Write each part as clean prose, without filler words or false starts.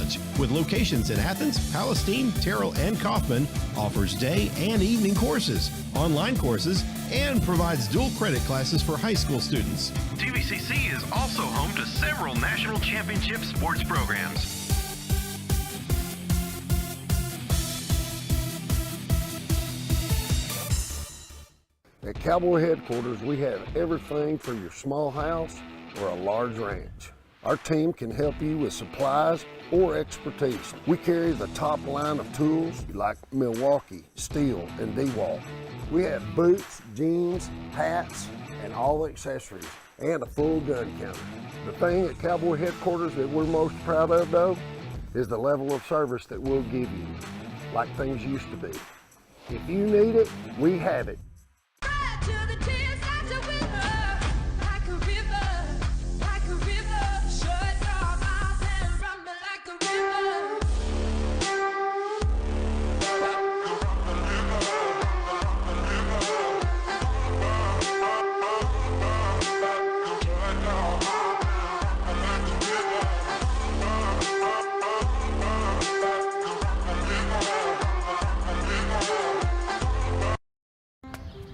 College, with locations in Athens, Palestine, Terrell, and Kaufman, offers day and evening courses, online courses, and provides dual credit classes for high school students. TVCC is also home to several national championship sports programs. At Cowboy Headquarters, we have everything for your small house or a large ranch. Our team can help you with supplies or expertise. We carry the top line of tools like Milwaukee, Steel, and DeWalt. We have boots, jeans, hats, and all the accessories, and a full gun counter. The thing at Cowboy Headquarters that we're most proud of, though, is the level of service that we'll give you, like things used to be. If you need it, we have it.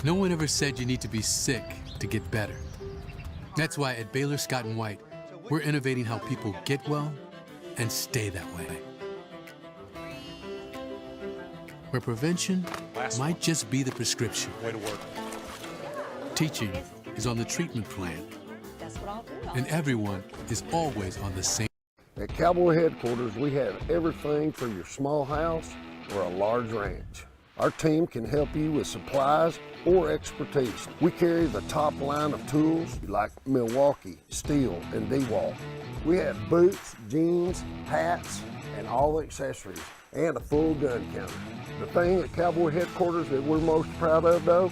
No one ever said you need to be sick to get better. That's why at Baylor Scott & White, we're innovating how people get well and stay that way. Where prevention might just be the prescription. Way to work. Teaching is on the treatment plan. And everyone is always on the same. At Cowboy Headquarters, we have everything for your small house or a large ranch. Our team can help you with supplies or expertise. We carry the top line of tools like Milwaukee, Steel, and DeWalt. We have boots, jeans, hats, and all the accessories, and a full gun counter. The thing at Cowboy Headquarters that we're most proud of, though,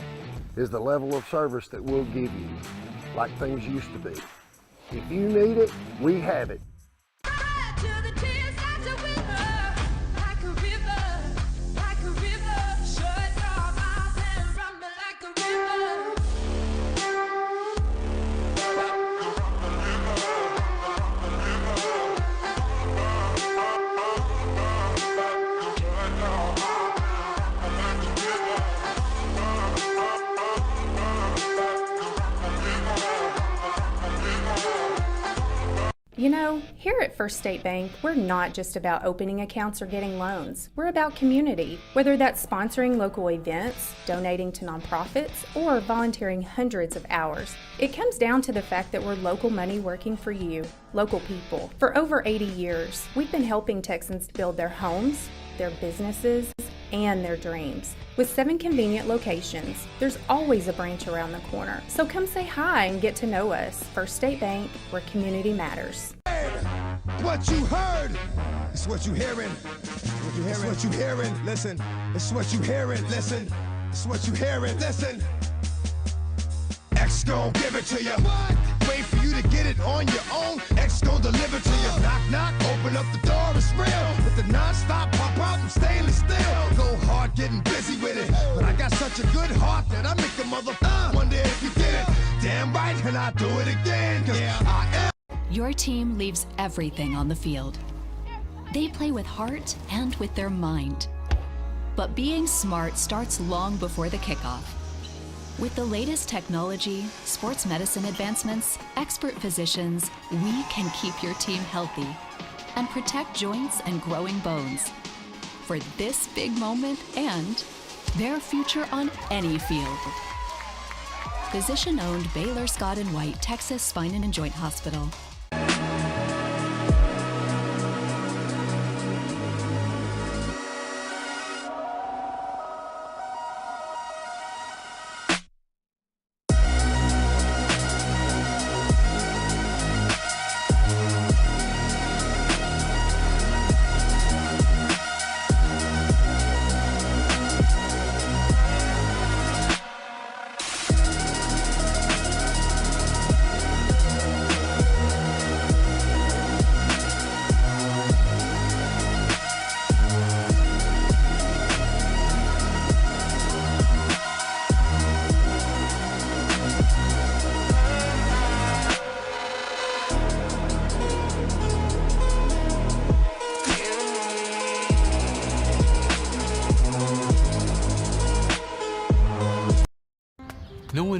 is the level of service that we'll give you, like things used to be. If you need it, we have it. You know, here at First State Bank, we're not just about opening accounts or getting loans. We're about community, whether that's sponsoring local events, donating to nonprofits, or volunteering hundreds of hours. It comes down to the fact that we're local money working for you, local people. For over 80 years, we've been helping Texans build their homes, their businesses, and their dreams. With 7 convenient locations, there's always a branch around the corner. So come say hi and get to know us. First State Bank, where community matters. What you heard, it's what you hearing. It's what you hearing, listen. It's what you hearing, listen. It's what you hearing, listen. X gon' give it to you. What? Wait for you to get it on your own. X gon' deliver to you. Knock, knock, open up the door, it's real. With the non-stop pop out and stainless steel. Go hard, getting busy with it. But I got such a good heart that I make the mother wonder if you get it. Damn right, and I do it again. Cause I am. Your team leaves everything on the field. They play with heart and with their mind. But being smart starts long before the kickoff. With the latest technology, sports medicine advancements, expert physicians, we can keep your team healthy and protect joints and growing bones for this big moment and their future on any field. Physician-owned Baylor Scott & White Texas Spine and Joint Hospital.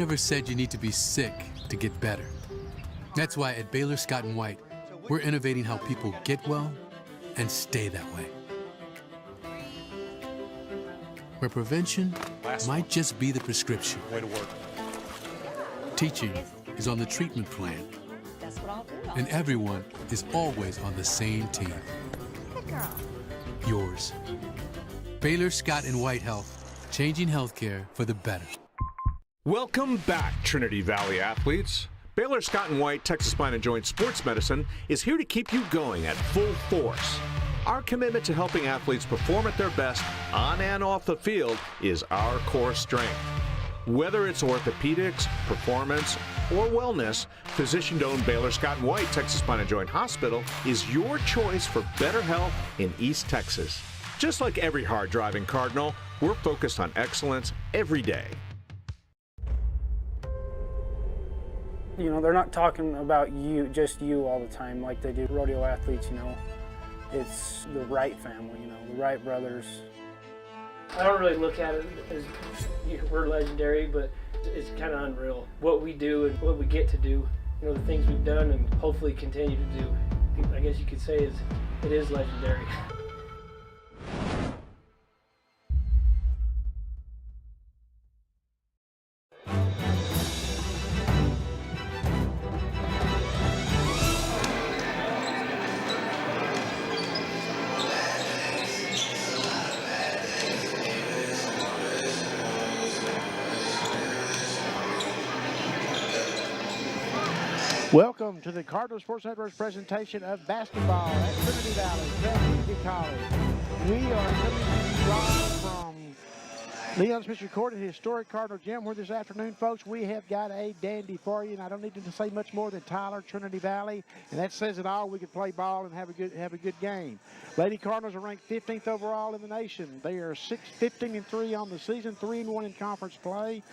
ever said you need to be sick to get better? That's why at Baylor Scott & White, we're innovating how people get well and stay that way. Where prevention might just be the prescription. Way to work. Teaching is on the treatment plan. And everyone is always on the same team. Yours. Baylor Scott & White Health, changing healthcare for the better. Welcome back, Trinity Valley athletes. Baylor Scott & White Texas Spine & Joint Sports Medicine is here to keep you going at full force. Our commitment to helping athletes perform at their best on and off the field is our core strength. Whether it's orthopedics, performance, or wellness, physician-owned Baylor Scott & White Texas Spine & Joint Hospital is your choice for better health in East Texas. Just like every hard-driving Cardinal, we're focused on excellence every day. You know, they're not talking about you, just you all the time like they do rodeo athletes, you know. It's the Wright family, you know, the Wright brothers. I don't really look at it as we're legendary, but it's kind of unreal what we do and what we get to do. You know, the things we've done and hopefully continue to do. I guess you could say it is legendary. Welcome to the Cardinal Sports Network's presentation of basketball at Trinity Valley Community College. We are coming to you live from Leon's Mystery Court at the historic Cardinal Gym, where this afternoon, folks, we have got a dandy for you, and I don't need to say much more than Tyler, Trinity Valley, and that says it all. We can play ball and have a good game. Lady Cardinals are ranked 15th overall in the nation. They are 15-3 on the season, 3-1 in conference play.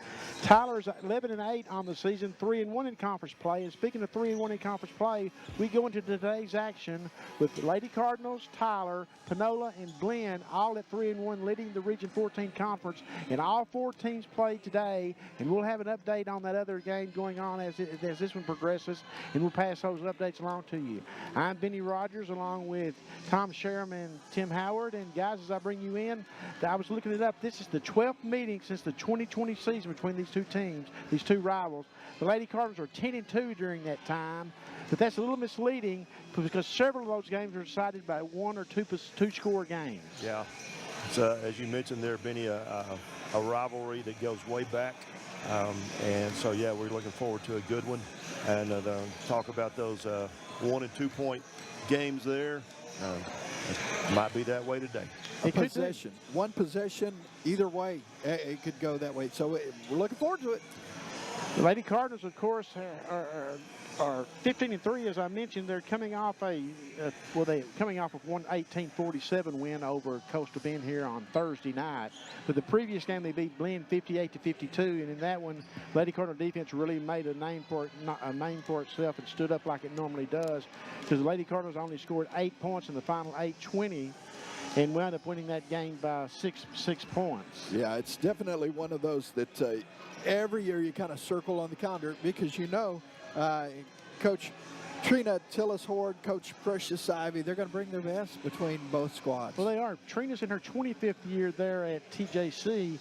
Tyler's 11-8 on the season, 3-1 in conference play. And speaking of 3-1 in conference play, we go into today's action with the Lady Cardinals, Tyler, Panola, and Glenn all at 3-1, leading the Region 14 conference. And all four teams played today, and we'll have an update on that other game going on as this one progresses, and we'll pass those updates along to you. I'm Benny Rogers along with Tom Sherman and Tim Howard. And guys, as I bring you in, I was looking it up. This is the 12th meeting since the 2020 season between these two teams, these two rivals. The Lady Cardinals are 10-2 during that time, but that's a little misleading because several of those games are decided by one or two score games. Yeah. It's, as you mentioned there, Benny, a rivalry that goes way back. And so, yeah, we're looking forward to a good one. And talk about those 1- and 2 point games there. It might be that way today. Possession. One possession, either way, it could go that way. So we're looking forward to it. The Lady Cardinals, of course, are 15-3, as I mentioned. They're coming off coming off of one 18-47 win over Coastal Bend here on Thursday night. But the previous game they beat Glenn 58-52, and in that one, Lady Cardinal defense really made a name for itself and stood up like it normally does, because the Lady Cardinals only scored 8 points in the final 8-20. And wound up winning that game by six points. Yeah, it's definitely one of those that every year you kind of circle on the calendar because you know Coach Trina Tillis-Hord, Coach Precious Ivy, they're going to bring their best between both squads. Well, they are. Trina's in her 25th year there at TJC.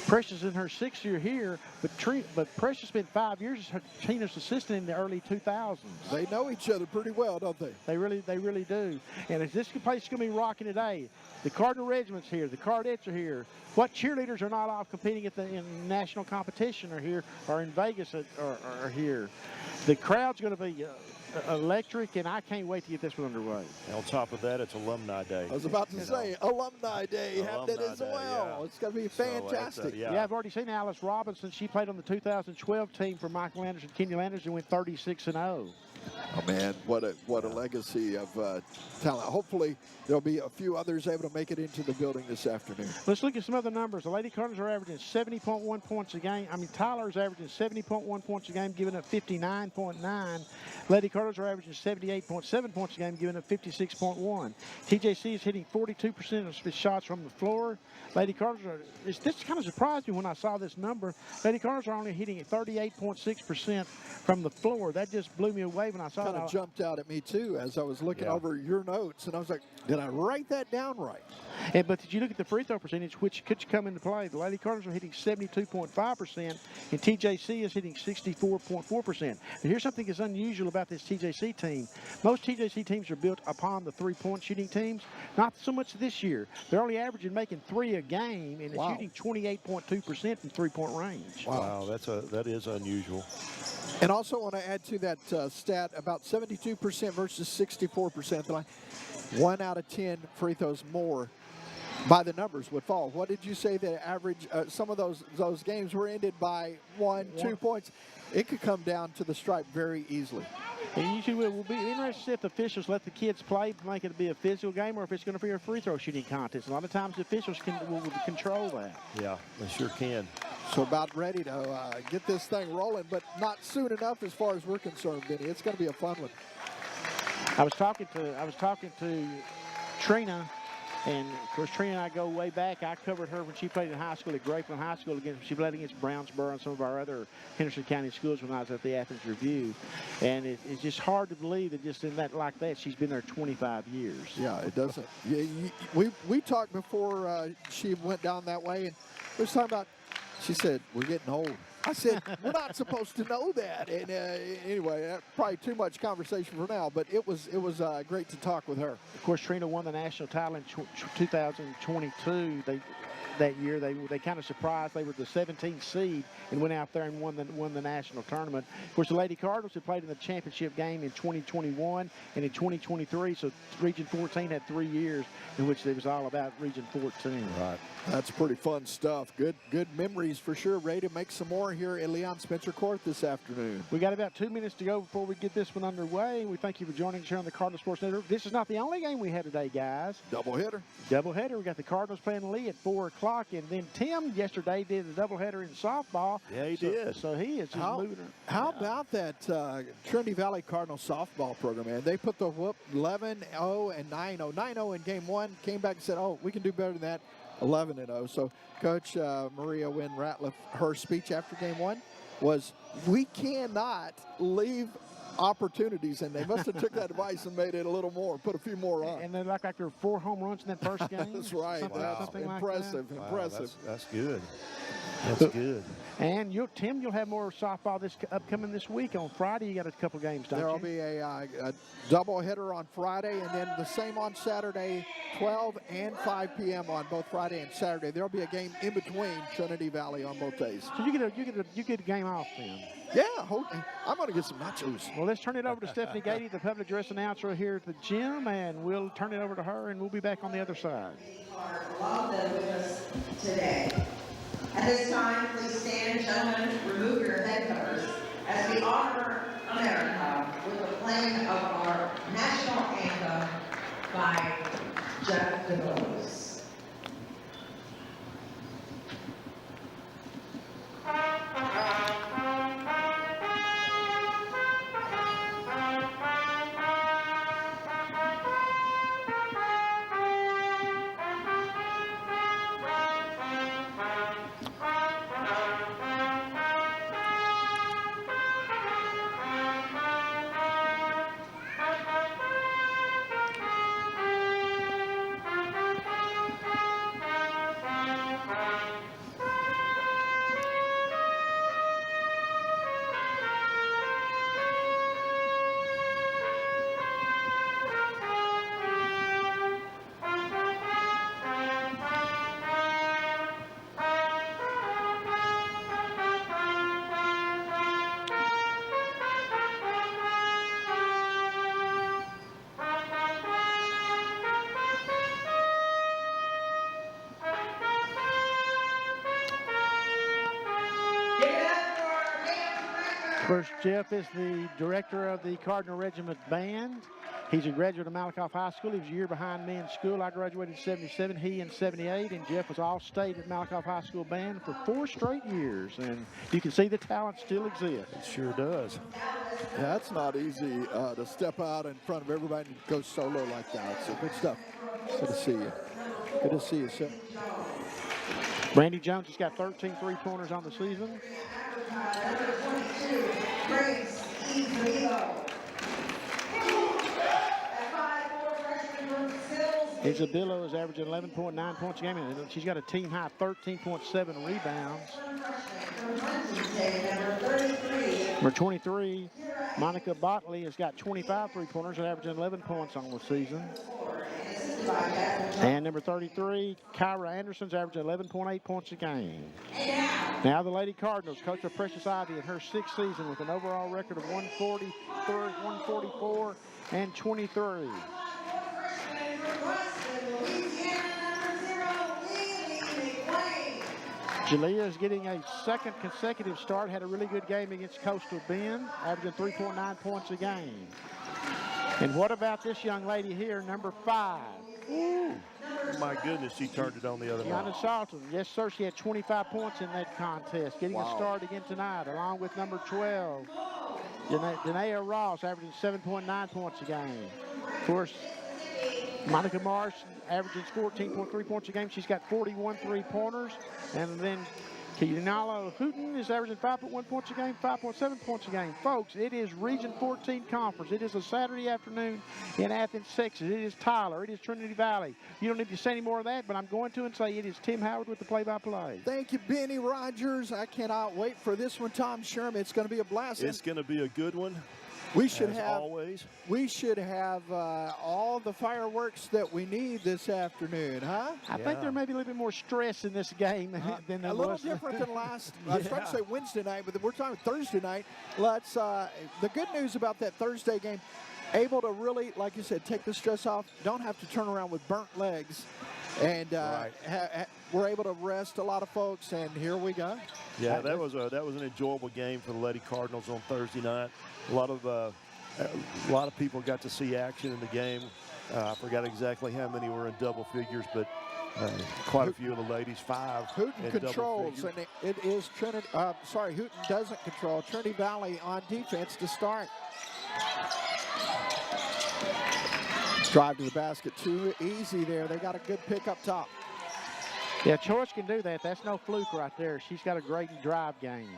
Precious in her 6th year here, but Precious spent 5 years as Trina's assistant in the early 2000s. They know each other pretty well, don't they? They really do. And as this place is going to be rocking today, the Cardinal Regiment's here, the Cardettes are here. What cheerleaders are not off competing in national competition are here, or in Vegas are here. The crowd's going to be electric, and I can't wait to get this one underway. And on top of that, it's Alumni Day. I was about to say, Alumni Day happened as well. Yeah. It's going to be fantastic. Yeah, I've already seen Alice Robinson. She played on the 2012 team for Michael Anderson, Kenny Landers, and went 36-0. Oh man, what a legacy of talent. Hopefully there'll be a few others able to make it into the building this afternoon. Let's look at some other numbers. The Lady Cardinals are averaging 70.1 points a game. Tyler's averaging 70.1 points a game, giving up 59.9. Lady Cardinals are averaging 78.7 points a game, giving up 56.1. TJC is hitting 42% of his shots from the floor. Lady Cardinals are, this kind of surprised me when I saw this number. Lady Cardinals are only hitting 38.6% from the floor. That just blew me away when I saw Kind of jumped out at me too as I was looking over your notes, and I was like, did I write that down right? But did you look at the free throw percentage, which could come into play? The Lady Cardinals are hitting 72.5%, and TJC is hitting 64.4%. And here's something that's unusual about this TJC team. Most TJC teams are built upon the three-point shooting teams. Not so much this year. They're only averaging making 3 a game, and they're shooting 28.2% from three-point range. Wow, that is unusual. And also want to add to that stat, about 72% versus 64%. Like 1 out of 10 free throws more by the numbers would fall. What did you say the average? Some of those games were ended by 1, 2 points. It could come down to the stripe very easily. And usually we'll be interested to see if the officials let the kids play, make it be a physical game, or if it's going to be a free throw shooting contest. A lot of times the officials will control that. Yeah, they sure can. So about ready to get this thing rolling, but not soon enough as far as we're concerned, Benny. It's going to be a fun one. I was talking to Trina, and of course Trina and I go way back. I covered her when she played in high school at Grapeland High School. She played against Brownsboro and some of our other Henderson County schools when I was at the Athens Review. And it's just hard to believe that just in that like that she's been there 25 years. Yeah, it doesn't. We talked before she went down that way, and we was talking about. She said, we're getting old. I said, we're not supposed to know that. And anyway, probably too much conversation for now, but it was great to talk with her. Of course, Trina won the national title in 2022. That year, they kind of surprised. They were the 17th seed and went out there and won the national tournament. Of course, the Lady Cardinals had played in the championship game in 2021 and in 2023. So Region 14 had 3 years in which it was all about Region 14. Right. That's pretty fun stuff. Good memories for sure. Ready to make some more here at Leon Spencer Court this afternoon. We got about 2 minutes to go before we get this one underway. We thank you for joining us here on the Cardinal Sports Network. This is not the only game we had today, guys. Doubleheader. We got the Cardinals playing Lee at 4 o'clock, and then Tim yesterday did a doubleheader in softball. Yeah, he did. So he is just moving. How about that Trinity Valley Cardinal softball program, man? They put the whoop 11-0 and 9-0. 9-0 in game 1, came back and said, oh, we can do better than that. 11-0. So Coach Maria Wynn Ratliff, her speech after game 1 was, we cannot leave opportunities, and they must have took that advice and made it a little more, put a few more on. And they looked like there were 4 home runs in that first game. That's right. Something impressive. Like that. Impressive. That's good. That's good. And Tim, you'll have more softball upcoming this week. On Friday, you got a couple games, don't you? There'll be a doubleheader on Friday, and then the same on Saturday, 12 and 5 p.m. on both Friday and Saturday. There'll be a game in between Trinity Valley on both days. So you get a game off then. Yeah, I'm going to get some nachos. Well, let's turn it over to Stephanie Gady, the public address announcer here at the gym, and we'll turn it over to her, and we'll be back on the other side. Love them with us today. At this time, please stand, gentlemen, remove your head covers as we honor America with the playing of our national anthem by Jeff DeVos. course, Jeff is the director of the Cardinal Regiment Band. He's a graduate of Malakoff High School. He was a year behind me in school. I graduated in 77, he in 78, and Jeff was all-state at Malakoff High School Band for 4 straight years. And you can see the talent still exists. It sure does. Yeah, it's not easy to step out in front of everybody and go solo like that. So good stuff. Good to see you. Good to see you, sir. Randy Jones has got 13 three-pointers on the season. Isabella is averaging 11.9 points a game, and she's got a team-high 13.7 rebounds. Number 23, Monica Botley has got 25 three-pointers and averaging 11 points on the season. And number 33, Kyra Anderson's averaging 11.8 points a game. Now the Lady Cardinals, coached by Precious Ivy in her 6th season with an overall record of 144 and 23. Jalea is getting a 2nd consecutive start. Had a really good game against Coastal Bend, averaging 3.9 points a game. And what about this young lady here, number 5? Ooh. My goodness, she turned it on the other night. Gianna Salton. Yes, sir, she had 25 points in that contest, getting a start again tonight, along with number 12, Danae Ross, averaging 7.9 points a game. Of course, Monica Marsh averages 14.3 points a game. She's got 41 three-pointers. And then Kianala Hooten is averaging 5.1 points a game, 5.7 points a game. Folks, it is Region 14 Conference. It is a Saturday afternoon in Athens, Texas. It is Tyler. It is Trinity Valley. You don't need to say any more of that, but I'm going to and say it is Tim Howard with the play-by-play. Thank you, Benny Rogers. I cannot wait for this one, Tom Sherman. It's going to be a blast. It's going to be a good one. We should have all the fireworks that we need this afternoon, huh? I think there may be a little bit more stress in this game than there a little was. different than last. I was trying to say Wednesday night, but we're talking Thursday night. Let's. The good news about that Thursday game, able to really, like you said, take the stress off. Don't have to turn around with burnt legs, and we're able to rest a lot of folks. And here we go. Yeah, that was an enjoyable game for the Lady Cardinals on Thursday night. A lot of people got to see action in the game. I forgot exactly how many were in double figures, but quite a few of the ladies, 5. Hooten controls, and it is Trinity. Hooten doesn't control. Trinity Valley on defense to start. Drive to the basket, too easy there. They got a good pick up top. Yeah, Choice can do that. That's no fluke right there. She's got a great drive game.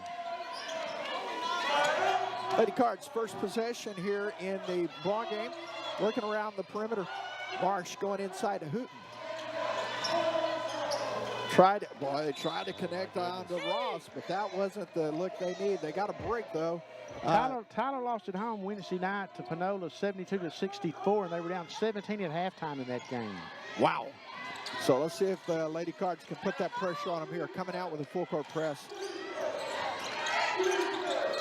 Lady Cards first possession here in the ball game. Working around the perimeter. Marsh going inside to Hooten. They tried to connect on to Ross, but that wasn't the look they need. They got a break though. Tyler lost at home Wednesday night to Panola 72-64, and they were down 17 at halftime in that game. Wow. So let's see if the Lady Cards can put that pressure on them here. Coming out with a full court press.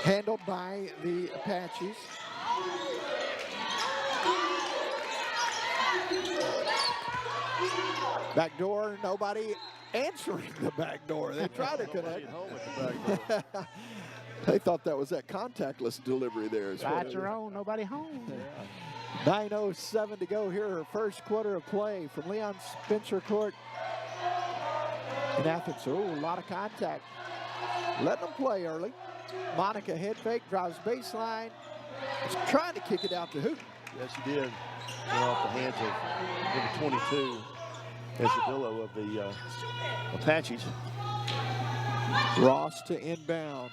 Handled by the Apaches. Back door, nobody answering the back door. They tried to connect. They thought that was that contactless delivery there. Lights are on, nobody home. 9:07 to go here, her first quarter of play from Leon Spencer Court in Athens. Oh, a lot of contact. Letting them play early. Monica head fake, drives baseline. She's trying to kick it out to Hooten. Yes, she did. Went off the hands of number 22, Isabella of the Apaches. Ross to inbound.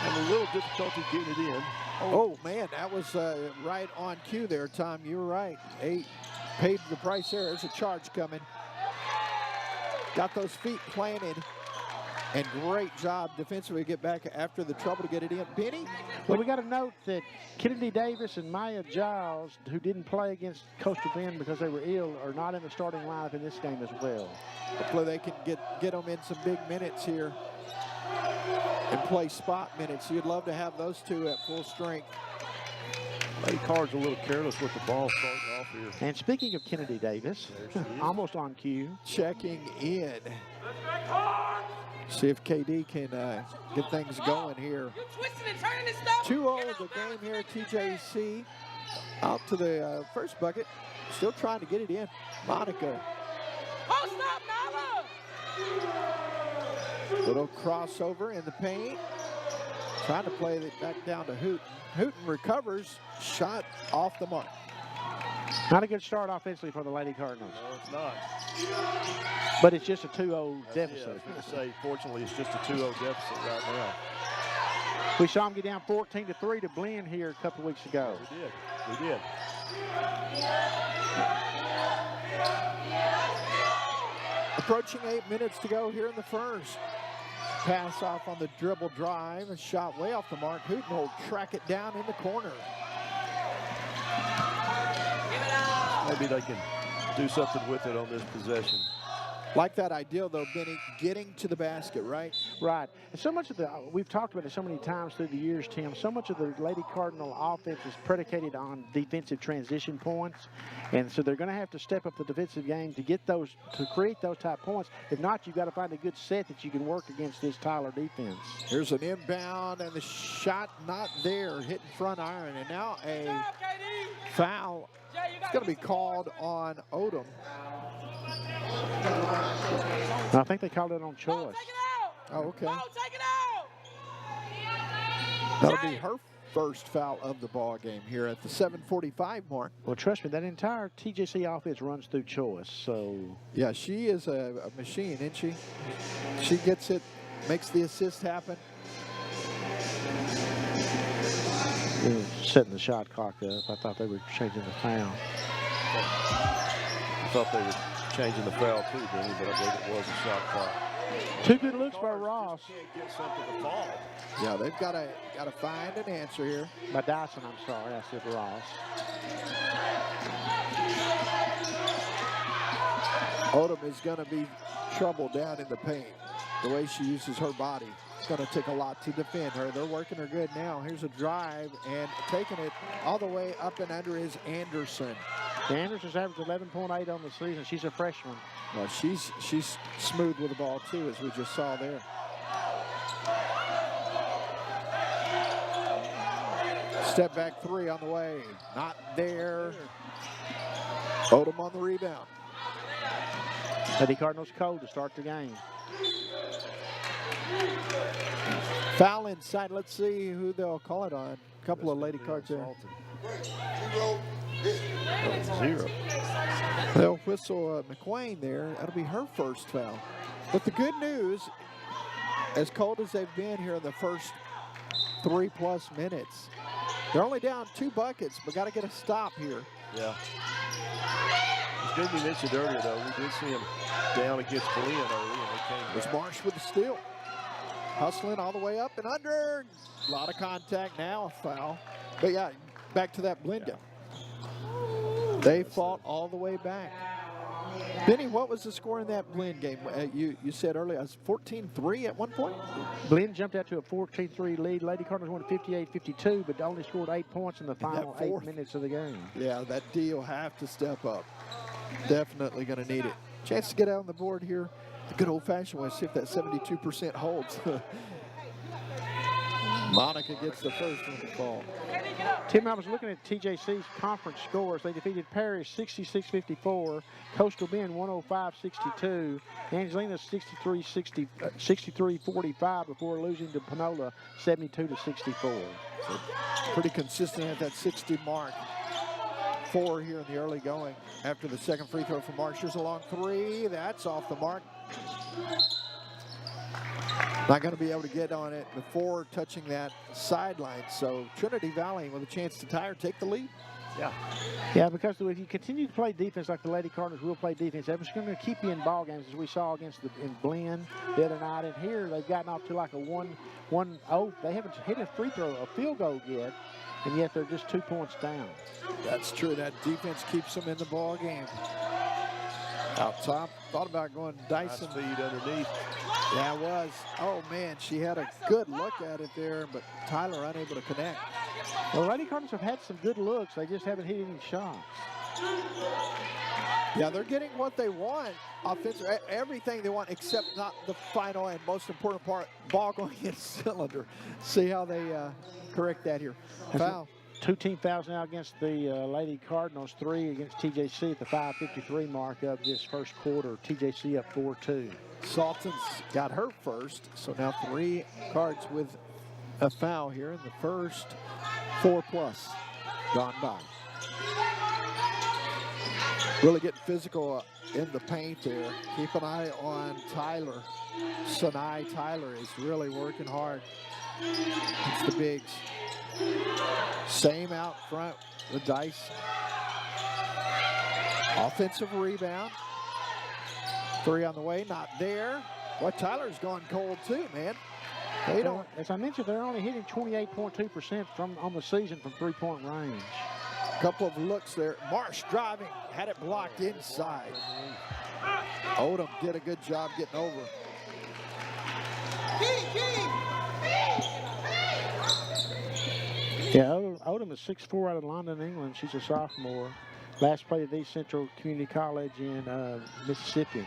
And a little difficulty getting it in. Oh man, that was right on cue there, Tom. You were right. 8 paid the price there. There's a charge coming. Got those feet planted. And great job defensively to get back after the trouble to get it in. Benny? Well, we got to note that Kennedy Davis and Maya Giles, who didn't play against Coastal Bend because they were ill, are not in the starting lineup in this game as well. Hopefully they can get them in some big minutes here and play spot minutes. You'd love to have those two at full strength. Lady Card's a little careless with the ball starting off here. And speaking of Kennedy Davis, almost on cue. Checking in. See if KD can get things going here. 2-0 the game here. TJC out to the first bucket. Still trying to get it in. Monica. Little crossover in the paint. Trying to play it back down to Hooten. Hooten recovers. Shot off the mark. Not a good start offensively for the Lady Cardinals. No, it's not. But it's just a 2-0 deficit. Yeah, I was going to say, fortunately, it's just a 2-0 deficit right now. We saw them get down 14-3 to Blinn here a couple weeks ago. We did. Approaching 8 minutes to go here in the first. Pass off on the dribble drive. A shot way off the mark. Hooten will track it down in the corner. Maybe they can do something with it on this possession. Like that ideal, though, Benny, getting to the basket, right? Right. And so much of we've talked about it so many times through the years, Tim, so much of the Lady Cardinal offense is predicated on defensive transition points. And so they're going to have to step up the defensive game to get those, to create those type points. If not, you've got to find a good set that you can work against this Tyler defense. Here's an inbound, and the shot not there, hitting front iron. And now a foul. It's going to be called on Odom. I think they called it on choice. Oh, okay. That'll be her first foul of the ball game here at the 7:45 mark. Well, trust me, that entire TJC offense runs through choice. So yeah, she is a machine, isn't she? She gets it, makes the assist happen. Setting the shot clock up. I thought they were changing the foul. I thought they were changing the foul too, Benny, but I believe it was a shot clock. Two good looks by Ross. Get something to fall. Yeah, they've got to find an answer here. By Dyson, I'm sorry, I said Ross. Odom is going to be trouble down in the paint. The way she uses her body, it's going to take a lot to defend her. They're working her good now. Here's a drive, and taking it all the way up and under is Anderson. Anderson's averaged 11.8 on the season. She's a freshman. Well, she's smooth with the ball too, as we just saw there. Step back three on the way. Not there. Odom on the rebound. Lady Cardinals cold to start the game. Foul inside. Let's see who they'll call it on. A couple of Lady Cards there. 0. They'll whistle McQueen there. That'll be her first foul. But the good news, as cold as they've been here in the first 3+ minutes, they're only down 2 buckets, but got to get a stop here. Yeah. As Jamie mentioned earlier, though, we did see him down against Blinn early, and they came back. There's Marsh with the steal. Hustling all the way up and under. A lot of contact now, a foul. But yeah, back to that Blinn game. They fought all the way back. Benny, what was the score in that Blinn game? You said earlier it was 14-3 at one point? Blinn jumped out to a 14-3 lead. Lady Cardinals won 58-52, but only scored 8 points in the final 8 minutes of the game. Yeah, that D will have to step up. Definitely going to need it. Chance to get out on the board here. The good old-fashioned way, see if that 72% holds. Monica gets the first one to fall. Tim, I was looking at TJC's conference scores. They defeated Parish 66-54, Coastal Bend 105-62, Angelina 63-45 before losing to Panola 72-64. So pretty consistent at that 60 mark. 4 here in the early going after the second free throw from Marsh. Here's a long 3. That's off the mark. Not going to be able to get on it before touching that sideline. So Trinity Valley with a chance to tie or take the lead. Yeah, because if you continue to play defense like the Lady Cardinals will play defense, that's going to keep you in ball games, as we saw against in Blinn the other night. And here they've gotten off to like a 1-0. They haven't hit a field goal yet, and yet they're just 2 points down. That's true. That defense keeps them in the ball game. Out top, thought about going Dyson. Nice feed underneath. Yeah, it was. Oh, man, she had a good look at it there, but Tyler unable to connect. Well, Lady Cardinals have had some good looks. They just haven't hit any shots. Yeah, they're getting what they want, everything they want except not the final and most important part, ball going in cylinder. See how they correct that here. Foul. 2 team fouls now against the Lady Cardinals, 3 against TJC at the 5:53 mark of this first quarter. TJC up 4-2. Salton's got her first, so now 3 cards with a foul here in the first 4+ gone by. Really getting physical in the paint there. Keep an eye on Tyler. Sinai Tyler is really working hard. It's the bigs. Same out front with Dyson. Offensive rebound. 3 on the way, not there. Boy, Tyler's gone cold too, man. They don't. As I mentioned, they're only hitting 28.2% on the season from 3-point range. Couple of looks there. Marsh driving, had it blocked inside. Odom did a good job getting over. Yeah, Odom is 6'4" out of London, England. She's a sophomore. Last played at East Central Community College in Mississippi.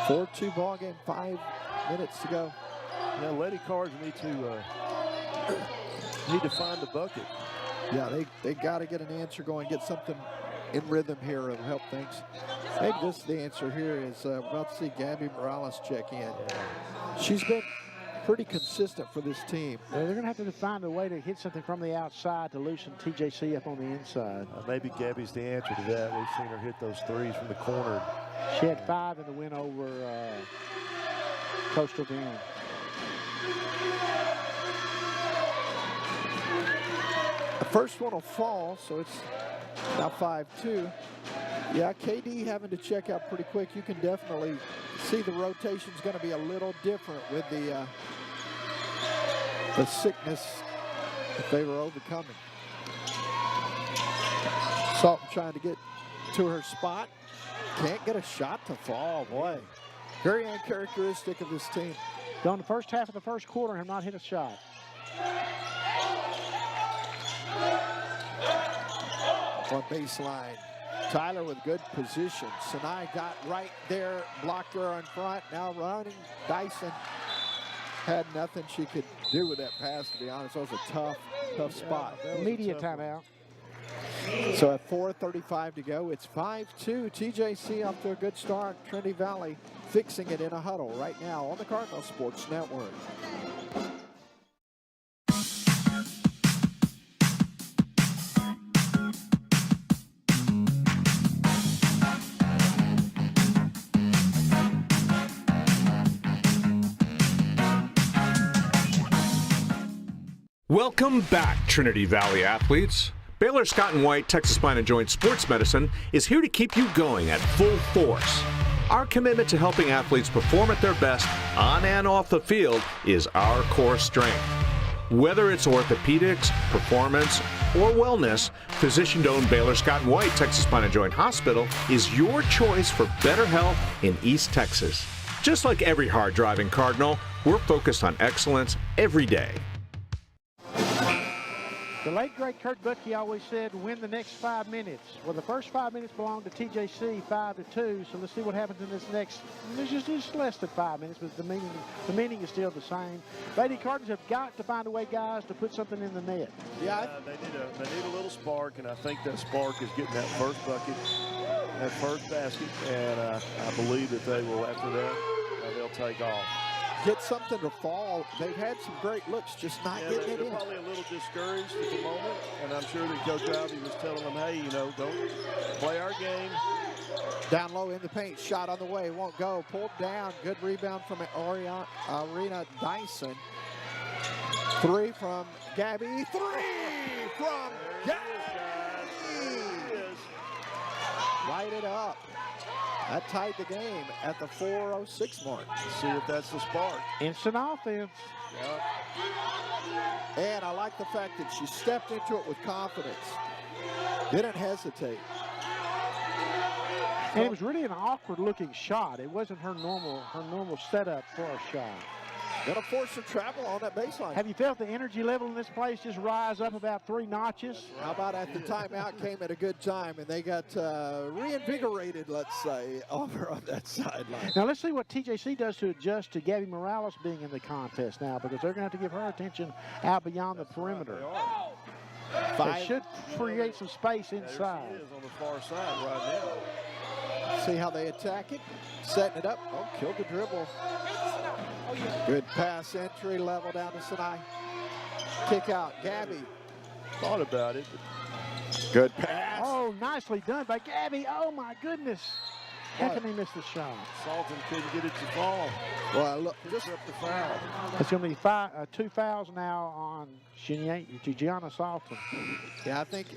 4-2 ball game, 5 minutes to go. Now, Lady Cards need to find the bucket. Yeah, they got to get an answer going, get something in rhythm here. It'll help things. Maybe this is the answer here is we're about to see Gabby Morales check in. She's been pretty consistent for this team. They're going to have to find a way to hit something from the outside to loosen TJC up on the inside. Maybe Gabby's the answer to that. We've seen her hit those threes from the corner. She had 5 in the win over Coastal Bend. The first one will fall, so it's now 5-2. Yeah, KD having to check out pretty quick. You can definitely see the rotation's going to be a little different with the sickness that they were overcoming. Salton trying to get to her spot. Can't get a shot to fall, boy. Very uncharacteristic of this team. Gone the first half of the first quarter and have not hit a shot. On baseline. Tyler with good position. Sinai got right there, blocked her in front. Now running. Dyson had nothing she could do with that pass, to be honest. That was a tough spot. Media timeout. So at 4:35 to go, it's 5-2. TJC off to a good start. Trinity Valley fixing it in a huddle right now on the Cardinal Sports Network. Welcome back, Trinity Valley athletes. Baylor Scott & White Texas Spine and Joint Sports Medicine is here to keep you going at full force. Our commitment to helping athletes perform at their best on and off the field is our core strength. Whether it's orthopedics, performance, or wellness, physician-owned Baylor Scott & White Texas Spine and Joint Hospital is your choice for better health in East Texas. Just like every hard-driving Cardinal, we're focused on excellence every day. The late, great Kurt Butke always said, win the next 5 minutes. Well, the first 5 minutes belong to TJC, 5-2. So let's see what happens in this next. There's just less than 5 minutes, but the meaning is still the same. Lady Cardinals have got to find a way, guys, to put something in the net. Yeah, they need a little spark, and I think that spark is getting that first bucket, that first basket, and I believe that they will, after that, they'll take off. Get something to fall. They've had some great looks, just not getting it in. They're probably a little discouraged at the moment, and I'm sure that Coach Ivey was telling them, hey, don't play our game. Down low in the paint, shot on the way, won't go. Pulled down, good rebound from Arena Dyson. 3 from Gabby, 3 from Gabby. Light it up. That tied the game at the 4:06 mark. Let's see if that's the spark. Instant offense. Yep. And I like the fact that she stepped into it with confidence. Didn't hesitate. And it was really an awkward looking shot. It wasn't her normal setup for a shot. Gonna force some travel on that baseline. Have you felt the energy level in this place just rise up about 3 notches? How about at the timeout came at a good time, and they got reinvigorated, let's say, over on that sideline. Now let's see what TJC does to adjust to Gabby Morales being in the contest now, because they're going to have to give her attention out beyond the perimeter. They should create some space inside. There she is on the far side right now. See how they attack it, setting it up. Oh, killed the dribble. Good pass, entry level down to Sinai. Kick out, Gabby. Thought about it. Good pass. Oh, nicely done by Gabby. Oh my goodness. How can they miss the shot? Salton couldn't get it to fall. Well, look, just up the foul. It's going to be 2 fouls now on Gianna Salton. Yeah, I think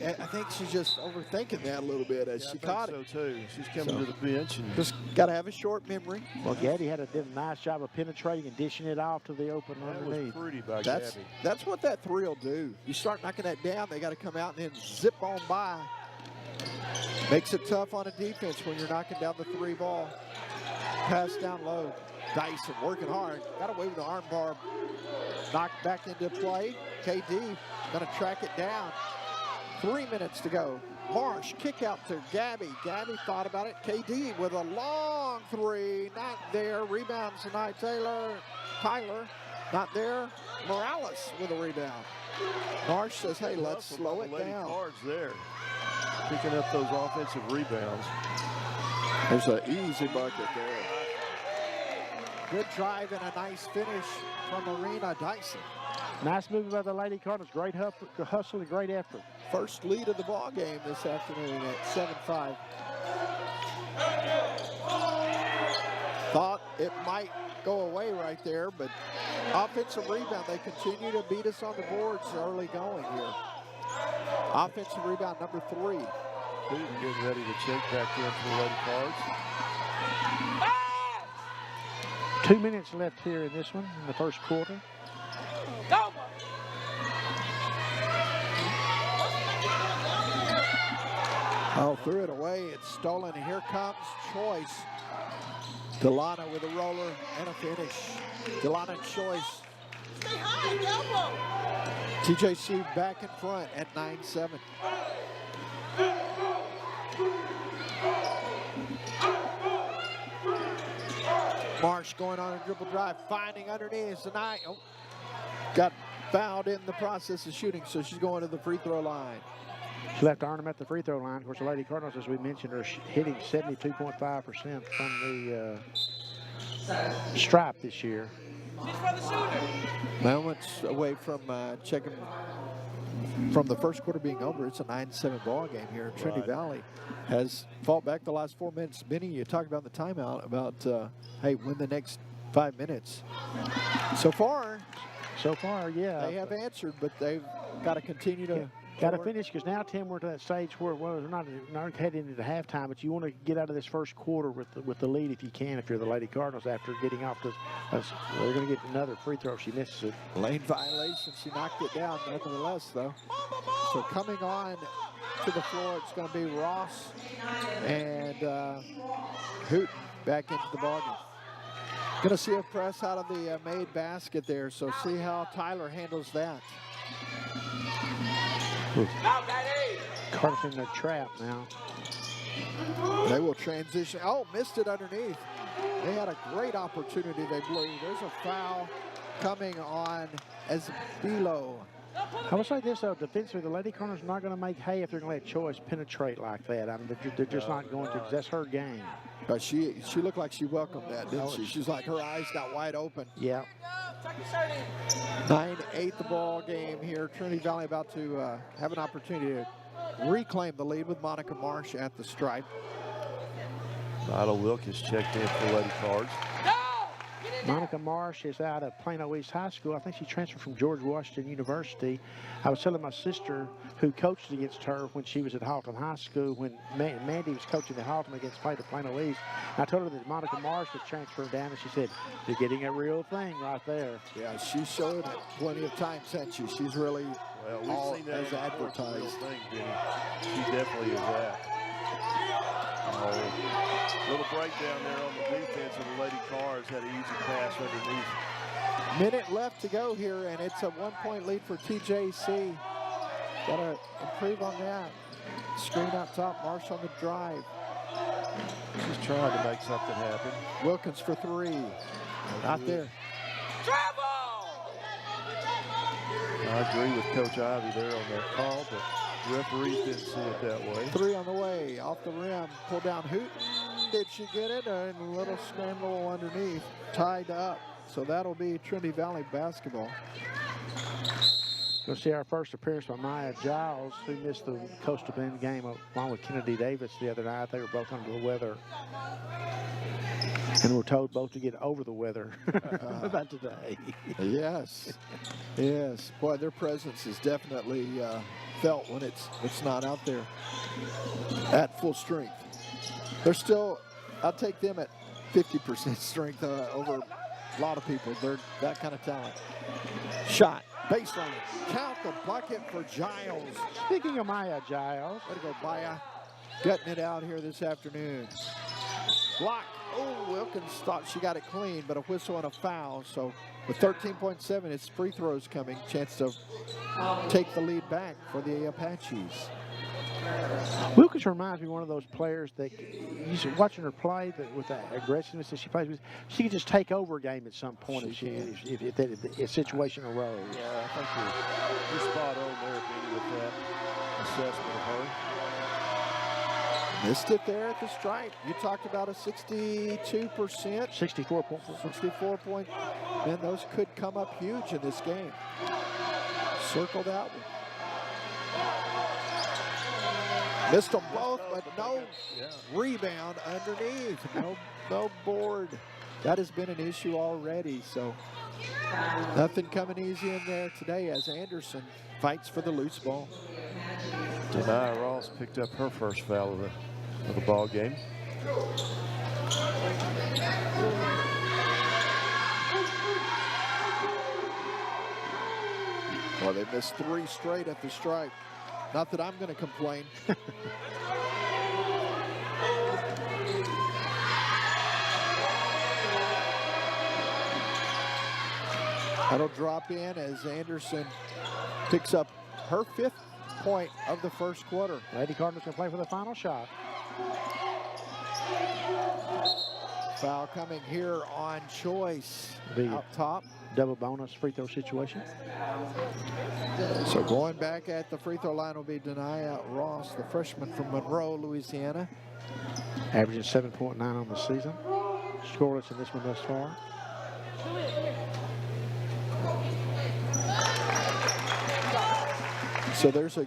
she's just overthinking that a little bit as she caught it. So too. She's coming to the bench and just got to have a short memory. Well, Gabby did a nice job of penetrating and dishing it off to the open underneath. Was pretty by Gabby. That's what that three will do. You start knocking that down, they got to come out and then zip on by. Makes it tough on a defense when you're knocking down the 3 ball. Pass down low. Dyson working hard. Got away with the arm bar. Knocked back into play. KD gonna track it down. 3 minutes to go. Marsh kick out to Gabby. Gabby thought about it. KD with a long 3. Not there. Rebound tonight. Tyler. Not there. Morales with a rebound. Marsh says, hey, let's slow it down. Cards there. Picking up those offensive rebounds. There's an easy bucket there. Good drive and a nice finish from Marina Dyson. Nice move by the Lady Cardinals. Great hustle and great effort. First lead of the ball game this afternoon at 7-5. Thought it might go away right there, but offensive rebound. They continue to beat us on the boards early going here. Offensive rebound number 3. Putin getting ready to check back in for the Lady Cards. 2 minutes left here in this one, in the first quarter. Oh, threw it away. It's stolen. And here comes Choice. Delana with a roller and a finish. Delana Choice. Stay high, elbow. TJC back in front at 9-7. Marsh going on a dribble drive, finding underneath tonight. Oh, got fouled in the process of shooting, so she's going to the free throw line. She left Arnhem at the free throw line. Of course, the Lady Cardinals, as we mentioned, are hitting 72.5% from the stripe this year. Moments away from checking from the first quarter being over. It's a 9-7 ball game here. Trinity Valley has fought back the last 4 minutes. Benny, you talked about the timeout about, hey, win the next 5 minutes. So far, yeah. They have answered, but they've got to continue to. Got to finish, because now, Tim, we're to that stage where, well, we're not heading into halftime, but you want to get out of this first quarter with the lead if you can, if you're the Lady Cardinals, after getting off this. They're going to get another free throw if she misses it. Lane violation. She knocked it down, nevertheless, though. So coming on to the floor, it's going to be Ross and Hooten back into the ballgame. Going to see a press out of the made basket there, so see how Tyler handles that. Caught in the trap now. They will transition. Oh, missed it underneath. They had a great opportunity. They blew. There's a foul coming on Esbilo. I would say this, though, defensively, the Lady Cardinals are not going to make hay if they're going to let Choice penetrate like that. I mean, they're just not going to. That's her game. But she looked like she welcomed that, didn't she? She's like, her eyes got wide open. Yeah. 9-8 the ball game here. Trinity Valley about to have an opportunity to reclaim the lead with Monica Marsh at the stripe. Vidal Wilkins checked in for Lady Cards. Monica Marsh is out of Plano East High School. I think she transferred from George Washington University. I was telling my sister, who coached against her when she was at Halton High School, when Mandy was coaching at Halton against Plano East. I told her that Monica Marsh was transferred down, and she said, "You're getting a real thing right there." Yeah, she showed it plenty of times, hasn't she? She's really all seen that as advertised. Thing, she definitely is that. Little breakdown there on the defense, and the Lady Cards had an easy pass underneath. Minute left to go here, and it's a 1-point lead for TJC. Got to improve on that. Screen out top, Marsh on the drive. Just trying to make something happen. Wilkins for three. Not there. I agree with Coach Ivy there on that call, but referees didn't see it that way. Three on the way, off the rim, pull down Hooten. Did she get it? And a little scramble underneath, tied up. So that'll be Trinity Valley basketball. We'll see our first appearance by Maya Giles, who missed the Coastal Bend game along with Kennedy Davis the other night. They were both under the weather. And we're told both to get over the weather about today. Yes. Yes. Boy, their presence is definitely felt when it's not out there at full strength. They're still, I'll take them at 50% strength over a lot of people. They're that kind of talent. Shot. Baseline. Count the bucket for Giles. Speaking of Maya Giles. Way to go, Maya. Gutting it out here this afternoon. Block. Oh, Wilkins thought she got it clean, but a whistle and a foul. So with 13.7, it's free throws coming. Chance to take the lead back for the Apaches. Wilkins reminds me of one of those players that watching her play with that aggressiveness that she plays with. She could just take over a game at some point if a situation arose. Yeah, I think you're spot on there, Benny, with that assessment of her. Missed it there at the stripe. You talked about a 62%. 64.4. 64 point. Man, those could come up huge in this game. Circle that one. Missed them both, but no rebound underneath. No board. That has been an issue already, so nothing coming easy in there today as Anderson fights for the loose ball. Denia Ross picked up her first foul of the ball game. Well, they missed three straight at the stripe. Not that I'm going to complain. That'll drop in as Anderson picks up her 5th point of the first quarter. Lady Cardinals can play for the final shot. Foul coming here on Choice. Out top. Double bonus free throw situation. So going back at the free throw line will be Denia Ross, the freshman from Monroe, Louisiana. Averaging 7.9 on the season. Scoreless in this one thus far. So there's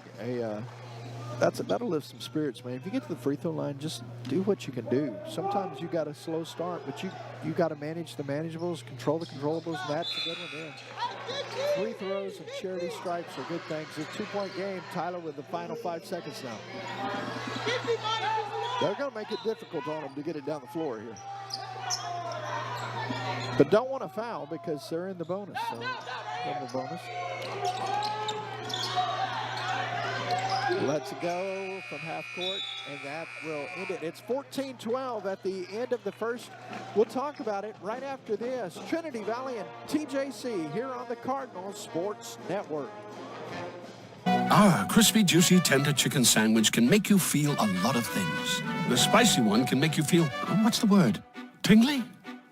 that'll lift some spirits, man. If you get to the free throw line, just do what you can do. Sometimes you got a slow start, but you got to manage the manageables, control the controllables, and that's a good one there. Free throws and charity stripes are good things. It's a 2-point game. Tyler with the final 5 seconds now. They're going to make it difficult on them to get it down the floor here. But don't want to foul because they're in the bonus. So in the bonus. Let's go from half court, and that will end it. It's 14-12 at the end of the first. We'll talk about it right after this. Trinity Valley and TJC here on the Cardinals Sports Network. Our crispy, juicy, tender chicken sandwich can make you feel a lot of things. The spicy one can make you feel, what's the word? Tingly?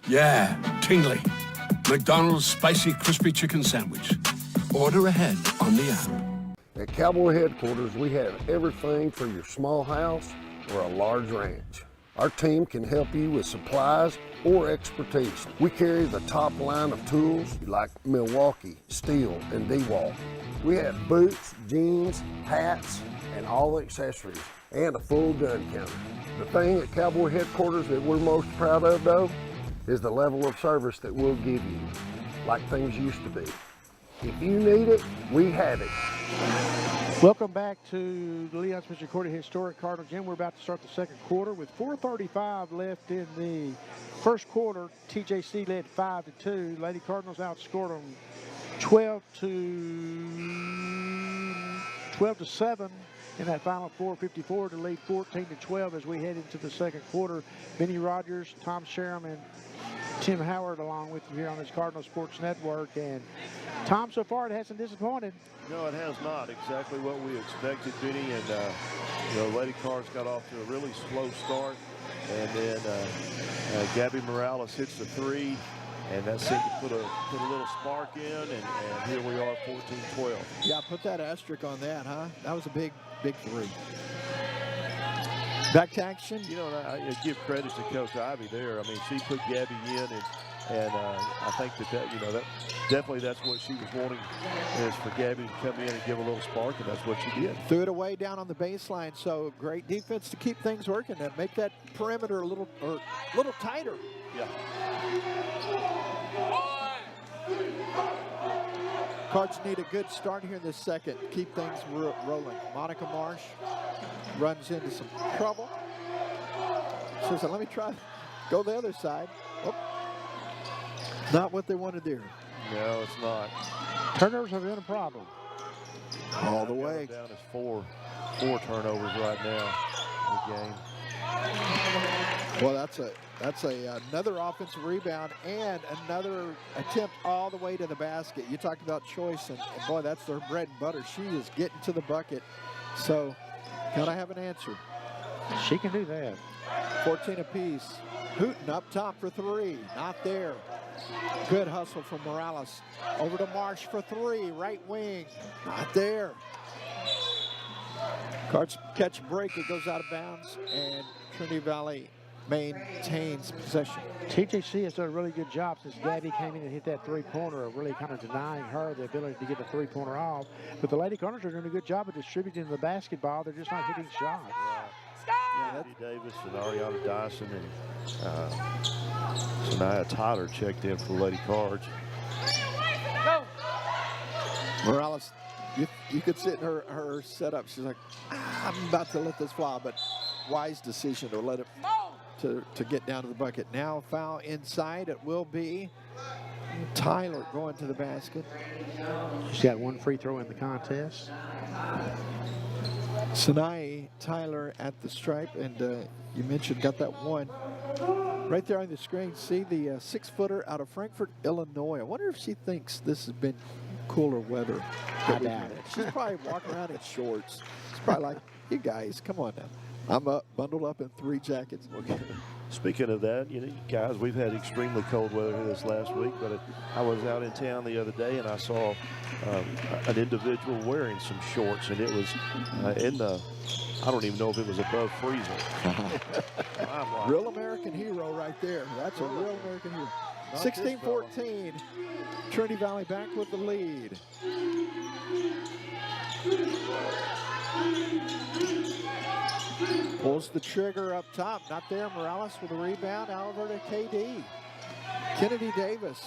Yeah, tingly. McDonald's Spicy Crispy Chicken Sandwich. Order ahead on the app. At Cowboy Headquarters, we have everything for your small house or a large ranch. Our team can help you with supplies or expertise. We carry the top line of tools like Milwaukee, Steel, and DeWalt. We have boots, jeans, hats, and all the accessories, and a full gun counter. The thing at Cowboy Headquarters that we're most proud of, though, is the level of service that we'll give you, like things used to be. If you need it, we have it. Welcome back to the Leon Spencer Cordy Historic Cardinal Gym. We're about to start the second quarter with 4:35 left in the first quarter. TJC led 5-2. Lady Cardinals outscored them 12-7 in that final 4:54 to lead 14-12 as we head into the second quarter. Benny Rogers, Tom Sherman, and Tim Howard along with you here on this Cardinal Sports Network. And Tom, so far it hasn't disappointed. No, it has not. Exactly what we expected, Benny. And, Lady Cards got off to a really slow start. And then Gabby Morales hits the 3. And that seemed to put a little spark in. And here we are, 14-12. Yeah, put that asterisk on that, huh? That was a big 3. Back to action. You know, I give credit to Coach Ivy there. I mean, she put Gabby in, and I think that definitely that's what she was wanting, is for Gabby to come in and give a little spark, and that's what she did. Threw it away down on the baseline, so great defense to keep things working and make that perimeter a little tighter. Yeah. Cards need a good start here in the second. Keep things rolling. Monica Marsh runs into some trouble. She said, let me try, go the other side. Oh. Not what they want to do. No, it's not. Turnovers have been a problem. All the way. Down is four turnovers right now in the game. Well, that's another offensive rebound and another attempt all the way to the basket. You talked about choice, and boy, that's their bread and butter. She is getting to the bucket, so gotta have an answer. She can do that. 14 apiece. Hooten up top for 3, not there. Good hustle from Morales. Over to Marsh for 3, right wing, not there. Cards catch a break, it goes out of bounds, and Trinity Valley maintains possession. TJC has done a really good job since Gabby came in and hit that 3-pointer, of really kind of denying her the ability to get the 3-pointer off. But the Lady Cardinals are doing a good job of distributing the basketball. They're just not hitting shots. Yeah, Eddie Davis and Ariana Dyson and Sanaya Tyler checked in for Lady Cards. Morales, you could sit in her setup. She's like, I'm about to let this fly, but wise decision to let it to get down to the bucket. Now foul inside. It will be Tyler going to the basket. She's got 1 free throw in the contest. Sanai Tyler at the stripe, and you mentioned got that one right there on the screen. See the 6-footer out of Frankfort, Illinois. I wonder if she thinks this has been cooler weather. I doubt it. She's probably walking around in shorts. She's probably like, you guys, come on now. I'm bundled up in 3 jackets. Okay. Speaking of that, guys, we've had extremely cold weather here this last week, but I was out in town the other day and I saw an individual wearing some shorts, and it was I don't even know if it was above freezing. Real American hero right there. That's a real American hero. 16-14, Trinity Valley back with the lead. Pulls the trigger up top. Not there. Morales with a rebound. Over to KD. Kennedy Davis.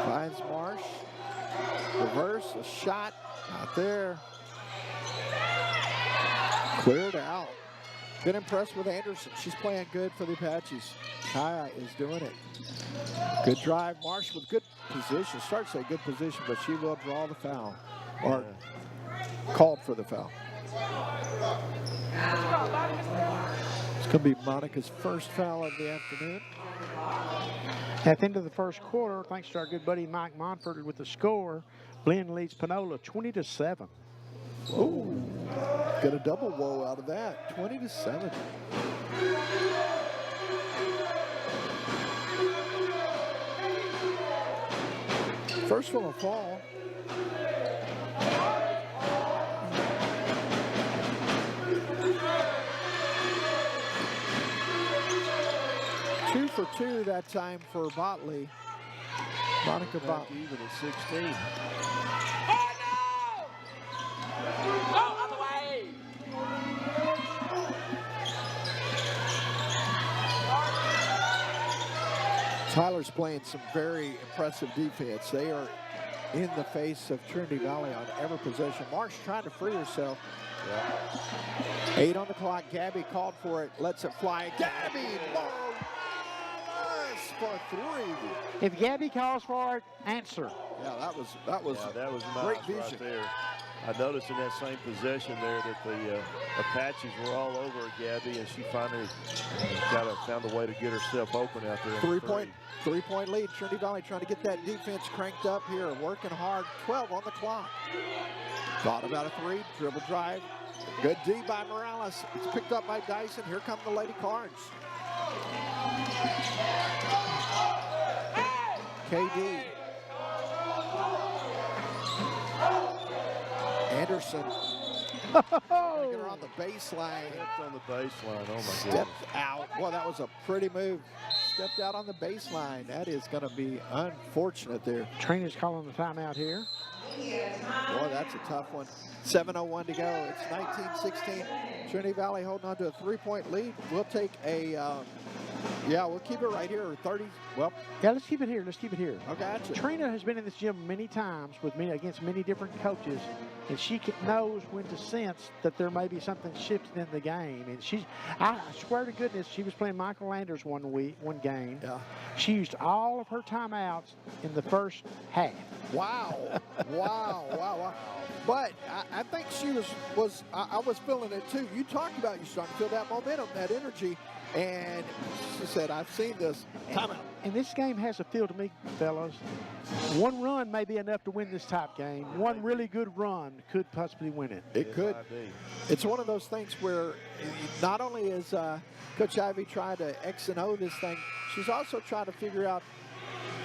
Finds Marsh. Reverse. A shot. Not there. Cleared out. Been impressed with Anderson. She's playing good for the Apaches. Kaya is doing it. Good drive. Marsh with good position. Starts at good position, but she will draw the foul. Or called for the foul. It's going to be Monica's first foul of the afternoon. At the end of the first quarter, thanks to our good buddy Mike Monfort with the score, Glenn leads Panola 20-7. Oh, got a double whoa out of that. 20-7. First one will fall. Two for 2 that time for Botley. Monica Botley. Even at 16. Tyler's playing some very impressive defense. They are in the face of Trinity Valley on every possession. Marsh trying to free herself. Yeah. 8 on the clock. Gabby called for it. Lets it fly. Gabby Morales for 3. If Gabby calls for it, answer. Yeah, that was nice great vision. right there. I noticed in that same possession there that the Apaches were all over Gabby, and she finally found a way to get herself open out there. Three-point lead. Trinity Valley trying to get that defense cranked up here, working hard. 12 on the clock. Thought about a three, dribble drive. Good D by Morales. It's picked up by Dyson. Here come the Lady Cards. KD. Anderson. Get her on the baseline. Stepped on the baseline. Oh, my goodness. Stepped out. Well, that was a pretty move. Stepped out on the baseline. That is going to be unfortunate there. Trina's calling the timeout here. Boy, that's a tough one. 7:01 to go. It's 19-16. Trinity Valley holding on to a 3-point lead. We'll take a, we'll keep it right here. 30. Well, yeah, let's keep it here. Let's keep it here. Okay, gotcha. Trina has been in this gym many times with me against many different coaches, and she knows when to sense that there may be something shifting in the game. And I swear to goodness, she was playing Michael Landers one game. Yeah. She used all of her timeouts in the first half. Wow. Wow. But I think she I was feeling it too. You talked about you starting to feel that momentum, that energy. And she said, I've seen this. Timeout. And this game has a feel to me, fellas. One run may be enough to win this type game. One really good run could possibly win it. It could. It's one of those things where not only is Coach Ivy trying to X and O this thing, she's also trying to figure out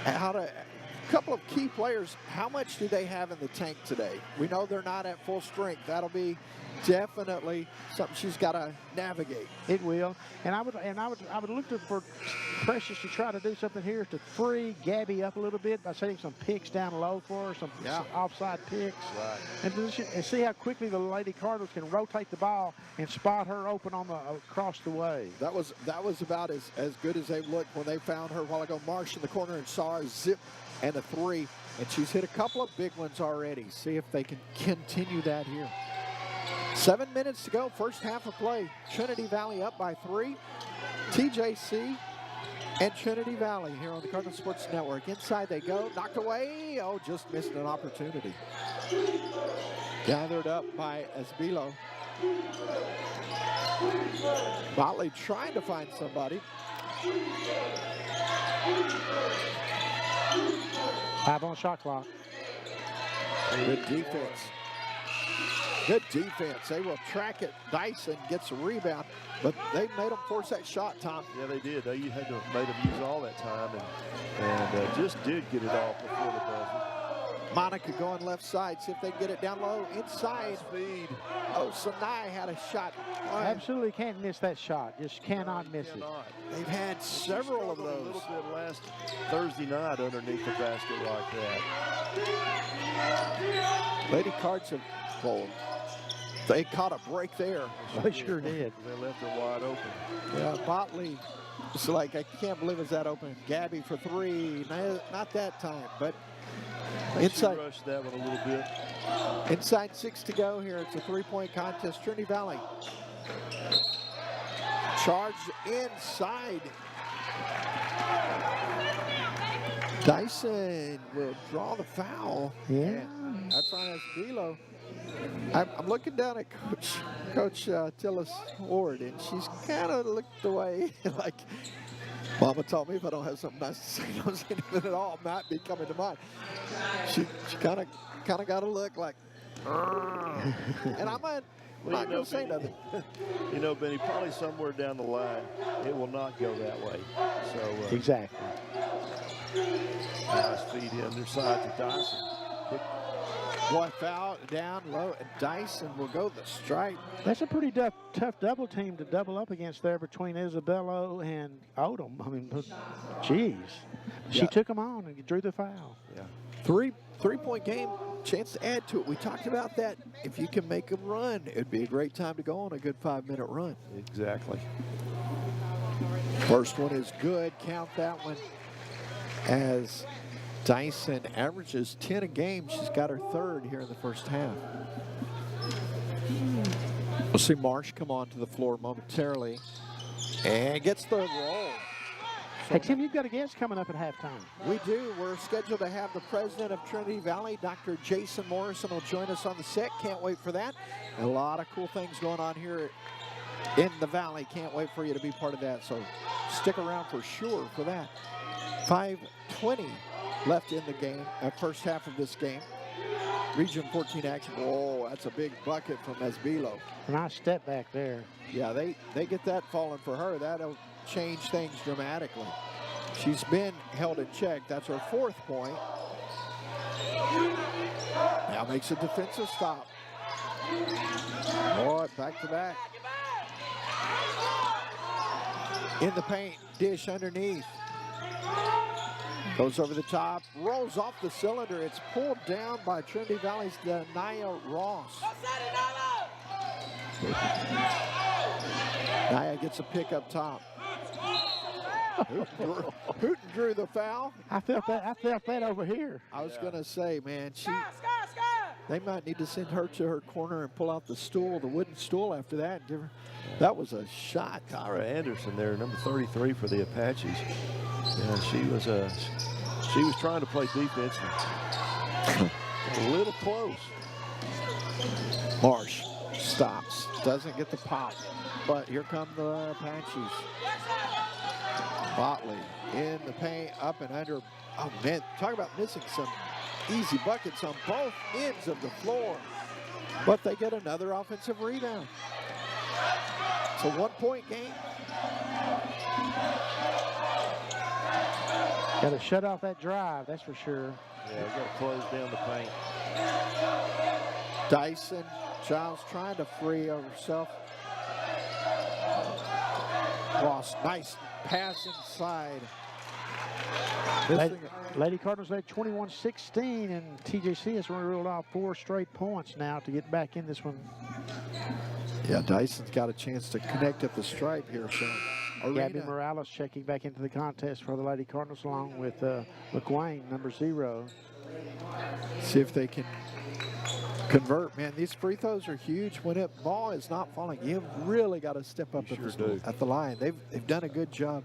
how to, a couple of key players, how much do they have in the tank today? We know they're not at full strength. That'll be definitely something she's got to navigate. It will, and I would look for Precious to try to do something here to free Gabby up a little bit by setting some picks down low for her, some offside picks, and see how quickly the Lady Cardinals can rotate the ball and spot her open on across the way. That was about as good as they looked when they found her a while ago. Marsh in the corner and saw her zip and a three, and she's hit a couple of big ones already. See if they can continue that here. 7 minutes to go, first half of play. Trinity Valley up by 3. TJC and Trinity Valley here on the Cardinal Sports Network. Inside they go, knocked away. Oh, just missed an opportunity. Gathered up by Esbilo. Motley trying to find somebody. 5 on the shot clock. Good defense. Good defense. They will track it. Dyson gets a rebound, but they made them force that shot, Tom. Yeah, they did. They had to made them use all that time and just did get it off before the buzzer. Monica going left side. See if they can get it down low. Inside. Speed. Oh, Sinai had a shot. Absolutely can't miss that shot. Just cannot miss it. They've had several of those. A little bit last Thursday night underneath the basket like that. Lady Cards have pulled. They caught a break there. They sure did. They left her wide open. Yeah, Botley. It's like, I can't believe it's that open. Gabby for 3. Not that time, but inside. She rushed that one a little bit. Inside 6 to go here. It's a 3-point contest. Trinity Valley. Charge inside. Dyson will draw the foul. Yeah. That's on Esbilo. I'm looking down at Coach Tillis Ward, and she's kind of looked away like, Mama told me if I don't have something nice to say, I don't say anything at all. Might be coming to mind. She kind of got a look like, and I'm not going to say nothing. You know, Benny, probably somewhere down the line, it will not go that way. So exactly. Nice feed underside to Dyson. Boy, foul down low, and Dyson will go the stripe. That's a pretty tough double team to double up against there between Isabello and Odom. I mean, geez. She took them on and drew the foul. Yeah. Three-point game, chance to add to it. We talked about that. If you can make them run, it'd be a great time to go on a good 5-minute run. Exactly. First one is good. Count that one as Dyson averages 10 a game. She's got her 3rd here in the first half. We'll see Marsh come onto the floor momentarily and gets the roll. Hey, Tim, you've got a guest coming up at halftime. We do. We're scheduled to have the president of Trinity Valley, Dr. Jason Morrison, will join us on the set. Can't wait for that. A lot of cool things going on here in the Valley. Can't wait for you to be part of that. So stick around for sure for that. 5:20 left in the game, first half of this game. Region 14 action. Oh, that's a big bucket from Esbilo. Nice step back there. Yeah, they get that falling for her. That'll change things dramatically. She's been held in check. That's her 4th point. Now makes a defensive stop. Oh, back to back. In the paint, dish underneath. Goes over the top, rolls off the cylinder. It's pulled down by Trinity Valley's Naya Ross. Naya gets a pick up top. Hooten drew the foul. I felt that over here. I was going to say, man, they might need to send her to her corner and pull out the stool, the wooden stool after that. And give her, that was a shot. Kyra Anderson there, number 33 for the Apaches. Yeah, she was trying to play defense. A little close. Marsh stops, doesn't get the pop, but here come the Apaches. Botley in the paint, up and under. Oh man, talk about missing some easy buckets on both ends of the floor. But they get another offensive rebound. It's a 1-point game. Got to shut off that drive, that's for sure. Yeah, got to close down the paint. Dyson Childs trying to free herself. Ross, nice pass inside. Lady Cardinals led 21-16, and TJC has reeled off 4 straight points now to get back in this one. Yeah, Dyson's got a chance to connect at the stripe here. So Gabby Morales checking back into the contest for the Lady Cardinals along with McWayne, number 0. See if they can convert. Man, these free throws are huge. When the ball is not falling, you've really got to step up at the line. They've done a good job.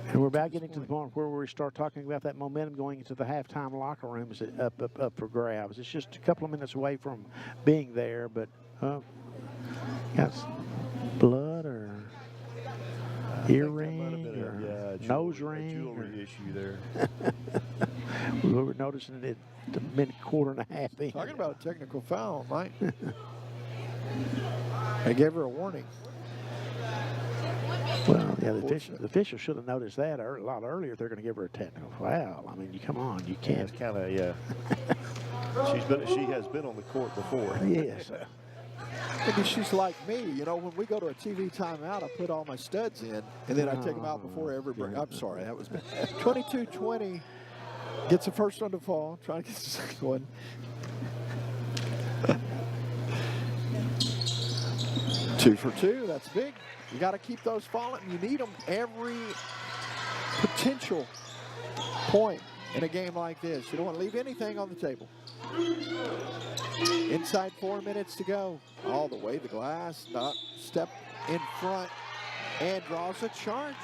And we're about getting to the point where we start talking about that momentum going into the halftime locker room is up for grabs. It's just a couple of minutes away from being there, but got blood or earring or nose ring. Jewelry issue there. We were noticing it at the minute, quarter and a half in. Talking about a technical foul, Mike. They gave her a warning. Well, yeah, the official should have noticed that a lot earlier. They're going to give her a technical foul. I mean, come on, you can't. It's kind of, yeah. She has been on the court before. Yes. Maybe she's like me. You know, when we go to a TV timeout, I put all my studs in, and then I take them out before every break. I'm sorry, that was bad. 22-20. Gets the first one to fall. Trying to get the second one. Two for two. That's big. You got to keep those falling. You need them every potential point in a game like this. You don't want to leave anything on the table. Inside 4 minutes to go. All the way to the glass. Step in front and draws a charge.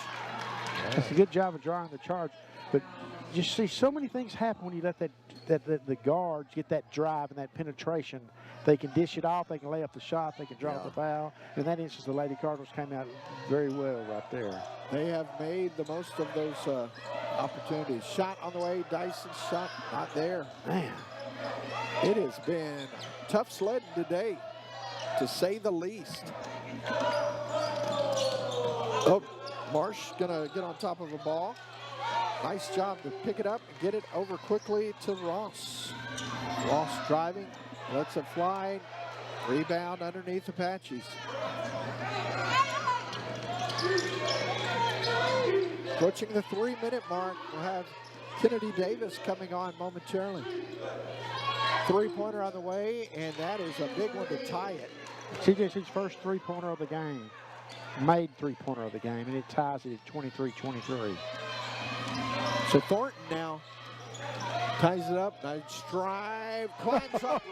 That's a good job of drawing the charge. But you see so many things happen when you let the guards get that drive and that penetration. They can dish it off, they can lay up the shot, they can draw the foul. In that instance, the Lady Cardinals came out very well right there. They have made the most of those opportunities. Shot on the way, Dyson's shot not there. Man, it has been tough sledding today, to say the least. Oh, Marsh gonna get on top of a ball. Nice job to pick it up and get it over quickly to Ross. Ross driving, lets it fly. Rebound underneath Apaches. Approaching the 3-minute mark, we'll have Kennedy Davis coming on momentarily. 3-pointer on the way, and that is a big one to tie it. TJC's first 3-pointer of the game. Made 3-pointer of the game, and it ties it at 23-23. So Thornton now ties it up. Nice drive, climbs up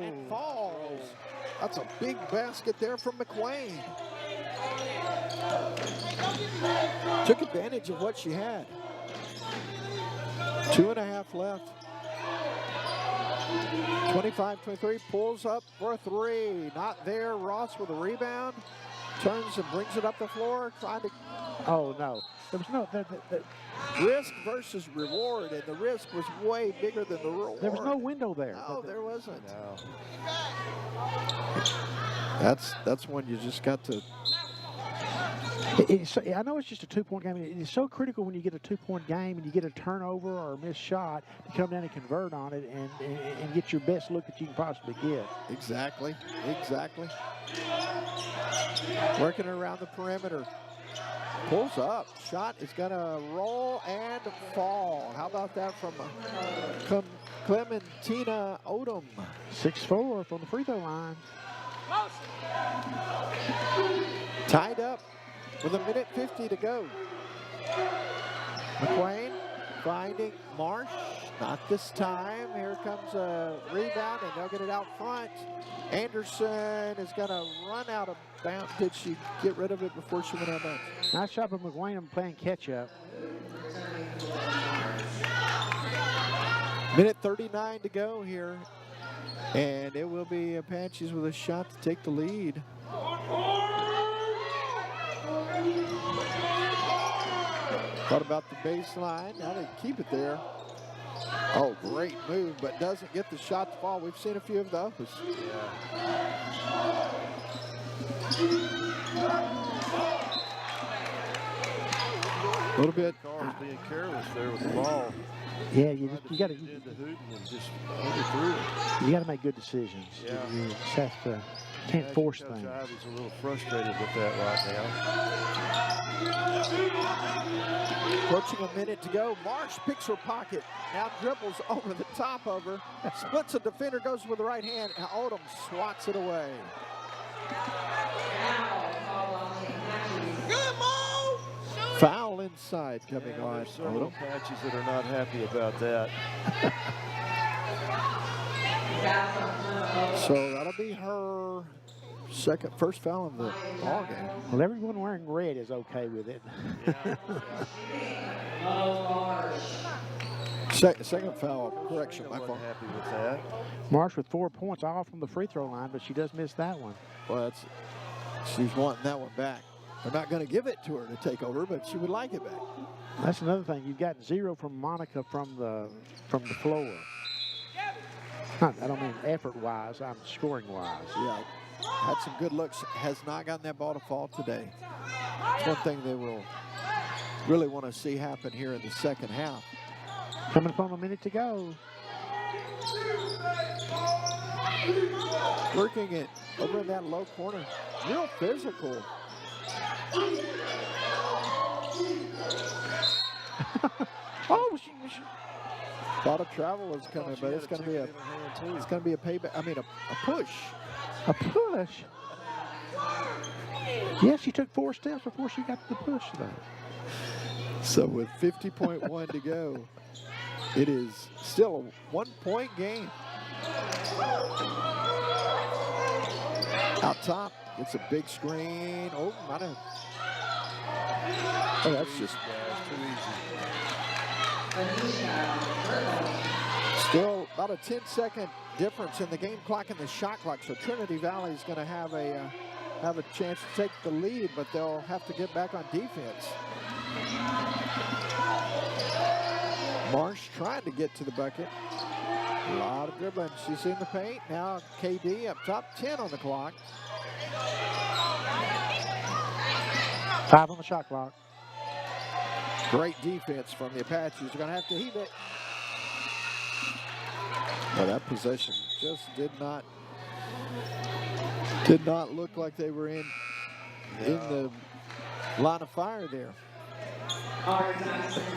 and falls. That's a big basket there from McWayne. took advantage of what she had. 2.5 left. 25-23, pulls up for a three. Not there. Ross with a rebound. Turns and brings it up the floor. Trying to. Oh, no. There was no. Risk versus reward, and the risk was way bigger than the reward. There was no window there. No, there wasn't. No. That's when you just got to. I know it's just a 2-point game. It's so critical when you get a 2-point game and you get a turnover or a missed shot to come down and convert on it and get your best look that you can possibly get. Exactly. Working around the perimeter. Pulls up. Shot is going to roll and fall. How about that from Clementina Odom? 6-4 from the free throw line. Tied up with 1:50 to go. McQuain finding Marsh. Not this time. Here comes a rebound, and they'll get it out front. Anderson is going to run out of bounds. Did she get rid of it before she went out of bounds? Nice shot from McQuain. I'm playing catch-up. 1:39 to go here. And it will be Apaches with a shot to take the lead. Thought about the baseline. Now they keep it there. Oh, great move, but doesn't get the shot to fall. We've seen a few of those. A little bit. Carl's being careless there with the ball. Yeah, you got to. Into Hooten and just through it. You got to make good decisions. Yeah. You just have to. Can't force Coach things. Ivey's a little frustrated with that right now. Approaching a minute to go. Marsh picks her pocket. Now dribbles over the top of her. Splits a defender, goes with the right hand. And Odom swats it away. Foul inside coming on. There's several Apaches that are not happy about that. So that'll be her first foul of the ball game. Well, everyone wearing red is okay with it. Second foul, correction, my fault. Happy with that. Marsh with 4 points off from the free throw line, but she does miss that one. Well, she's wanting that one back. They're not going to give it to her to take over, but she would like it back. That's another thing. You've gotten 0 from Monica from the floor. I don't mean effort-wise. I'm scoring-wise. Yeah, had some good looks. Has not gotten that ball to fall today. It's one thing they will really want to see happen here in the second half. Coming up on a minute to go. Working it over in that low corner. Real physical. Oh, she thought a travel was coming, but it's going to be a payback. I mean, a push. A push. Yeah, she took 4 steps before she got to the push, though. So with 50.1 to go, it is still a 1-point game. Out top, it's a big screen. Oh, might have. Oh, that's just too easy. Still about a 10-second difference in the game clock and the shot clock. So Trinity Valley is going to have a chance to take the lead, but they'll have to get back on defense. Marsh trying to get to the bucket. A lot of dribbling. She's in the paint. Now KD up top, 10 on the clock. 5 on the shot clock. Great defense from the Apaches. They're going to have to heave it. Well, that possession just did not look like they were in the line of fire there.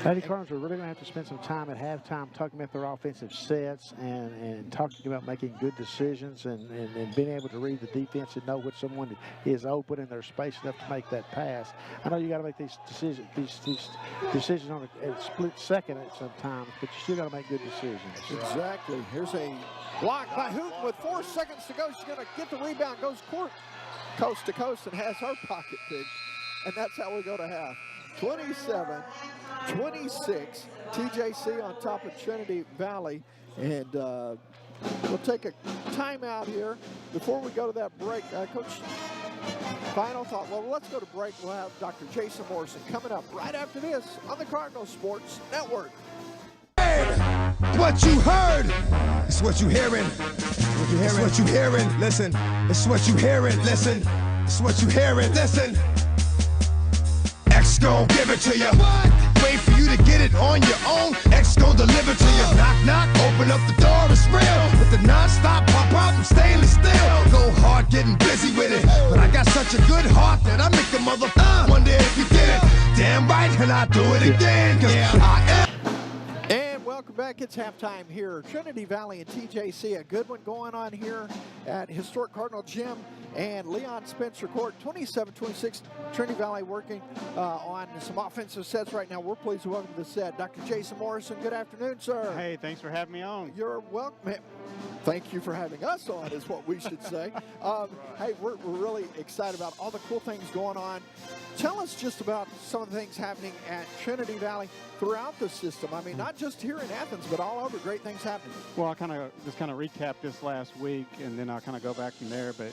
Lady Cardinals are really going to have to spend some time at halftime talking about their offensive sets and talking about making good decisions and being able to read the defense and know when someone is open and there's space enough to make that pass. I know you got to make these decisions on a split second at sometimes, but you still got to make good decisions. Exactly. Here's a block by Hooten with 4 seconds to go. She's going to get the rebound, goes coast to coast, and has her pocket picked. And that's how we go to half. 27-26. TJC on top of Trinity Valley. And we'll take a timeout here. Before we go to that break, Coach, final thought. Well, let's go to break. We'll have Dr. Jason Morrison coming up right after this on the Cardinal Sports Network. What you heard, it's what you hearing. It's what you hearing. Listen, it's what you hearing. Listen, it's what you hearing. Listen. X gon' give it to you. What? Wait for you to get it on your own. X gon' deliver to you. Knock, knock, open up the door, it's real. With the non-stop pop-out from stainless steel. Go hard getting busy with it. But I got such a good heart that I make the mother wonder if you get it. Damn right, and I do it again. Cause I am. And welcome back. It's halftime here. Trinity Valley and TJC. A good one going on here at Historic Cardinal Gym and Leon Spencer Court. 27-26. Trinity Valley working on some offensive sets right now. We're pleased to welcome to the set Dr. Jason Morrison. Good afternoon, sir. Hey, thanks for having me on. You're welcome. Thank you for having us on is what we should say. Hey, we're really excited about all the cool things going on. Tell us just about some of the things happening at Trinity Valley throughout the system. I mean, not just here in Athens, but all over. Great things happening. Well, I kind of recap this last week, and then I'll kind of go back from there. But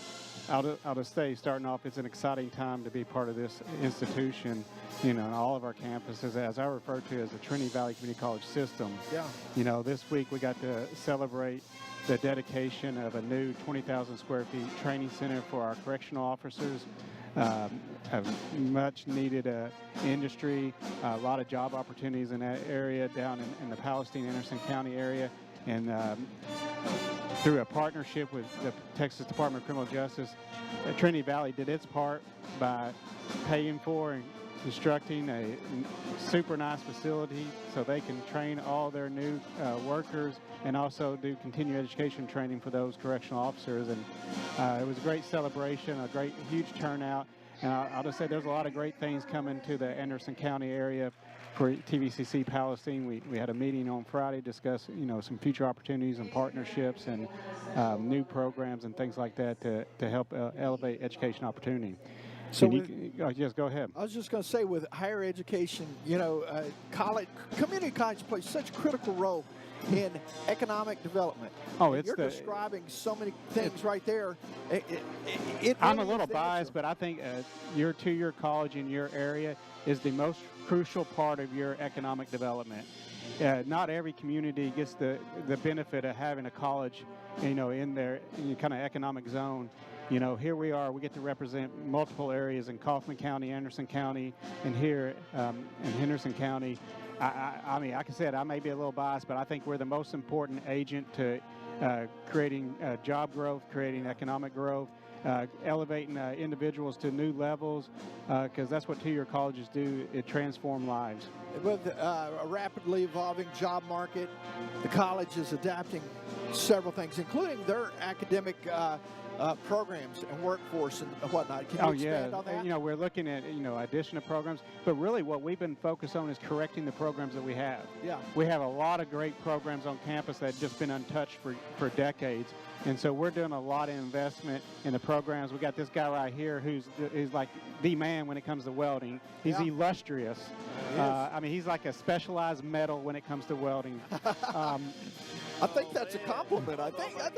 I'll just say, starting off, it's an exciting time to be part of this institution, you know, on all of our campuses, as I refer to as the Trinity Valley Community College system. Yeah. You know, this week we got to celebrate the dedication of a new 20,000 square feet training center for our correctional officers. A much needed industry, a lot of job opportunities in that area down in the Palestine-Anderson County area. And through a partnership with the Texas Department of Criminal Justice, Trinity Valley did its part by paying for and constructing a super nice facility so they can train all their new workers and also do continuing education training for those correctional officers. And it was a great celebration, a great, huge turnout. And I'll just say there's a lot of great things coming to the Anderson County area for TVCC Palestine. We had a meeting on Friday, discuss, you know, some future opportunities and partnerships and new programs and things like that to help elevate education opportunity. So yes, go ahead. I was just going to say, with higher education, you know, community college plays such a critical role in economic development. Oh, you're describing so many things right there. I'm a little biased, but I think your two-year college in your area is the most crucial part of your economic development. Not every community gets the benefit of having a college, you know, in their kind of economic zone. You know, here we are, we get to represent multiple areas in Kaufman County, Anderson County, and here in Henderson County. I mean, like I said, I may be a little biased, but I think we're the most important agent to creating job growth, creating economic growth, elevating individuals to new levels, because that's what two-year colleges do. It transforms lives. With a rapidly evolving job market, the college is adapting several things, including their academic programs and workforce and whatnot. Can you expand on that? You know, we're looking at, you know, addition of programs, but really what we've been focused on is correcting the programs that we have. Yeah. We have a lot of great programs on campus that have just been untouched for decades. And so we're doing a lot of investment in the programs. We got this guy right here who's like the man when it comes to welding. He's illustrious. I mean, he's like a specialized metal when it comes to welding. I think that's a compliment. I think that's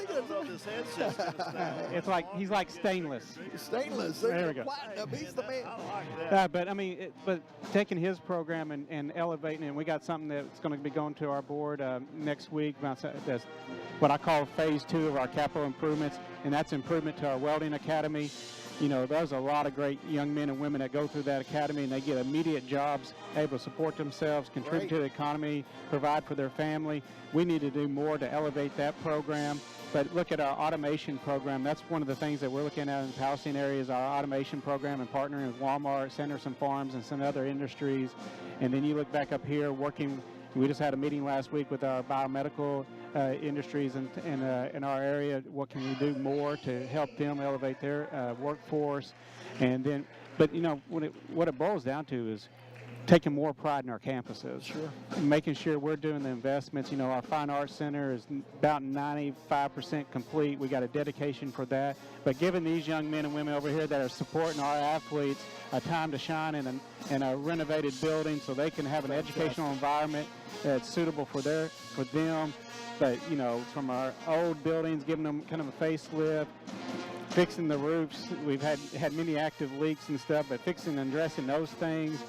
it's like he's like stainless. Stainless. There we go. Platinum. He's the man. But I mean, but taking his program and elevating it, and we got something that's going to be going to our board next week. That's what I call phase 2 of our capital improvements, and that's improvement to our welding academy. You know, there's a lot of great young men and women that go through that academy, and they get immediate jobs, able to support themselves, contribute to the economy, provide for their family. We need to do more to elevate that program. But look at our automation program. That's one of the things that we're looking at in the Palestine area is our automation program and partnering with Walmart, Sanderson Farms, and some other industries. And then you look back up here working. We just had a meeting last week with our biomedical industries in our area. What can we do more to help them elevate their workforce? And then, but you know, what it boils down to is taking more pride in our campuses. Sure. Making sure we're doing the investments. Our Fine Arts Center is about 95% complete. We got a dedication for that. But giving these young men and women over here that are supporting our athletes a time to shine in a renovated building so they can have an educational environment that's suitable for them. But, from our old buildings, giving them kind of a facelift, fixing the roofs. We've had many active leaks and stuff, but fixing and addressing those things.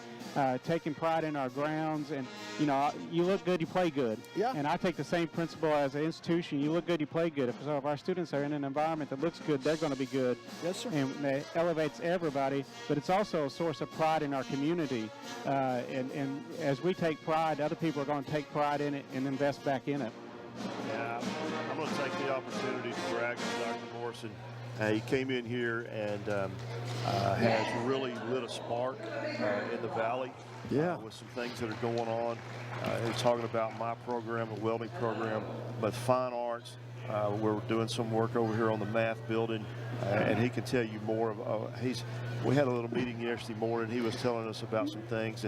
Taking pride in our grounds, and you look good, you play good. Yeah. And I take the same principle as an institution. You look good, you play good. If our students are in an environment that looks good, they're going to be good. Yes, sir. And it elevates everybody, but it's also a source of pride in our community. And as we take pride, other people are going to take pride in it and invest back in it. Yeah, I'm going to take the opportunity to brag on Dr. Morrison. He came in here and has really lit a spark in the Valley with some things that are going on. He's talking about my program, the welding program, but fine arts. We're doing some work over here on the math building, and he can tell you more. We had a little meeting yesterday morning. He was telling us about some things,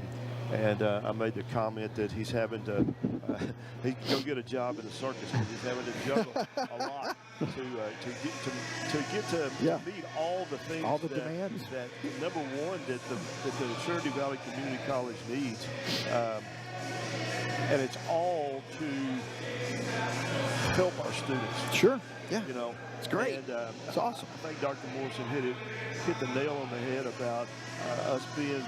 and I made the comment that he's having to he can go get a job in the circus because he's having to juggle a lot to meet all the things, all the demands. That number one that the Trinity Valley Community College needs, and it's all to help our students. Sure. Yeah. It's great. And, it's awesome. I think Dr. Morrison hit the nail on the head about us being,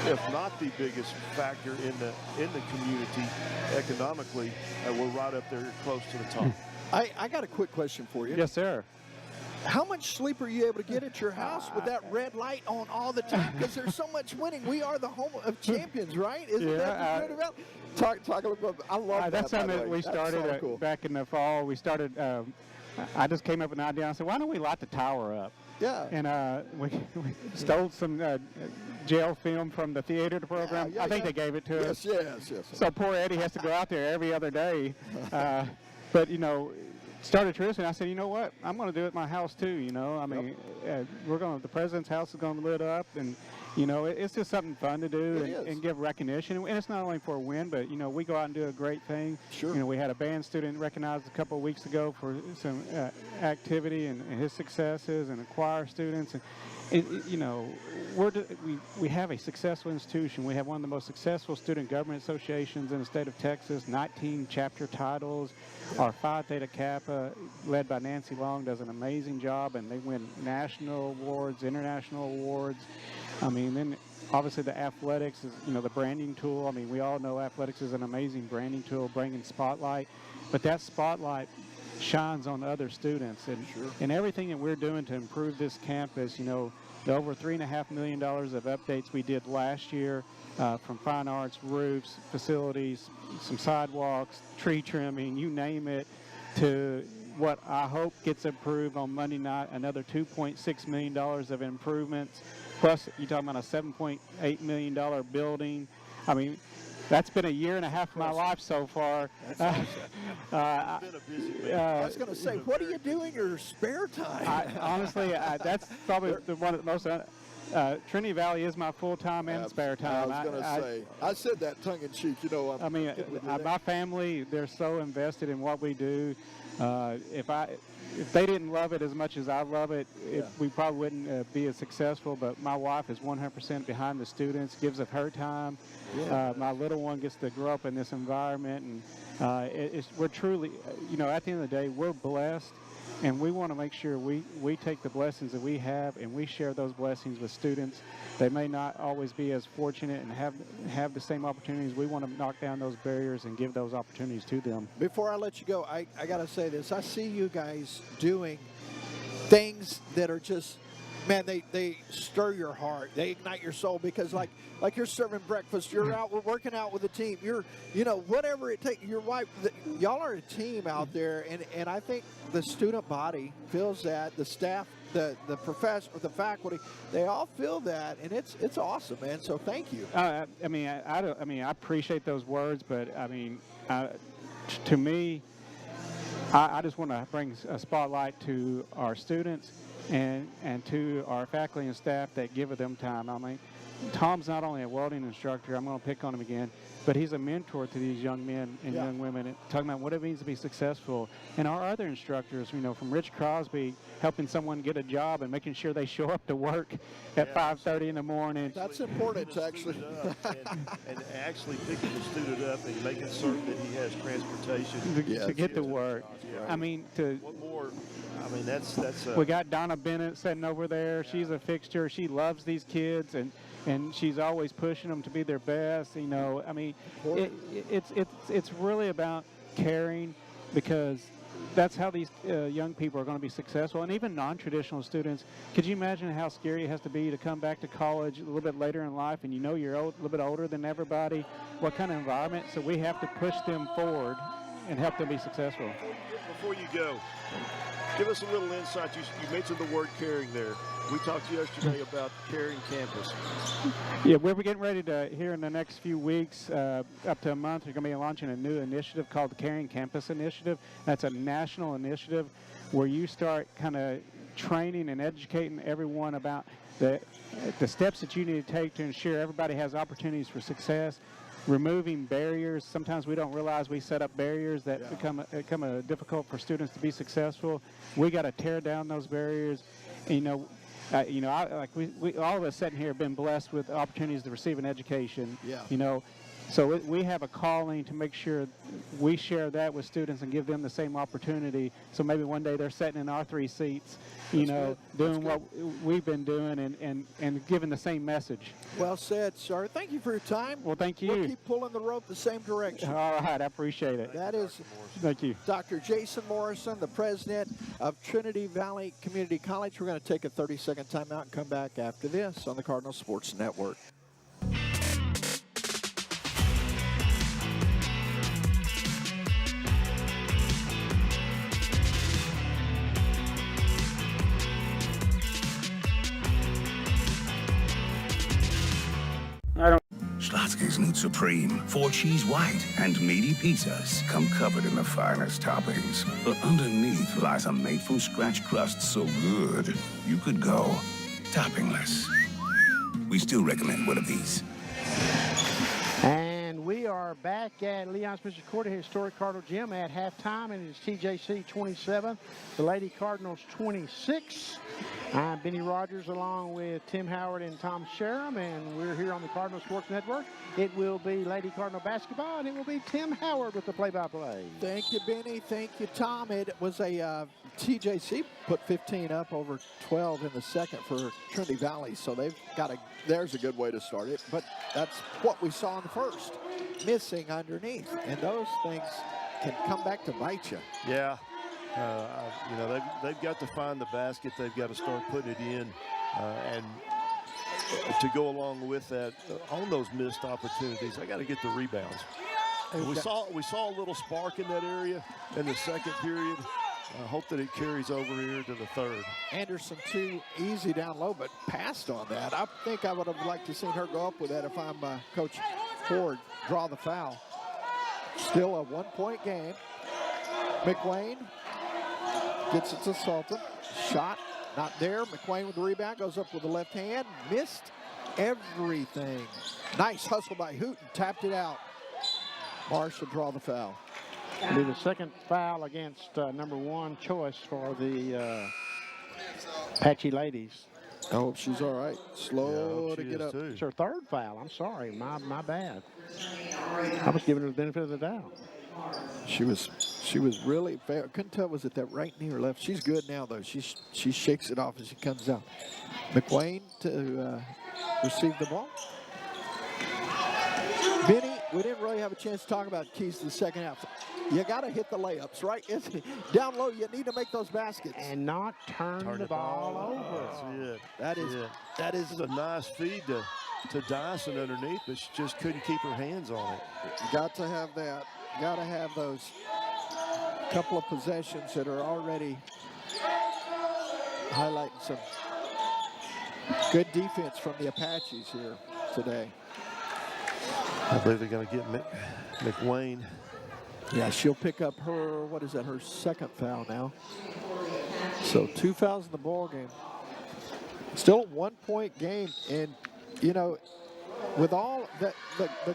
if not the biggest factor in the community economically, we're right up there close to the top. I got a quick question for you. Yes, sir. How much sleep are you able to get at your house with that red light on all the time? Because there's so much winning. We are the home of champions, right? Isn't that the about? Talk a little bit. I love that. That's something that we started so cool. back in the fall. We started. I just came up with an idea. I said, why don't we light the tower up? Yeah. And we stole some jail film from the theater program. I think they gave it to us. Yes. So poor Eddie has to go out there every other day. But started tradition. I said, you know what? I'm going to do it at my house too. The president's house is going to lit up, and it's just something fun to do and give recognition. And it's not only for a win, but we go out and do a great thing. Sure. We had a band student recognized a couple of weeks ago for some activity and his successes, and choir students. And we have a successful institution. We have one of the most successful student government associations in the state of Texas. 19 chapter titles. Our Phi Theta Kappa, led by Nancy Long, does an amazing job, and they win national awards, international awards. Then obviously the athletics is, the branding tool. We all know athletics is an amazing branding tool, bringing spotlight, but that spotlight shines on other students, and everything that we're doing to improve this campus. The over $3.5 million of updates we did last year, from fine arts, roofs, facilities, some sidewalks, tree trimming, you name it, to what I hope gets approved on Monday night, another $2.6 million of improvements. Plus, you're talking about a $7.8 million building. That's been a year and a half of my life so far. That's awesome. Been a busy week. I was going to say, what do you do in your spare time? Honestly, that's probably one of the most. Trinity Valley is my full-time and spare time. I was going to say, I said that tongue-in-cheek. My family, they're so invested in what we do. If they didn't love it as much as I love it, we probably wouldn't be as successful. But my wife is 100% behind the students, gives of her time. My little one gets to grow up in this environment, and we're truly, at the end of the day, we're blessed, and we want to make sure we take the blessings that we have and we share those blessings with students. They may not always be as fortunate and have the same opportunities. We want to knock down those barriers and give those opportunities to them. Before I let you go, I got to say this. I see you guys doing things that are just, man, they stir your heart. They ignite your soul, because like you're serving breakfast, you're out, we're working out with a team. You're, whatever it takes, your wife, y'all are a team out there, and I think the student body feels that, the staff, the professor, the faculty, they all feel that, and it's awesome, man. So thank you. I appreciate those words, but to me, I just want to bring a spotlight to our students and to our faculty and staff that give them time. Tom's not only a welding instructor, I'm going to pick on him again, but he's a mentor to these young men and young women, and talking about what it means to be successful. And our other instructors, from Rich Crosby, helping someone get a job and making sure they show up to work at 5:30 in the morning. That's important, actually. and actually picking the student up and making certain that he has transportation to get to work. Yeah. I mean, what more? I mean, that's. We got Donna Bennett sitting over there. She's a fixture. She loves these kids, and she's always pushing them to be their best. I mean, it's really about caring, because that's how these young people are going to be successful. And even non-traditional students, could you imagine how scary it has to be to come back to college a little bit later in life, and you're a little bit older than everybody? What kind of environment? So we have to push them forward and help them be successful. Before you go, give us a little insight. You mentioned the word caring there. We talked yesterday about Caring Campus. Yeah, we're getting ready to, here in the next few weeks, up to a month, we're going to be launching a new initiative called the Caring Campus Initiative. That's a national initiative where you start kind of training and educating everyone about the steps that you need to take to ensure everybody has opportunities for success. Removing barriers. Sometimes we don't realize we set up barriers that become difficult for students to be successful. We got to tear down those barriers. We all of us sitting here have been blessed with opportunities to receive an education. So we have a calling to make sure we share that with students and give them the same opportunity. So maybe one day they're sitting in our 3 seats, doing what we've been doing and giving the same message. Well said, sir. Thank you for your time. Well, thank you. We'll keep pulling the rope the same direction. All right, I appreciate it. That is thank you. Dr. Jason Morrison, the president of Trinity Valley Community College. We're going to take a 30-second timeout and come back after this on the Cardinal Sports Network. Slotsky's Newt Supreme, 4 cheese white, and meaty pizzas come covered in the finest toppings. But underneath lies a made-from-scratch crust so good, you could go toppingless. We still recommend one of these. And we are back at Leon Spencer Court at Historic Cardinal Gym at halftime, and it's TJC 27, the Lady Cardinals 26. I'm Benny Rogers along with Tim Howard and Tom Sherram, and we're here on the Cardinal Sports Network. It will be Lady Cardinal basketball, and it will be Tim Howard with the play-by-play. Thank you, Benny. Thank you, Tom. It was a TJC put 15 up over 12 in the second for Trinity Valley, so they've got there's a good way to start it, but that's what we saw in the first, missing underneath, and those things can come back to bite you. Yeah. They've got to find the basket. They've got to start putting it in, and to go along with that, on those missed opportunities, I got to get the rebounds. We saw a little spark in that area in the second period. I hope that it carries over here to the third. Anderson too easy down low, but passed on that. I think I would have liked to seen her go up with that if I'm Coach Ford, draw the foul. Still a 1-point game. McWayne gets it to Sultan. Shot, not there. McWayne with the rebound, goes up with the left hand. Missed everything. Nice hustle by Hooten, tapped it out. Marsh will draw the foul. It'll be the second foul against number 1 choice for the Apache ladies. I hope she's all right. Slow to get up. It's her 3rd foul. I'm sorry. My bad. I was giving her the benefit of the doubt. She was really fair. Couldn't tell, was it that right knee or left? She's good now, though. She shakes it off as she comes out. McWayne to receive the ball. Benny, we didn't really have a chance to talk about keys to the second half. You got to hit the layups, right? Down low, you need to make those baskets. And not turn the ball over. That's it. That is a nice feed to Dyson underneath, but she just couldn't keep her hands on it. You got to have that. Got to have those couple of possessions that are already highlighting some good defense from the Apaches here today. I believe they're going to get McWayne. Yeah, she'll pick up her, what is that, her 2nd foul now. So 2 fouls in the ball game. Still a 1-point game, and you know, with all the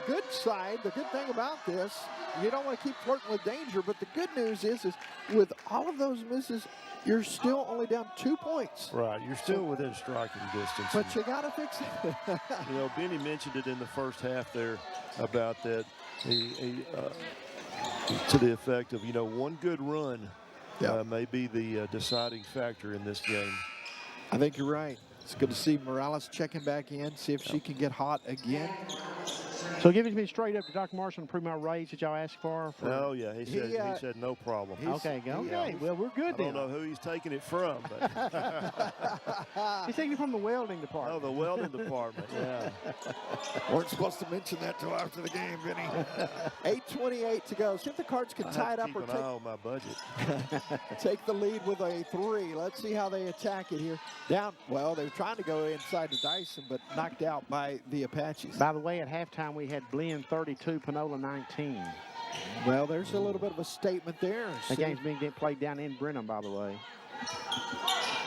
good side, the good thing about this, you don't want to keep flirting with danger, but the good news is with all of those misses, you're still only down 2 points. Right, you're still within striking distance. But you got to fix it. You know, Benny mentioned it in the first half there about that, to the effect of, you know, one good run may be the deciding factor in this game. I think you're right. It's good to see Morales checking back in, see if she can get hot again. So give it to me straight up to Dr. Marshall and approve my raise that y'all asked for. Oh, yeah. He said no problem. Okay. Well, we're good then. I don't know who he's taking it from, but he's taking it from the welding department. Oh, the welding department, yeah. Weren't supposed to mention that till after the game, Vinny. 8:28 to go. See if the Cards can tie it up or keep an eye on my budget. Take the lead with a 3. Let's see how they attack it here. Down. Well, they were trying to go inside to Dyson, but knocked out by the Apaches. By the way, at halftime we had Blinn 32, Panola 19. Well, there's a little bit of a statement there. The game's being played down in Brenham, by the way.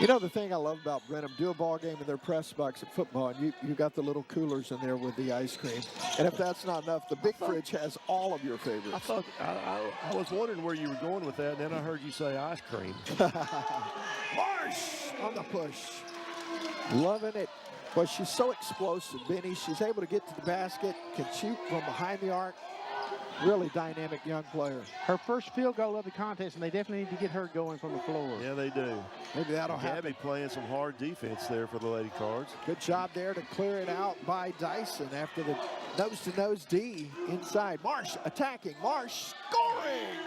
You know, the thing I love about Brenham, do a ball game in their press box at football, and you got the little coolers in there with the ice cream. And if that's not enough, the big fridge has all of your favorites. I thought I was wondering where you were going with that, and then I heard you say ice cream. Marsh on the push. Loving it. But she's so explosive, Benny. She's able to get to the basket, can shoot from behind the arc. Really dynamic young player. Her first field goal of the contest, and they definitely need to get her going from the floor. Yeah, they do. Maybe that'll happen. Gabby playing some hard defense there for the Lady Cards. Good job there to clear it out by Dyson after the nose-to-nose D inside. Marsh attacking. Marsh scoring.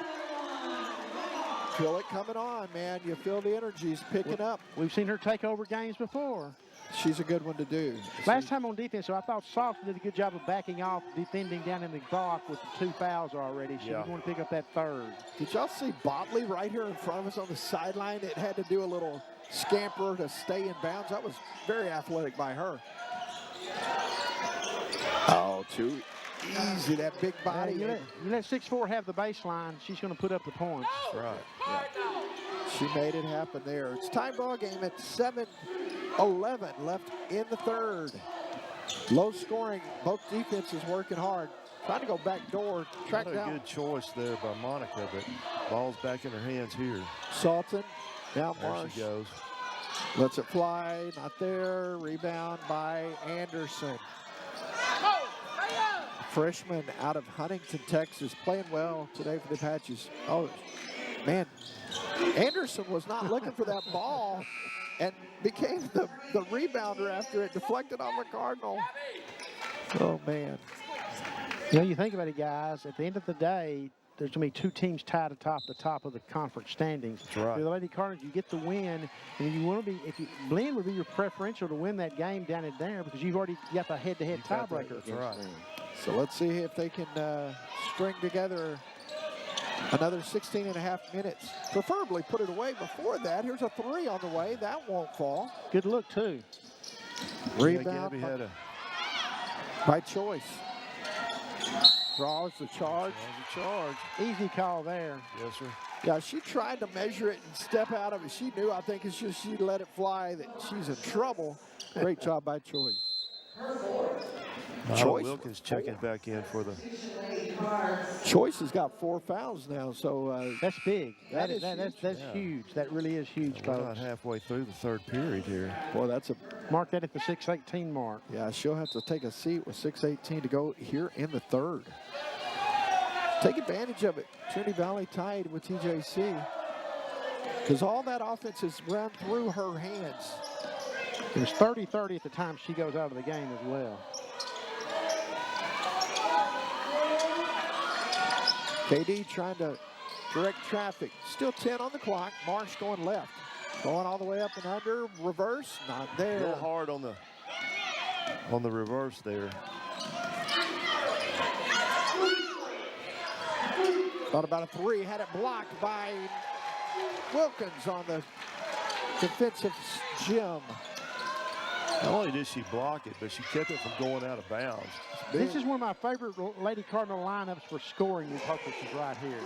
Feel it coming on, man. You feel the energies picking up. We've seen her take over games before. She's a good one to do. Last time on defense, so I thought Soft did a good job of backing off, defending down in the block with the 2 fouls already. She was going to pick up that 3rd. Did y'all see Botley right here in front of us on the sideline? It had to do a little scamper to stay in bounds. That was very athletic by her. Oh, too easy, that big body. You let 6'4" have the baseline, she's going to put up the points. That's right. Yeah. She made it happen there. It's tie ball game at 7:11 left in the 3rd. Low scoring, both defenses working hard. Trying to go back door, track down. What a good choice there by Monica, but ball's back in her hands here. Salton, now there Marsh. she goes. Lets it fly, not there. Rebound by Anderson. Freshman out of Huntington, Texas, playing well today for the Apaches. Oh, man. Anderson was not looking for that ball and became the rebounder after it deflected off a Cardinal. Oh, man. You know, you think about it, guys, at the end of the day, there's going to be 2 teams tied atop the top of the conference standings. That's right. For the Lady Cardinals, you get the win, and you want to be, Blinn would be your preferential to win that game down in there because you've already got the head-to-head tiebreaker. That's right. So let's see if they can string together another 16 and a half minutes. Preferably put it away before that. Here's a 3 on the way. That won't fall. Good look, too. Rebound had by choice. Draws the charge. Easy call there. Yes, sir. Yeah, she tried to measure it and step out of it. She knew, I think, it's just she let it fly, that she's in trouble. Great job by Choice. Choice Wilkins checking back in for the Choice has got 4 fouls now, so that's big. That's huge. Huge. That really is huge, we're folks. not halfway through the 3rd period here. Boy, that's a mark that at the 6:18 mark. Yeah, she'll have to take a seat with 6:18 to go here in the 3rd. Take advantage of it. Trinity Valley tied with TJC because all that offense is run through her hands. It was 30-30 at the time she goes out of the game as well. KD trying to direct traffic. Still 10 on the clock. Marsh going left. Going all the way up and under. Reverse, not there. A little hard on the reverse there. Thought about a 3. Had it blocked by Wilkins on the defensive gym. Not only did she block it, but she kept it from going out of bounds. This is one of my favorite Lady Cardinal lineups for scoring these purposes right here.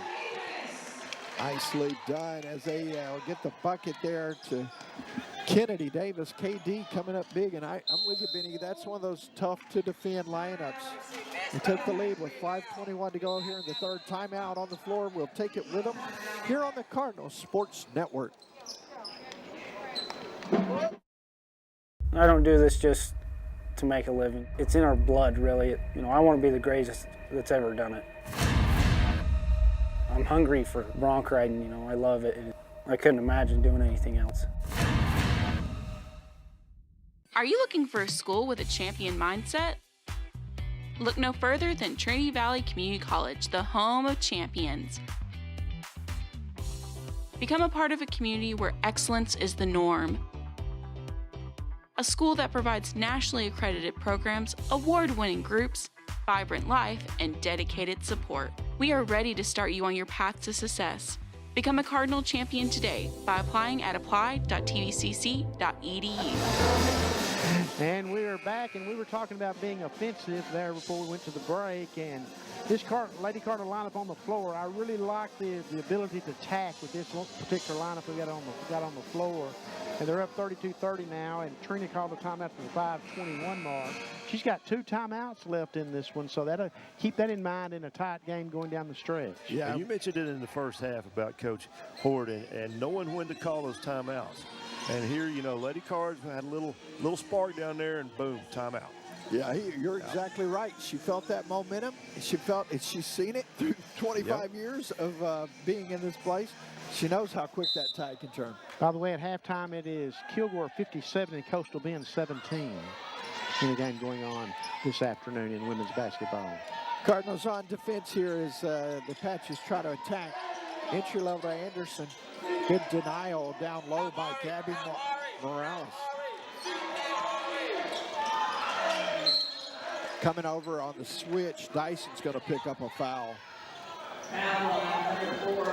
Nicely done as they get the bucket there to Kennedy, Davis, KD coming up big, and I'm with you, Benny. That's one of those tough-to-defend lineups. They took the lead with 5:21 to go here in the third. Timeout on the floor. We'll take it with them here on the Cardinal Sports Network. I don't do this just to make a living. It's in our blood, really. You know, I want to be the greatest that's ever done it. I'm hungry for bronc riding, you know. I love it, and I couldn't imagine doing anything else. Are you looking for a school with a champion mindset? Look no further than Trinity Valley Community College, the home of champions. Become a part of a community where excellence is the norm. A school that provides nationally accredited programs, award-winning groups, vibrant life, and dedicated support. We are ready to start you on your path to success. Become a Cardinal champion today by applying at apply.tvcc.edu. And we are back, and we were talking about being offensive there before we went to the break. And this Lady Cardinal lineup on the floor, I really like the ability to attack with this particular lineup we got on the floor. And they're up 32-30 now, and Trina called the timeout for the 5:21 mark. She's got 2 timeouts left in this one, so that'll keep that in mind in a tight game going down the stretch. Yeah, you mentioned it in the first half about Coach Horde and knowing when to call those timeouts. And here, you know, Lady Cards had a little spark down there, and boom, timeout. Yeah, you're exactly right. She felt that momentum. She's seen it through 25 years of being in this place. She knows how quick that tide can turn. By the way, at halftime, it is Kilgore 57 and Coastal Bend 17 in the game going on this afternoon in women's basketball. Cardinals on defense here as the Patches try to attack. Entry level to Anderson. Good denial down low by Gabby Morales. Coming over on the switch, Dyson's going to pick up a foul.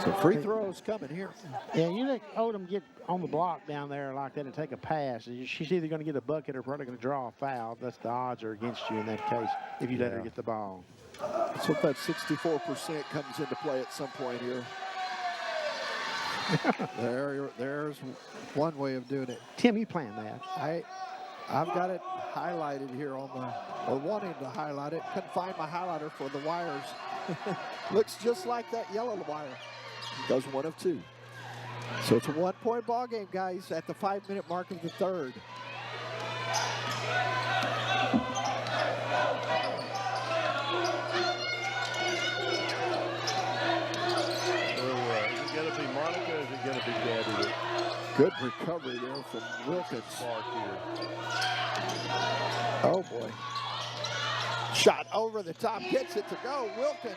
So free throws coming here. Yeah, you let Odom get on the block down there like that and take a pass. She's either going to get a bucket or probably going to draw a foul. That's the odds are against you in that case if you let her get the ball. Let's hope that 64% comes into play at some point here. There's one way of doing it. Tim, you plan that. I've got it highlighted here on or wanting to highlight it. Couldn't find my highlighter for the wires. Looks just like that yellow wire. Goes 1 of 2. So it's a 1-point ball game, guys, at the 5-minute mark of the third. Is it going to be Monica or is it going to be Gabby? Good recovery there from Wilkins. Oh, boy. Shot over the top, gets it to go. Wilkins.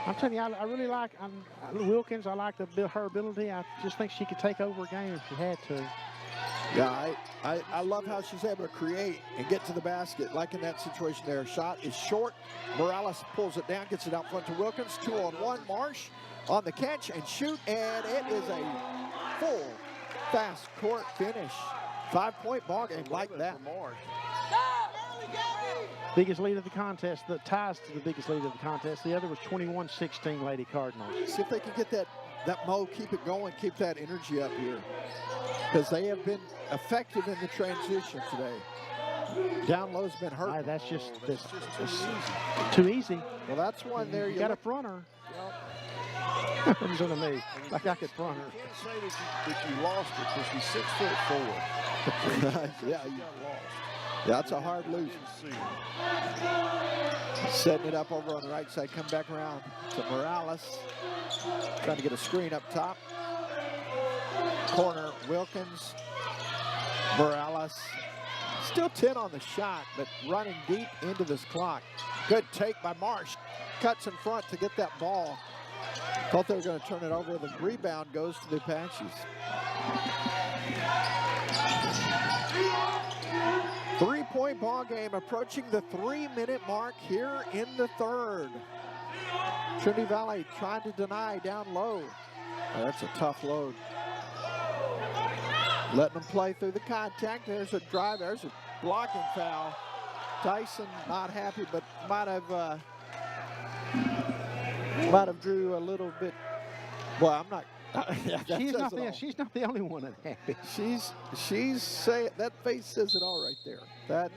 I'm telling you, I really like Wilkins. I like her ability. I just think she could take over a game if she had to. Yeah, I love how she's able to create and get to the basket, like in that situation there. Shot is short. Morales pulls it down, gets it out front to Wilkins. 2-on-1. Marsh on the catch and shoot, and it is a full fast court finish. 5-point ball game like that. Biggest lead of the contest, the ties to the biggest lead of the contest. The other was 21-16 Lady Cardinals. See if they can get that mo, keep it going, keep that energy up here. Because they have been effective in the transition today. Down low's been hurt. That's just too easy. Well, that's one there. You got to front her. Listen to me, like I could front her. You can't say that you lost her because she's 6'4". Yeah, you lost. Yeah, that's a hard lose. Setting it up over on the right side. Come back around to Morales. Trying to get a screen up top. Corner, Wilkins. Morales. Still 10 on the shot, but running deep into this clock. Good take by Marsh. Cuts in front to get that ball. Thought they were going to turn it over. The rebound goes to the Apaches. 3-point ball game approaching the 3-minute mark here in the third. Trinity Valley trying to deny down low. Oh, that's a tough load. Letting them play through the contact. There's a drive. There's a blocking foul. Tyson not happy, but might have drew a little bit. Well, I'm not She's not the only one unhappy. She's saying that face says it all right there. That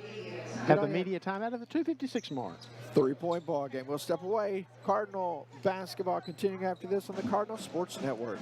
have the media time out of the 2:56 mark. 3-point ball game. We'll step away. Cardinal basketball continuing after this on the Cardinal Sports Network.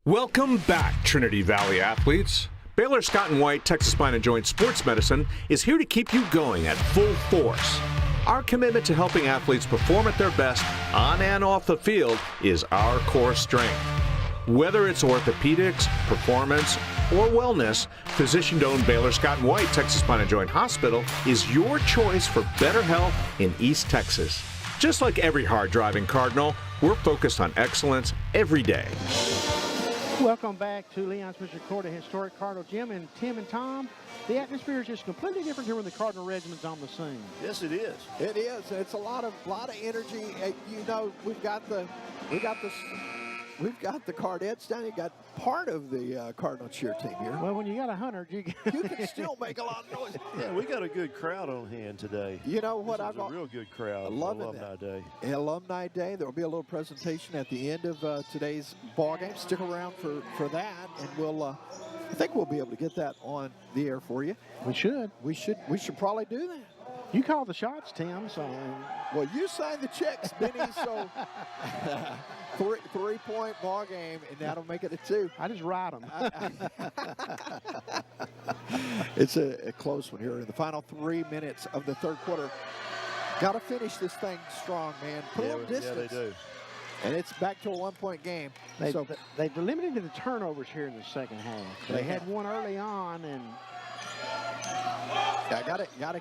Welcome back, Trinity Valley athletes. Baylor Scott & White Texas Spine & Joint Sports Medicine is here to keep you going at full force. Our commitment to helping athletes perform at their best on and off the field is our core strength. Whether it's orthopedics, performance, or wellness, physician-owned Baylor Scott & White Texas Spine & Joint Hospital is your choice for better health in East Texas. Just like every hard-driving Cardinal, we're focused on excellence every day. Welcome back to Leon Spencer Court at historic Cardinal Gym. And Tim and Tom, the atmosphere is just completely different here when the Cardinal Regiment's on the scene. Yes, it is. It is. It's a lot of energy. You know, we've got the Cardettes down. You got part of the Cardinal cheer team here. Well, when you got 100, you can still make a lot of noise. Yeah, we got a good crowd on hand today. You know what? This was a real good crowd. Alumni Day. Alumni Day. There will be a little presentation at the end of today's ball game. Stick around for that, and we'll. I think we'll be able to get that on the air for you. We should. We should probably do that. You call the shots, Tim. So, well, you signed the checks, Benny. So, 3-point ball game, and that'll make it a 2. I just ride them. It's a close one here in the final 3 minutes of the third quarter. Got to finish this thing strong, man. Put a little distance. Yeah, they do. And it's back to a 1-point game. They've limited the turnovers here in the second half. They had one early on, and I got to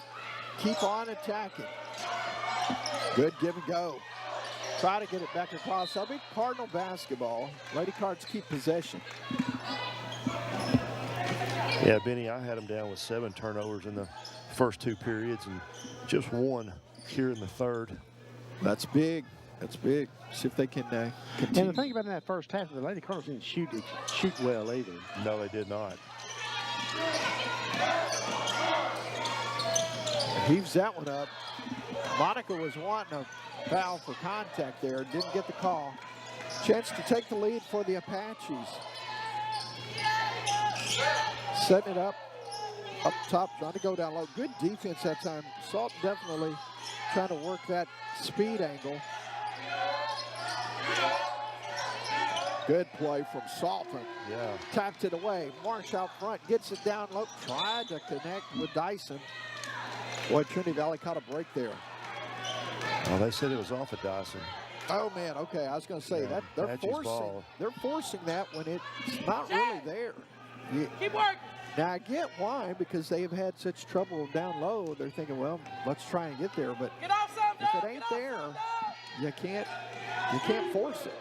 keep on attacking. Good give and go. Try to get it back across. I'll be Cardinal basketball. Lady Cards keep possession. Yeah, Benny, I had them down with 7 turnovers in the first 2 periods and just 1 here in the third. That's big. That's big. See if they can continue. And the thing about in that first half, the Lady Cardinals didn't shoot well either. No, they did not. Heaves that one up. Monica was wanting a foul for contact there. Didn't get the call. Chance to take the lead for the Apaches. Setting it up top, trying to go down low. Good defense that time. Salt definitely trying to work that speed angle. Good play from Salton. Yeah. Tapped it away. Marsh out front, gets it down low. Tried to connect with Dyson. Boy, Trinity Valley caught a break there. Oh, they said it was off of Dyson. Oh man, okay. I was going to say that they're forcing that when it's not really there. Keep working. Now I get why, because they have had such trouble down low. They're thinking, well, let's try and get there. But if it ain't there, you can't force it.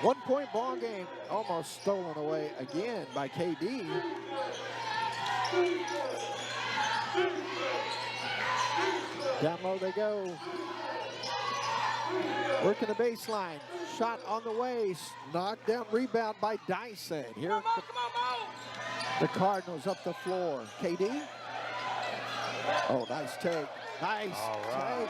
1-point ball game, almost stolen away again by KD. Down low they go. Working the baseline. Shot on the way. Knocked down. Rebound by Dyson. Here the Cardinals up the floor. KD. Oh, nice take. Nice take.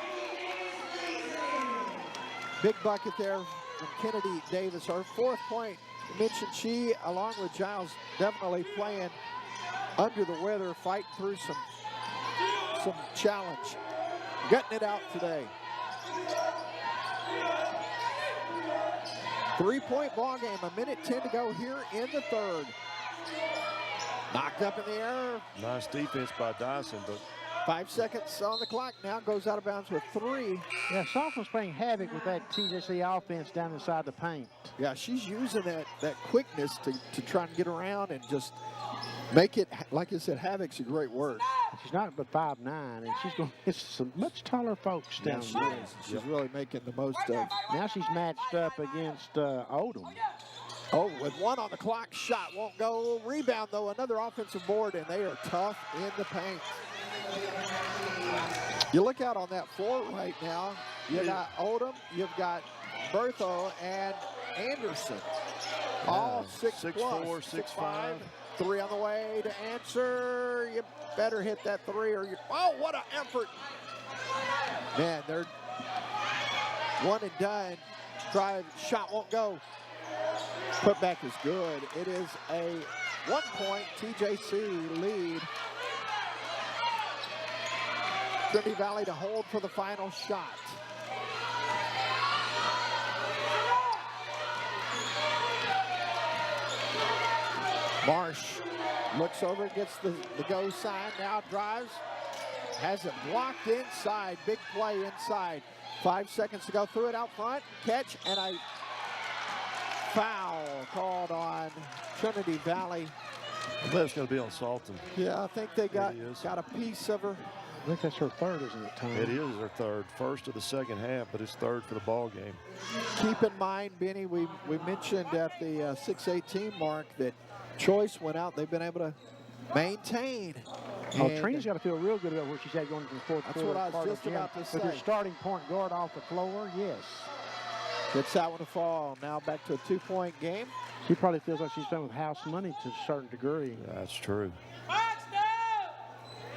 Big bucket there from Kennedy Davis. Our 4th point. I mentioned she, along with Giles, definitely playing under the weather, fighting through some challenge. Gutting it out today. 3-point ball game, 1:10 to go here in the third. Knocked up in the air. Nice defense by Dyson, but 5 seconds on the clock. Now goes out of bounds with 3. Yeah, Salton's playing havoc with that TJC offense down inside the paint. Yeah, she's using that quickness to try and get around and just make it, like I said, havoc's a great word. She's not but 5'9", and she's going against some much taller folks down there. She's really making the most of. Now she's matched up against Odom. Oh, with 1 on the clock, shot won't go. Rebound, though, another offensive board, and they are tough in the paint. You look out on that floor right now. You got Odom, you've got Bertho, and Anderson. All 6'4", 6'5". 3 on the way to answer. You better hit that 3 or you, oh, what an effort. Man, they're one and done. Drive, shot won't go. Putback is good. It is a 1-point TJC lead. Trinity Valley to hold for the final shot. Marsh looks over, gets the go sign, now drives, has it blocked inside, big play inside. 5 seconds to go, threw it out front, catch, and a foul called on Trinity Valley. I believe it's going to be on Salton. Yeah, I think they got a piece of her. I think that's her third, isn't it, Tom? It is her third. First of the second half, but it's third for the ball game. Keep in mind, Benny, we mentioned at the 6:18 mark that Choice went out. They've been able to maintain. Oh, Trina's got to feel real good about where she's at going into the fourth quarter. That's what I was just about to say. With her starting point guard off the floor, yes. Gets that one to fall. Now back to a 2-point game. She probably feels like she's done with house money to a certain degree. That's true.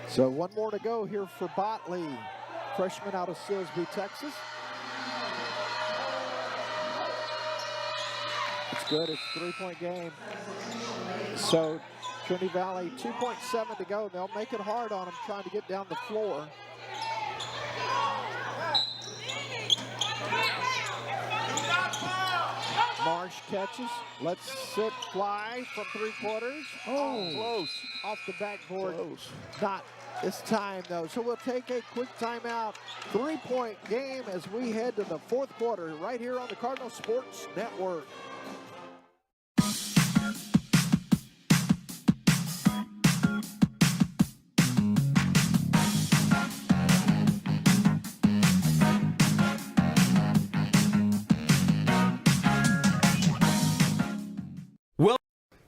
So one more to go here for Botley, freshman out of Silsbee, Texas. It's good. It's a 3-point game. So Trinity Valley, 2.7 to go. They'll make it hard on them trying to get down the floor. Marsh catches, lets it fly from 3/4. Oh, close. Off the backboard. Close. Not this time, though. So we'll take a quick timeout. 3-point game as we head to the fourth quarter right here on the Cardinal Sports Network.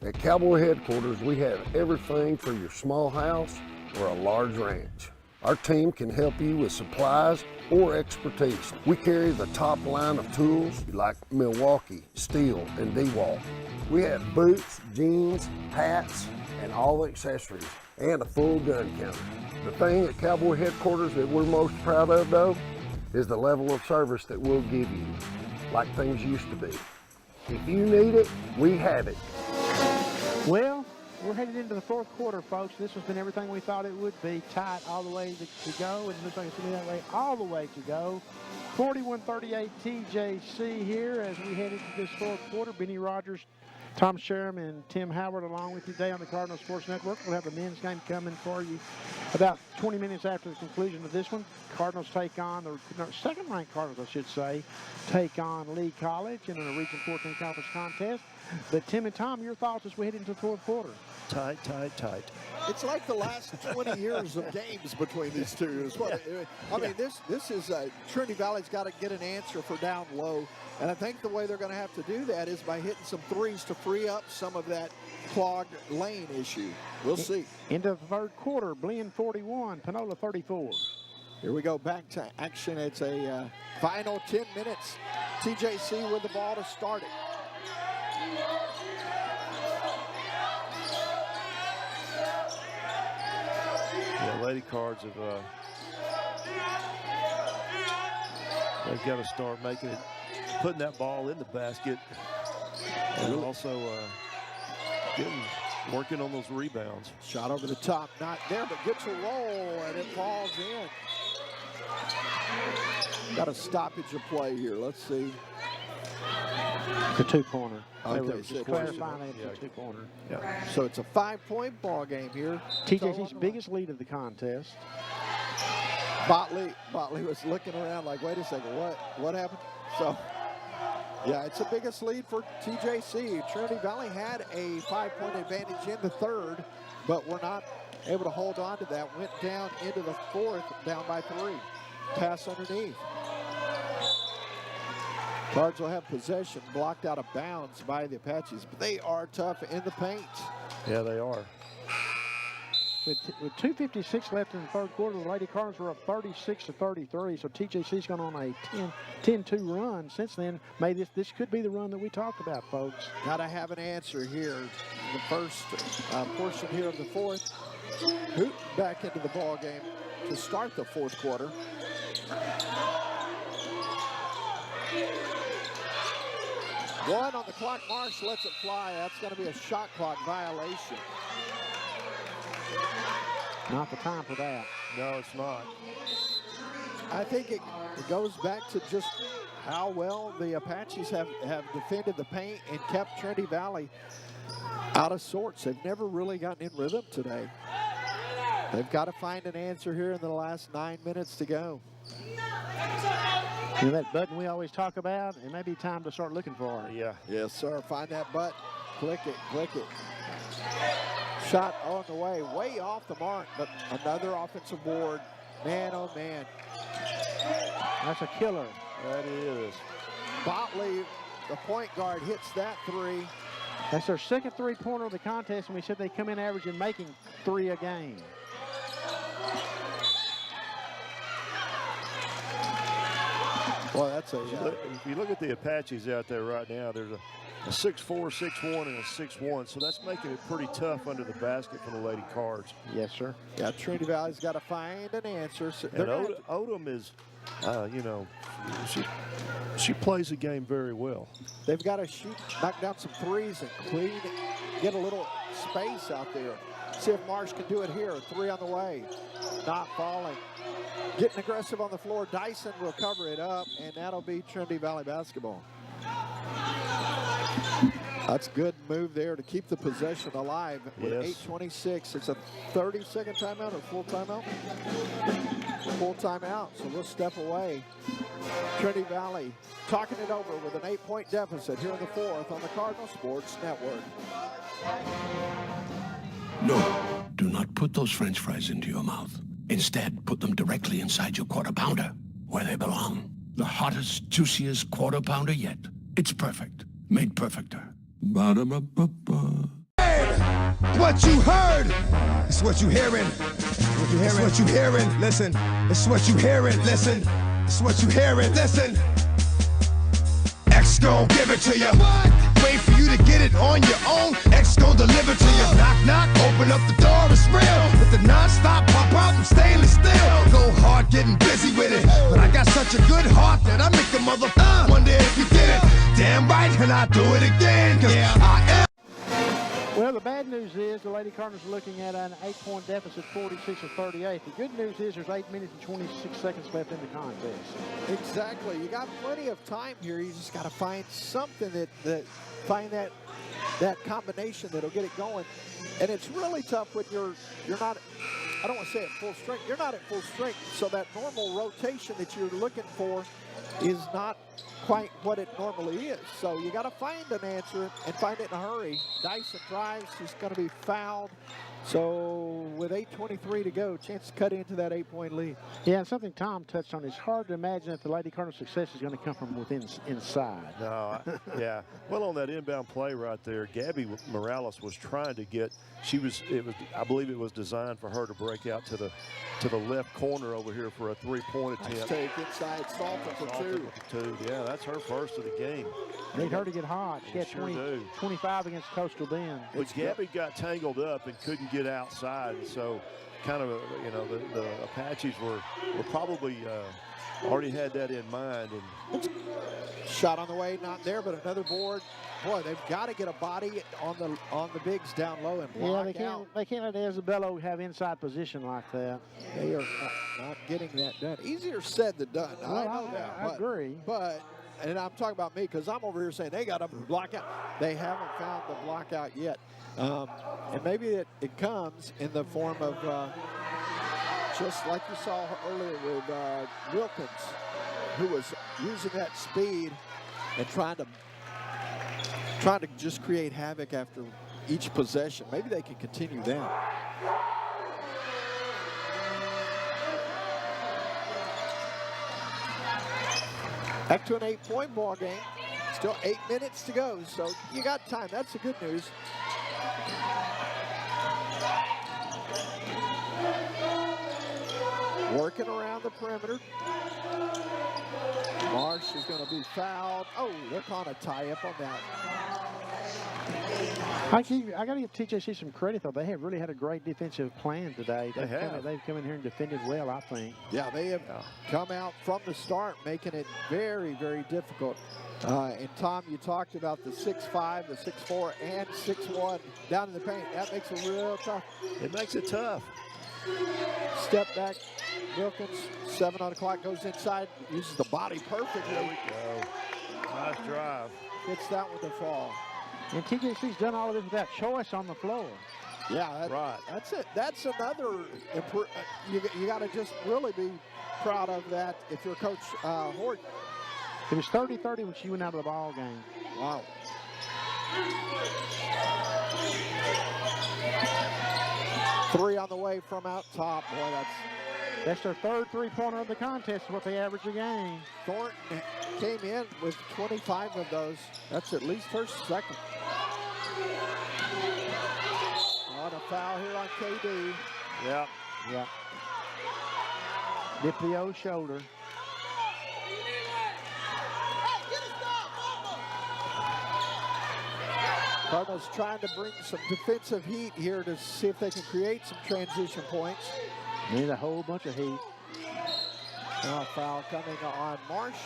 At Cowboy headquarters, we have everything for your small house or a large ranch. Our team can help you with supplies or expertise. We carry the top line of tools like Milwaukee, Steel, and DeWalt. We have boots, jeans, hats, and all the accessories, and a full gun counter. The thing at Cowboy headquarters that we're most proud of, though, is the level of service that we'll give you, like things used to be. If you need it, we have it. Well, we're headed into the fourth quarter, folks. This has been everything we thought it would be. Tight all the way to go, and it looks like it's going to be that way all the way to go. 41-38 TJC here as we head into this fourth quarter. Benny Rogers, Tom Sherman, and Tim Howard along with you today on the Cardinal Sports Network. We'll have the men's game coming for you about 20 minutes after the conclusion of this one. Cardinals take on, the second-ranked Cardinals, I should say, take on Lee College in a Region 14 conference contest. But Tim and Tom, your thoughts as we head into the fourth quarter? Tight, tight, tight. It's like the last 20 years of games between these two. I mean, this is Trinity Valley's got to get an answer for down low. And I think the way they're going to have to do that is by hitting some threes to free up some of that clogged lane issue. We'll see. Into the third quarter, Blinn 41, Panola 34. Here we go, back to action. It's a final 10 minutes. TJC with the ball to start it. Yeah, Lady Cards have they've got to start making it, putting that ball in the basket, and also working on those rebounds. Shot over the top, not there, but gets a roll, and it falls in. Got a stoppage of play here. Let's see. It's a two-pointer. Okay, just clarifying it's a two-pointer. Yeah. So it's a 5-point ball game here. TJC's biggest lead of the contest. Botley was looking around like, wait a second, what happened? So, yeah, it's the biggest lead for TJC. Trinity Valley had a 5-point advantage in the third, but we're not able to hold on to that. Went down into the fourth, down by 3. Pass underneath. Cards will have possession, blocked out of bounds by the Apaches, but they are tough in the paint. Yeah, they are. with 2:56 left in the third quarter, the Lady Cardinals were up 36-33. So TJC's gone on a 10-2 run since then. Maybe this could be the run that we talked about, folks. Got to have an answer here. The first portion here of the fourth. Hoot back into the ball game to start the fourth quarter. One on the clock. Marsh lets it fly. That's going to be a shot clock violation. Not the time for that. No, it's not. I think it goes back to just how well the Apaches have defended the paint and kept Trinity Valley out of sorts. They've never really gotten in rhythm today. They've got to find an answer here in the last 9 minutes to go. You know that button we always talk about? It may be time to start looking for it. Yeah. Yes, sir. Find that button. Click it. Click it. Shot on the way. Way off the mark, but another offensive board. Man, oh, man. That's a killer. That is. Botley, the point guard, hits that three. That's their second three-pointer of the contest, and we said they come in averaging making 3 a game. Well, that's a... If you look at the Apaches out there right now, there's a 6'4", 6'1", and a 6'1", so that's making it pretty tough under the basket for the Lady Cards. Yes, sir. Yeah, Trinity Valley's got to find an answer. So and Odom is, you know, she plays the game very well. They've got to knock down some threes and clean, get a little space out there. See if Marsh can do it here. A 3 on the way. Not falling. Getting aggressive on the floor. Dyson will cover it up, and that'll be Trinity Valley basketball. That's a good move there to keep the possession alive with 8:26. It's a 30-second timeout or full timeout? Full timeout, so we'll step away. Trinity Valley talking it over with an 8-point deficit here in the fourth on the Cardinal Sports Network. No, do not put those French fries into your mouth. Instead, put them directly inside your quarter pounder, where they belong. The hottest, juiciest quarter pounder yet. It's perfect. Made perfecter. Ba-da-ba-ba-ba. What you heard is what you hearing. It's what you hearing. Listen. It's what you hearing. Listen. It's what you hearing. Listen. X gon' give it to you. Wait for you to get it on your own. X gon' deliver to you. Knock, knock. Open up the door. It's real. With the non-stop pop out and stainless steel. Go hard getting busy with it. But I got such a good heart that I make the mother wonder if you did it. Damn right, and I do it again. Cause I am. Well, the bad news is the Lady Cardinals are looking at an 8-point deficit, 46-38. The good news is there's 8 minutes and 26 seconds left in the contest. Exactly. You got plenty of time here. You just got to find something find that combination that'll get it going. And it's really tough when you're not, I don't want to say at full strength. You're not at full strength, so that normal rotation that you're looking for is not quite what it normally is. So you got to find an answer and find it in a hurry. Dyson drives. She's going to be fouled. So with 8:23 to go, chance to cut into that 8-point lead. Yeah, and something Tom touched on. It's hard to imagine that the Lady Cardinal success is going to come from inside. No, yeah. Well, on that inbound play right there, Gabby Morales was trying to get. I believe it was designed for her to break out to the left corner over here for a 3-point attempt. Nice take inside Salton for two. Yeah, that's her first of the game. Need her to get hot. She had 25 against Coastal Bend. But Gabby got tangled up and couldn't get outside, so kind of the Apaches were probably already had that in mind. And shot on the way, not there, but another board. Boy, they've got to get a body on the bigs down low and block out. They can't let Isabello have inside position like that. They are not getting that done. Easier said than done. Well, I know that. I agree. But, and I'm talking about me because I'm over here saying they got to block out. They haven't found the block out yet. And maybe it comes in the form of just like you saw earlier with Wilkins, who was using that speed and trying to just create havoc after each possession. Maybe they can continue that. Back to an 8-point ball game. Still 8 minutes to go, so you got time. That's the good news. working around the perimeter. Marsh is going to be fouled. Oh, they're calling a tie-up on that. I got to give TJC some credit, though. They have really had a great defensive plan today. They've come in here and defended well, I think. Yeah, they have come out from the start, making it very, very difficult. And Tom, you talked about the 6'5", the 6'4", and 6'1" down in the paint. That makes it real tough. It makes it tough. Step back, Wilkins, 7 on the clock, goes inside, uses the body perfectly. There we go. Nice drive. Hits that one to fall. And TJC's done all of this without choice on the floor. Yeah, right. That's it. That's another, you got to just really be proud of that if you're Coach Horton. It was 30-30 when she went out of the ball game. Wow. Three on the way from out top. Boy, that's their third three-pointer of the contest, what they average a game. Thornton came in with 25 of those. That's at least her second. On a foul here on KD. Yeah. Yeah. Dip the old shoulder. Cardinals trying to bring some defensive heat here to see if they can create some transition points. Need a whole bunch of heat. Now foul coming on Marsh.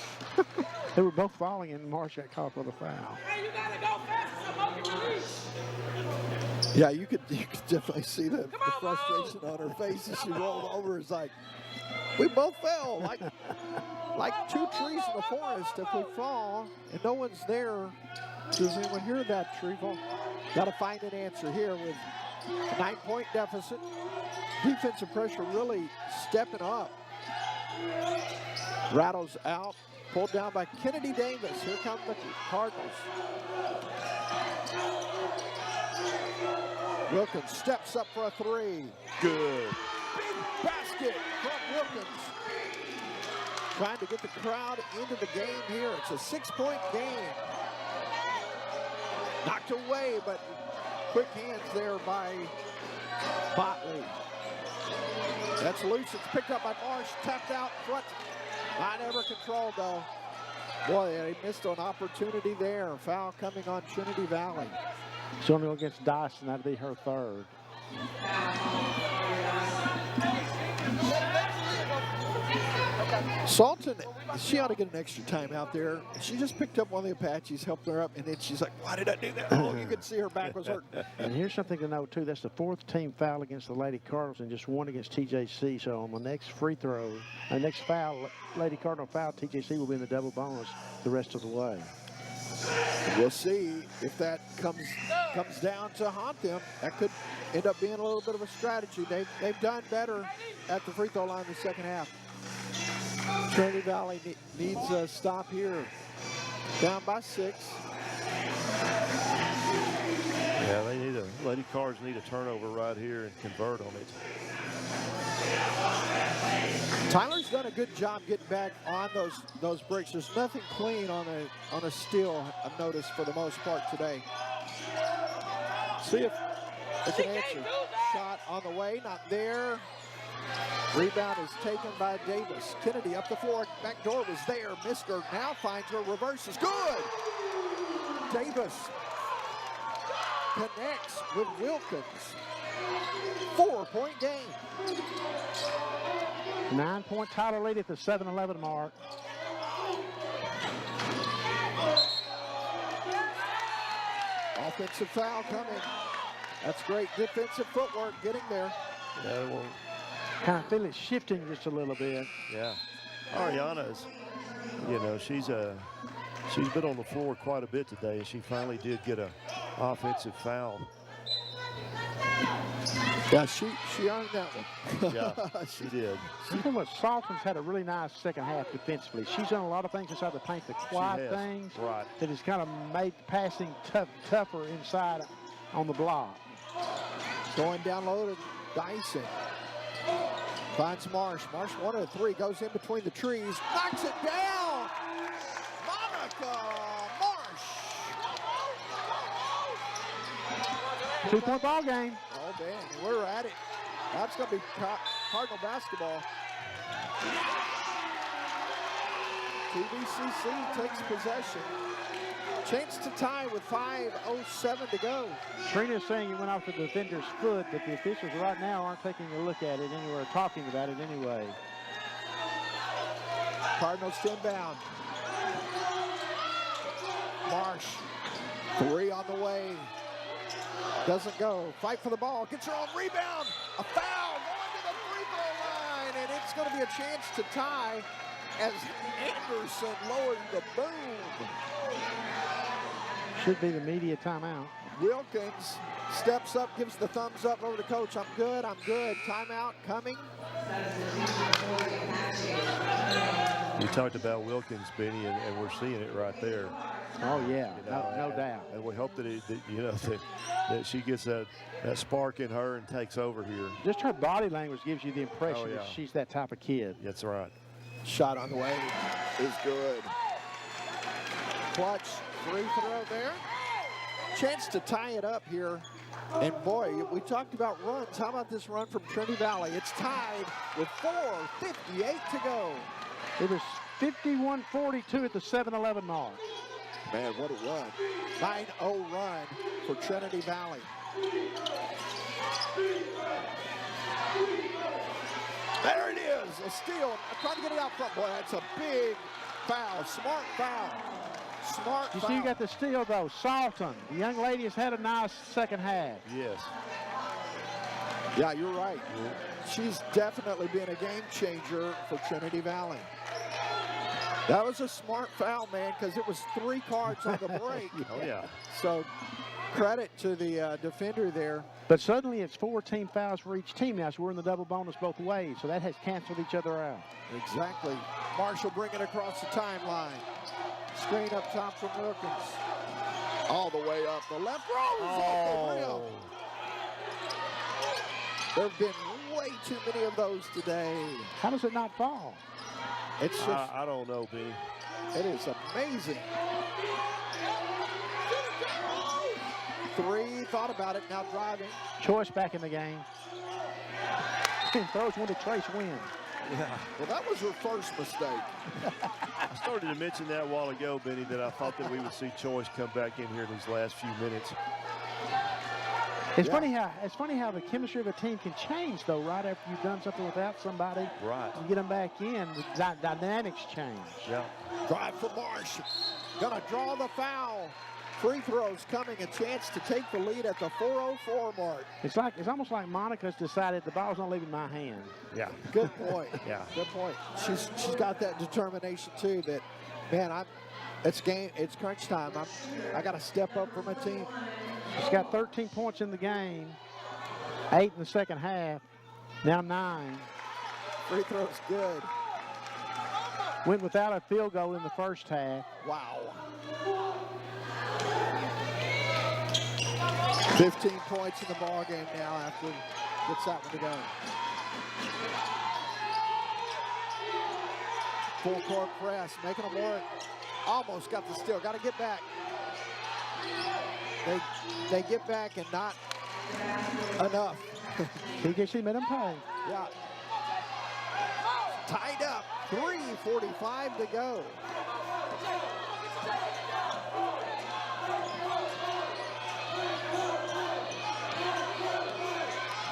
They were both falling, and Marsh got caught for the foul. Hey, you gotta go fast. Somebody can reach. Yeah, you could definitely see the frustration on her face as she rolled over. It's like, we both fell like two trees in the forest. If we fall and no one's there, does anyone hear that tree fall? Got to find an answer here with a 9-point deficit. Defensive pressure really stepping up. Rattles out, pulled down by Kennedy Davis. Here come the Cardinals. Wilkins steps up for a three. Good. Big basket from Wilkins. Trying to get the crowd into the game here. It's a 6-point game. Knocked away, but quick hands there by Botley. That's loose. It's picked up by Marsh. Tapped out front. Not ever controlled, though. Boy, they missed an opportunity there. Foul coming on Trinity Valley. She's only against Dyson. That'd be her third. Salton, she ought to get an extra time out there. She just picked up one of the Apaches, helped her up, and then she's like, why did I do that? Oh, you could see her back was hurting. And here's something to note, too. That's the 4th team foul against the Lady Cardinals and just 1 against TJC. So on the next free throw, the next foul, Lady Cardinal foul, TJC will be in the double bonus the rest of the way. We'll see if that comes down to haunt them. That could end up being a little bit of a strategy. They've done better at the free throw line in the second half. Trinity Valley needs a stop here. Down by 6. Yeah, they need Lady Cards need a turnover right here and convert on it. Tyler's done a good job getting back on those breaks. There's nothing clean on a steal, I've noticed, for the most part today. See if it's an answer. Shot on the way, not there. Rebound is taken by Davis. Kennedy up the floor. Back door was there. Missed her. Now finds her. Reverses. Good. Davis connects with Wilkins. 4-point game. 9-point Tyler lead at the 7-11 mark. Offensive foul coming. That's great defensive footwork getting there. Yeah, well, kind of feel it shifting just a little bit. Yeah. Ariana's, you know, she's been on the floor quite a bit today, and she finally did get an offensive foul. Yeah, she earned that one. Yeah, she did. You know what? Salton's had a really nice second half defensively. She's done a lot of things inside the paint, the quiet things that has kind of made passing tougher inside on the block. Going down low to Dyson. Finds Marsh. Marsh 1 of 3, goes in between the trees, knocks it down. Monica Marsh. 2-point ball game. Oh, man, we're at it. That's going to be Cardinal basketball. TVCC takes possession. Chance to tie with 5:07 to go. Trina's saying it went off the defender's foot, but the officials right now aren't taking a look at it anywhere, talking about it anyway. Cardinals inbound. Marsh, 3 on the way. Doesn't go. Fight for the ball. Gets her own rebound. A foul going to the free throw line, and it's going to be a chance to tie as Anderson lowered the boom. Should be the media timeout. Wilkins steps up, gives the thumbs up over to coach. I'm good, I'm good. Timeout coming. You talked about Wilkins, Benny, and we're seeing it right there. Oh yeah, You know, no doubt. And we hope that, that she gets that spark in her and takes over here. Just her body language gives you the impression that she's that type of kid. That's right. Shot on the way is good. Clutch free throw there. Chance to tie it up here. And boy, we talked about runs. How about this run from Trinity Valley? It's tied with 4:58 to go. It was 51-42 at the 7-11 mark. Man, what a run. 9-0 run for Trinity Valley. There it is, a steal. I'm trying to get it out front. Boy, that's a big foul, smart foul. Smart You foul. see, you got the steal, though. Salton, the young lady has had a nice second half. Yes. Yeah, you're right. She's definitely been a game changer for Trinity Valley. That was a smart foul, man, because it was 3 cards on the break. Oh, yeah. So credit to the defender there. But suddenly it's 4 team fouls for each team now, so we're in the double bonus both ways. So that has canceled each other out. Exactly. Marshall bring it across the timeline. Screen up top from Wilkins. All the way up the left. Rose off the rim. There have been way too many of those today. How does it not fall? It's just, I don't know, Benny. it is amazing. 3, thought about it, now driving. Choice back in the game. And throws one to Trace Wynn. Yeah. Well, that was her first mistake. I started to mention that a while ago, Benny, that I thought that we would see Choice come back in here in these last few minutes. It's funny how the chemistry of a team can change, though, right after you've done something without somebody. Right. You get them back in, the dynamics change. Yeah. Drive for Marsh. Gonna draw the foul. Free throws coming, a chance to take the lead at the 4:04 mark. It's almost like Monica's decided the ball's not leaving my hand. Yeah. Good point. Yeah. Good point. She's got that determination too. That, man, it's crunch time. I got to step up for my team. She's got 13 points in the game, 8 in the second half, now 9. Free throws good. Went without a field goal in the first half. Wow. 15 points in the ball game now after gets that one to go. Full court press, making them work. Almost got the steal. Got to get back. They get back and not enough. TJC made them pay. Yeah. Tied up. 3:45 to go.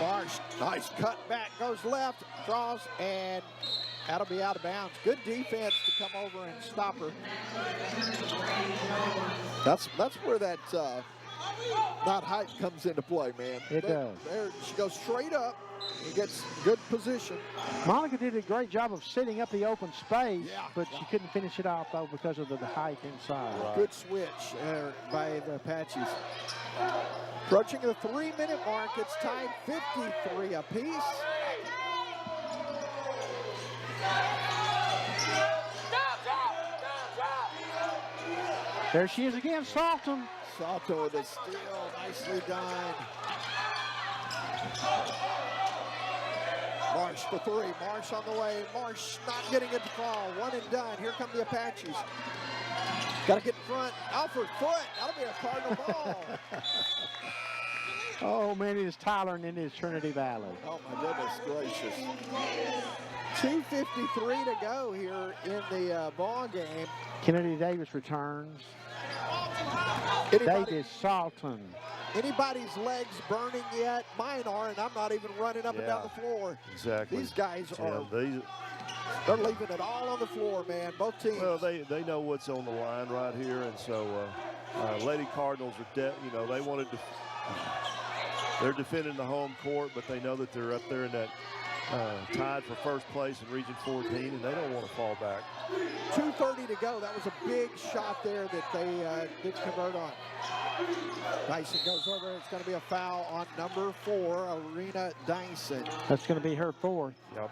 Marsh, nice cut back, goes left, draws, and that'll be out of bounds. Good defense to come over and stop her. That's where that not height comes into play, man. It does. There, she goes straight up and gets good position. Monica did a great job of setting up the open space, but she couldn't finish it off, though, because of the height inside. Good switch by the Apaches. Approaching the 3-minute mark, it's tied 53 apiece. There she is again, Salton. Salton with a steal, nicely done. Marsh for 3, Marsh on the way. Marsh not getting it to fall, 1 and done. Here come the Apaches. Got to get in front. Alfred Foot, that'll be a Cardinal ball. Oh, man, it's Tyler and then it's Trinity Valley. Oh, my goodness gracious. 2:53 to go here in the ball game. Kennedy Davis returns. Davis, Salton. Anybody's legs burning yet? Mine are, and I'm not even running up and down the floor. Exactly. These guys are. They're leaving it all on the floor, man. Both teams. Well, they know what's on the line right here, and so Lady Cardinals are they wanted to. They're defending the home court, but they know that they're up there in that tied for first place in Region 14, and they don't want to fall back. 2:30 to go. That was a big shot there that they didn't convert on. Dyson goes over. It's going to be a foul on number 4, Arena Dyson. That's going to be her 4th. Yep.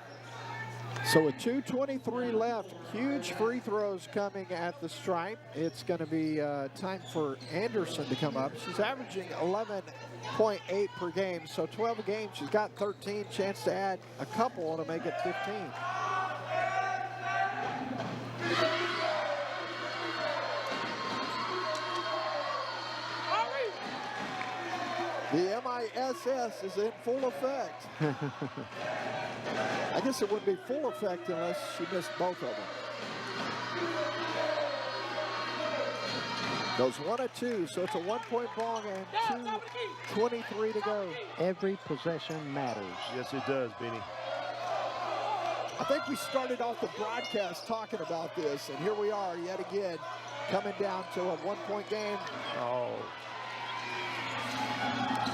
So with 2:23 left, huge free throws coming at the stripe. It's going to be time for Anderson to come up. She's averaging 11.8 per game, so 12 a game. She's got 13, chance to add a couple to make it 15. The MISS is in full effect. I guess it wouldn't be full effect unless she missed both of them. Goes 1 of 2, so it's a 1-point ball game. 2:23 to go. Every possession matters. Yes, it does, Benny. I think we started off the broadcast talking about this, and here we are yet again, coming down to a 1-point game. Oh.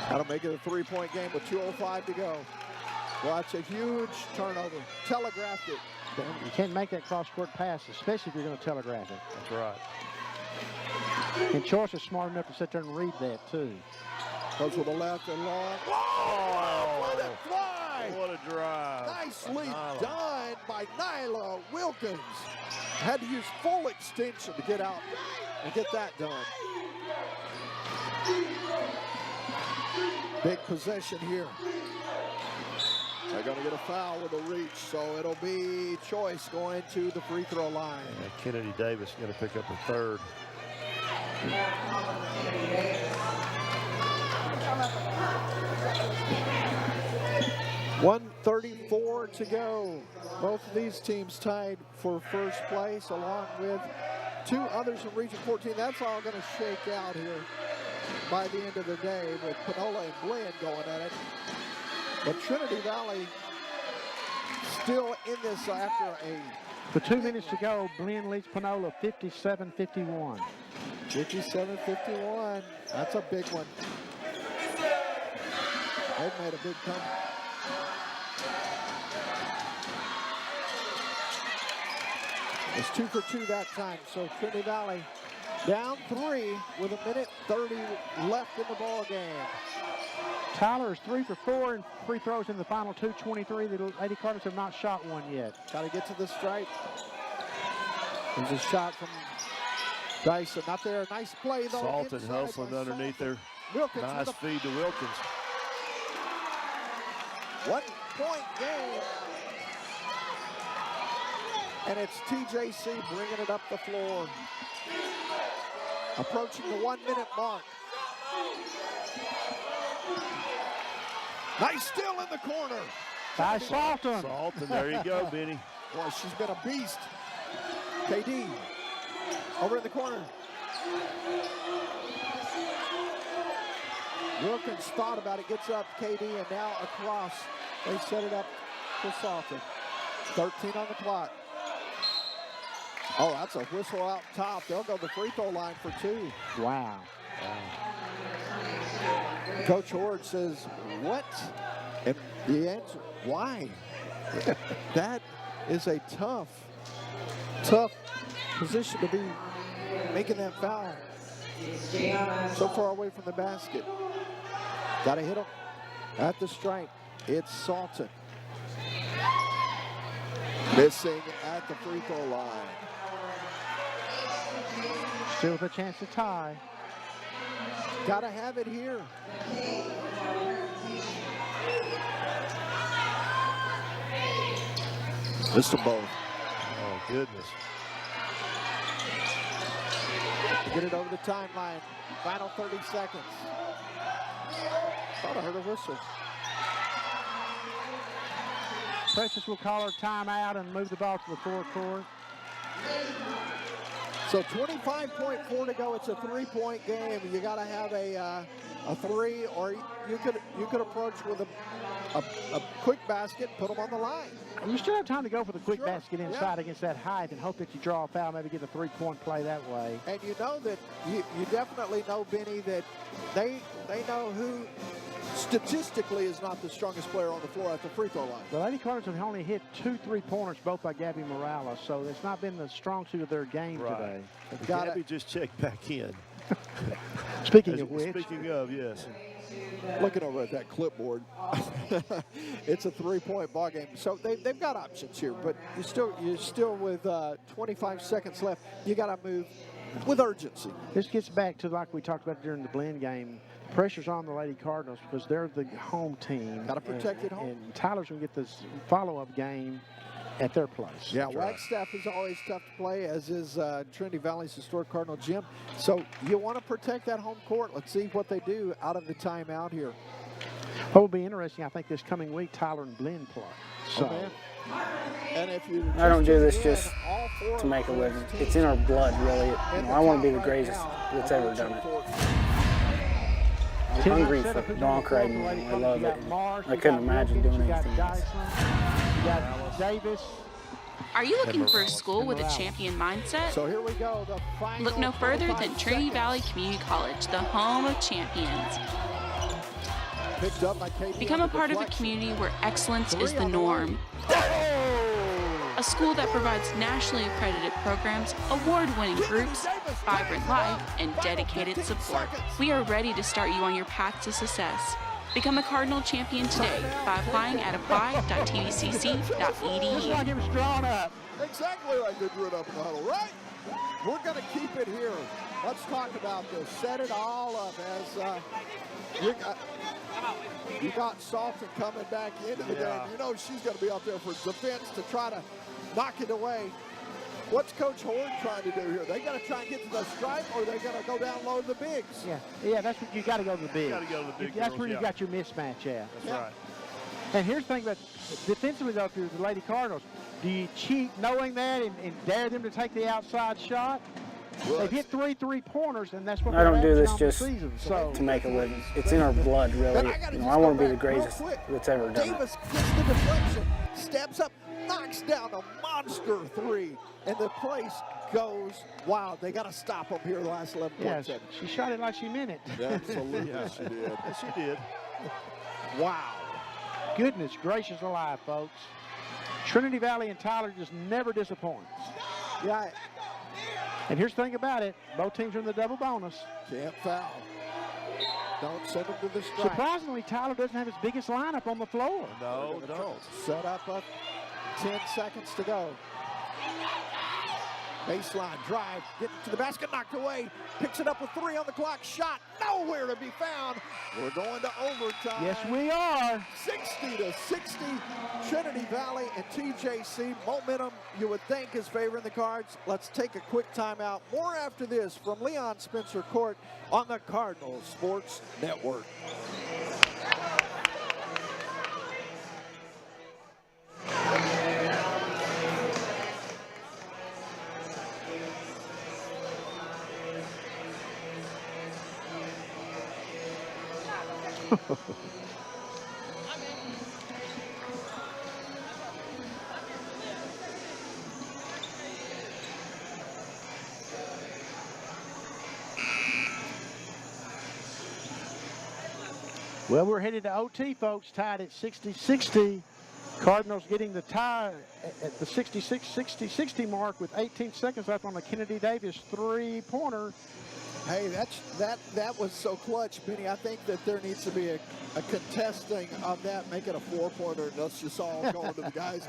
That'll make it a 3-point game with 2:05 to go. Watch a huge turnover. Telegraphed it. You can't make that cross-court pass, especially if you're going to telegraph it. That's right. And Choice is smart enough to sit there and read that, too. Goes with the left and long. Oh, what a fly! What a drive. Nicely done by Nyla Wilkins. Had to use full extension to get out and get that done. Big possession here. They're going to get a foul with a reach, so it'll be Choice going to the free throw line. And Kennedy Davis going to pick up a 3rd. 1:34 to go. Both of these teams tied for first place, along with 2 others in Region 14. That's all going to shake out here by the end of the day with Panola and Glenn going at it. But Trinity Valley still in this after a... For 2 minutes to go, Glenn leads Panola 57-51. 57-51. That's a big one. They've made a big comeback. It's 2 for 2 that time, so Trinity Valley down 3 with 1:30 left in the ball game. Tyler is 3 for 4 and free throws in the final 2:23. The Lady Cardinals have not shot one yet. Got to get to the stripe. There's a shot from Dyson. Not there. Nice play, though. Salton hustling underneath there. Wilkins. Nice feed to Wilkins. 1-point game. And it's TJC bringing it up the floor. Approaching the 1-minute mark. Nice steal in the corner. By Salton. Salton, there you go, Benny. Boy, she's been a beast. KD over in the corner. Wilkins thought about it, gets up KD, and now across. They set it up for Salton. 13 on the clock. Oh, that's a whistle out top. They'll go to the free throw line for 2. Wow. Coach Horde says, what? And the answer, why? That is a tough position to be making that foul. So far away from the basket. Got to hit him at the stripe. It's Salton. Missing at the free throw line. Still with a chance to tie. Got to have it here. Missed them both. Oh, goodness. Get it over the timeline. Final 30 seconds. Thought I heard a whistle. Precious will call her timeout and move the ball to the forecourt. So 25.4 to go. It's a 3-point game. You got to have a three, or you could approach with a quick basket, put them on the line. You still have time to go for the quick basket inside against that height and hope that you draw a foul, maybe get a three-point play that way. And you know that you definitely know, Benny, that they know who statistically is not the strongest player on the floor at the free throw line. The Lady Cardinals have only hit 2 3-pointers, both by Gabby Morales, so it's not been the strong suit of their game today. Gabby just checked back in. Speaking of which. Speaking of, yes. Looking over at that clipboard, it's a 3-point ball game. So they've got options here, but you're still with 25 seconds left. You got to move with urgency. This gets back to like we talked about during the blend game. Pressure's on the Lady Cardinals because they're the home team. Got to protect it home. And Tyler's going to get this follow-up game at their place. Yeah, Wagstaff is always tough to play, as is Trinity Valley's historic Cardinal gym. So you want to protect that home court. Let's see what they do out of the timeout here. What will be interesting, I think, this coming week, Tyler and Blinn play. So. Okay. And if you I don't do this just to make a living. It's in our blood, really. You know, I want to be the greatest that's ever done it. I'm hungry for donk riding. I love it. I couldn't imagine doing anything else. Are you looking for a school with a champion mindset? So here we go. The final Look no further than Trinity Valley Community College, the home of champions. Picked up by KD. Become a part of a community where excellence is the norm. A school that provides nationally accredited programs, award-winning groups, vibrant life, and dedicated support. We are ready to start you on your path to success. Become a Cardinal champion today by applying at apply.tvcc.edu. Like it was drawn up. Exactly like they drew it up in the huddle, right? We're going to keep it here. Let's talk about this. Set it all up as you got Salton coming back into the game. You know she's going to be out there for defense to try to knock it away. What's Coach Horde trying to do here? They got to try and get to the stripe, or they're going to go down low to the bigs. Yeah, that's what you got to go to the bigs. You got to go to the big That's girls, where you got your mismatch at. That's right. And here's the thing about defensively, though, if you're the Lady Cardinals, do you cheat knowing that and dare them to take the outside shot? Well, they've hit 3 3-pointers, and that's what I don't do this on just the season, so. to make a living. It's in our blood, really. You know, I want to be the greatest that's ever done it. Davis gets the deflection, steps up, knocks down a monster 3, and the place goes wild. They got to stop him here the last 11 points. Yes, she shot it like she meant it. Absolutely, she did. Yes, she did. Wow. Goodness gracious alive, folks. Trinity Valley and Tyler just never disappoint. Yeah. And here's the thing about it. Both teams are in the double bonus. Can't foul. Don't send them to the strike. Surprisingly, Tyler doesn't have his biggest lineup on the floor. No, don't. Set up 10 seconds to go. Baseline drive, getting to the basket, knocked away. Picks it up with 3 on the clock. Shot nowhere to be found. We're going to overtime. Yes, we are. 60-60. Trinity Valley and TJC. Momentum, you would think, is favoring the Cards. Let's take a quick timeout. More after this from Leon Spencer Court on the Cardinal Sports Network. Well, we're headed to OT, folks, tied at 60-60. Cardinals getting the tie at the 66-60 mark with 18 seconds left on the Kennedy Davis 3-pointer. Hey, that was so clutch, Benny. I think that there needs to be a contesting of that, make it a 4-pointer, and let's just all go into the guys.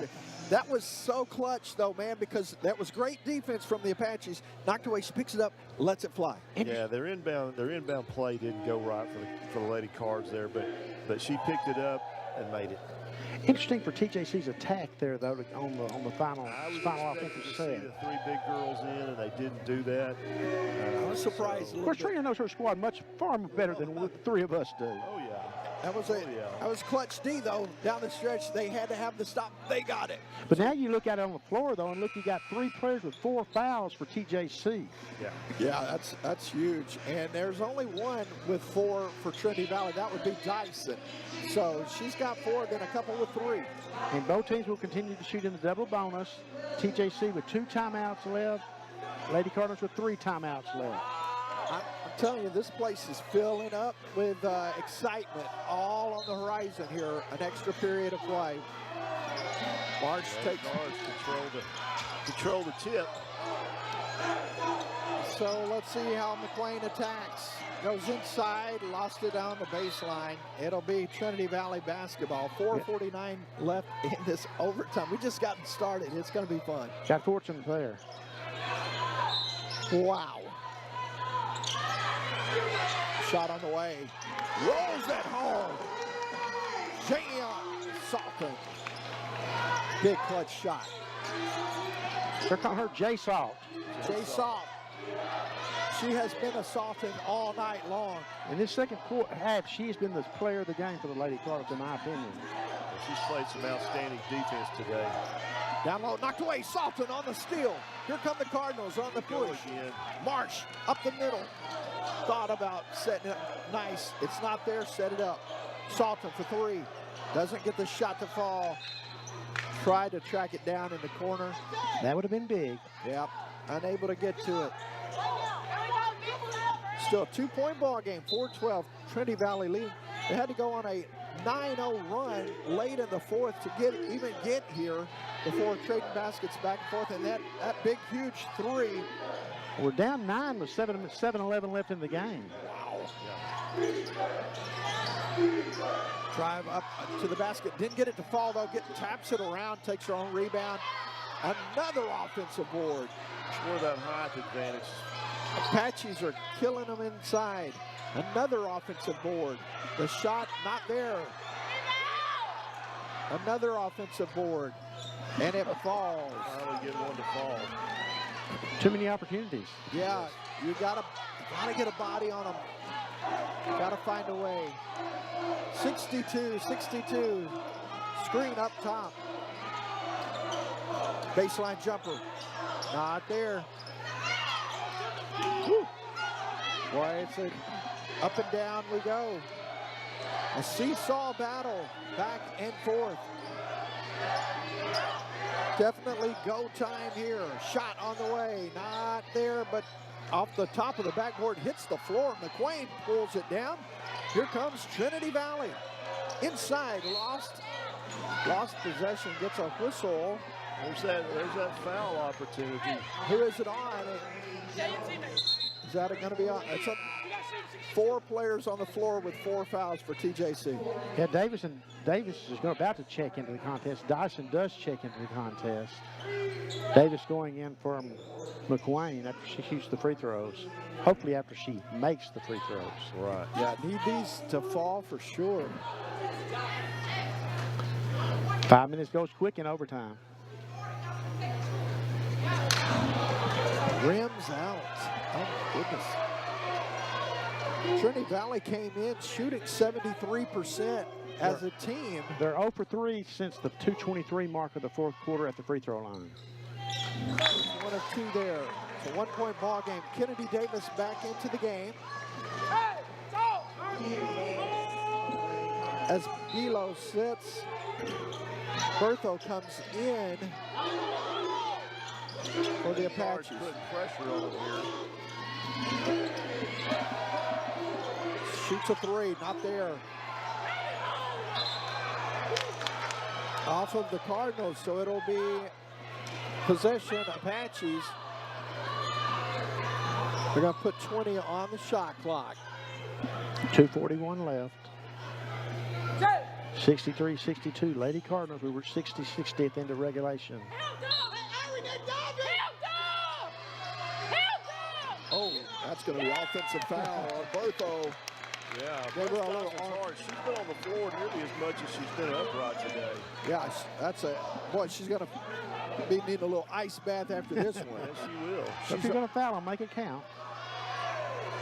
That was so clutch, though, man, because that was great defense from the Apaches. Knocked away, she picks it up, lets it fly. Yeah, their inbound play didn't go right for the Lady Cards there, but she picked it up and made it. Interesting for TJC's attack there, though, on the final offensive set. See the 3 big girls in, and they didn't do that. I was surprised. Of course, Trina knows her squad far better than the 3 of us do. Oh, yeah. That was clutch D, though. Down the stretch, they had to have the stop. They got it. But now you look at it on the floor, though, and look, you got 3 players with 4 fouls for TJC. Yeah, that's huge. And there's only one with 4 for Trinity Valley. That would be Dyson. So she's got 4, then a couple with 3. And both teams will continue to shoot in the double bonus. TJC with 2 timeouts left. Lady Cardinals with 3 timeouts left. I'm telling you, this place is filling up with excitement all on the horizon here. An extra period of play. March takes control the tip. So let's see how McLean attacks. Goes inside, lost it on the baseline. It'll be Trinity Valley basketball. 4:49 left in this overtime. We just gotten started. It's going to be fun. Got fortunate there. Wow. Shot on the way. Rolls it home. Jayon Salton. Big clutch shot. They're calling her J Salt. J Salt. She has been assaulting all night long. In this second half, she's been the player of the game for the Lady Cardinals, in my opinion. She's played some outstanding defense today. Down low, knocked away. Salton on the steal. Here come the Cardinals on the push. March up the middle. Thought about setting it up nice. It's not there, set it up. Salton for 3. Doesn't get the shot to fall. Tried to track it down in the corner. That would have been big. Yep, unable to get to it. Still a 2-point ball game, 4-12, Trinity Valley lead. They had to go on a 9-0 run late in the 4th to even get here before trading baskets back and forth. And that big, huge 3. We're down 9 with 7:11 left in the game. Wow. Drive up to the basket. Didn't get it to fall, though. Taps it around, takes her own rebound. Another offensive board. It's where that height advantage. Apaches are killing them inside. Another offensive board. The shot not there. Another offensive board. And it falls. Finally get one to fall. Too many opportunities. Yeah, you gotta get a body on them. Gotta find a way. 62. Screen up top. Baseline jumper. Not there. Woo. Boy, it's up and down we go. A seesaw battle, back and forth. Definitely go time here. Shot on the way, not there, but off the top of the backboard, hits the floor. McQuain pulls it down. Here comes Trinity Valley. Inside, lost possession, gets a whistle. There's that foul opportunity. Who is it on? Is that going to be on? It's 4 players on the floor with 4 fouls for TJC. Yeah, Davis is about to check into the contest. Dyson does check into the contest. Davis going in for McQuain after she shoots the free throws. Hopefully after she makes the free throws. Right. Yeah, need these to fall for sure. 5 minutes goes quick in overtime. Rims out. Oh, goodness. Trinity Valley came in shooting 73% as a team. They're 0 for 3 since the 2:23 mark of the 4th quarter at the free throw line. 1 of 2 there. It's a 1-point ball game. Kennedy Davis back into the game. As Bilo sits, Bertho comes in for the Apaches. Putting pressure on here. Shoots a 3, not there. Off of the Cardinals, so it'll be possession Apaches. They're going to put 20 on the shot clock. 2:41 left. 63-62. Lady Cardinals, we were 60-60 at the end of regulation. Oh, that's going to be offensive foul on Bertho. Yeah, They were a little hard. She's been on the floor nearly as much as she's been upright today. Yeah, that's boy, she's going to be needing a little ice bath after this one. Yes, she will. So if you're going to foul them, make it count.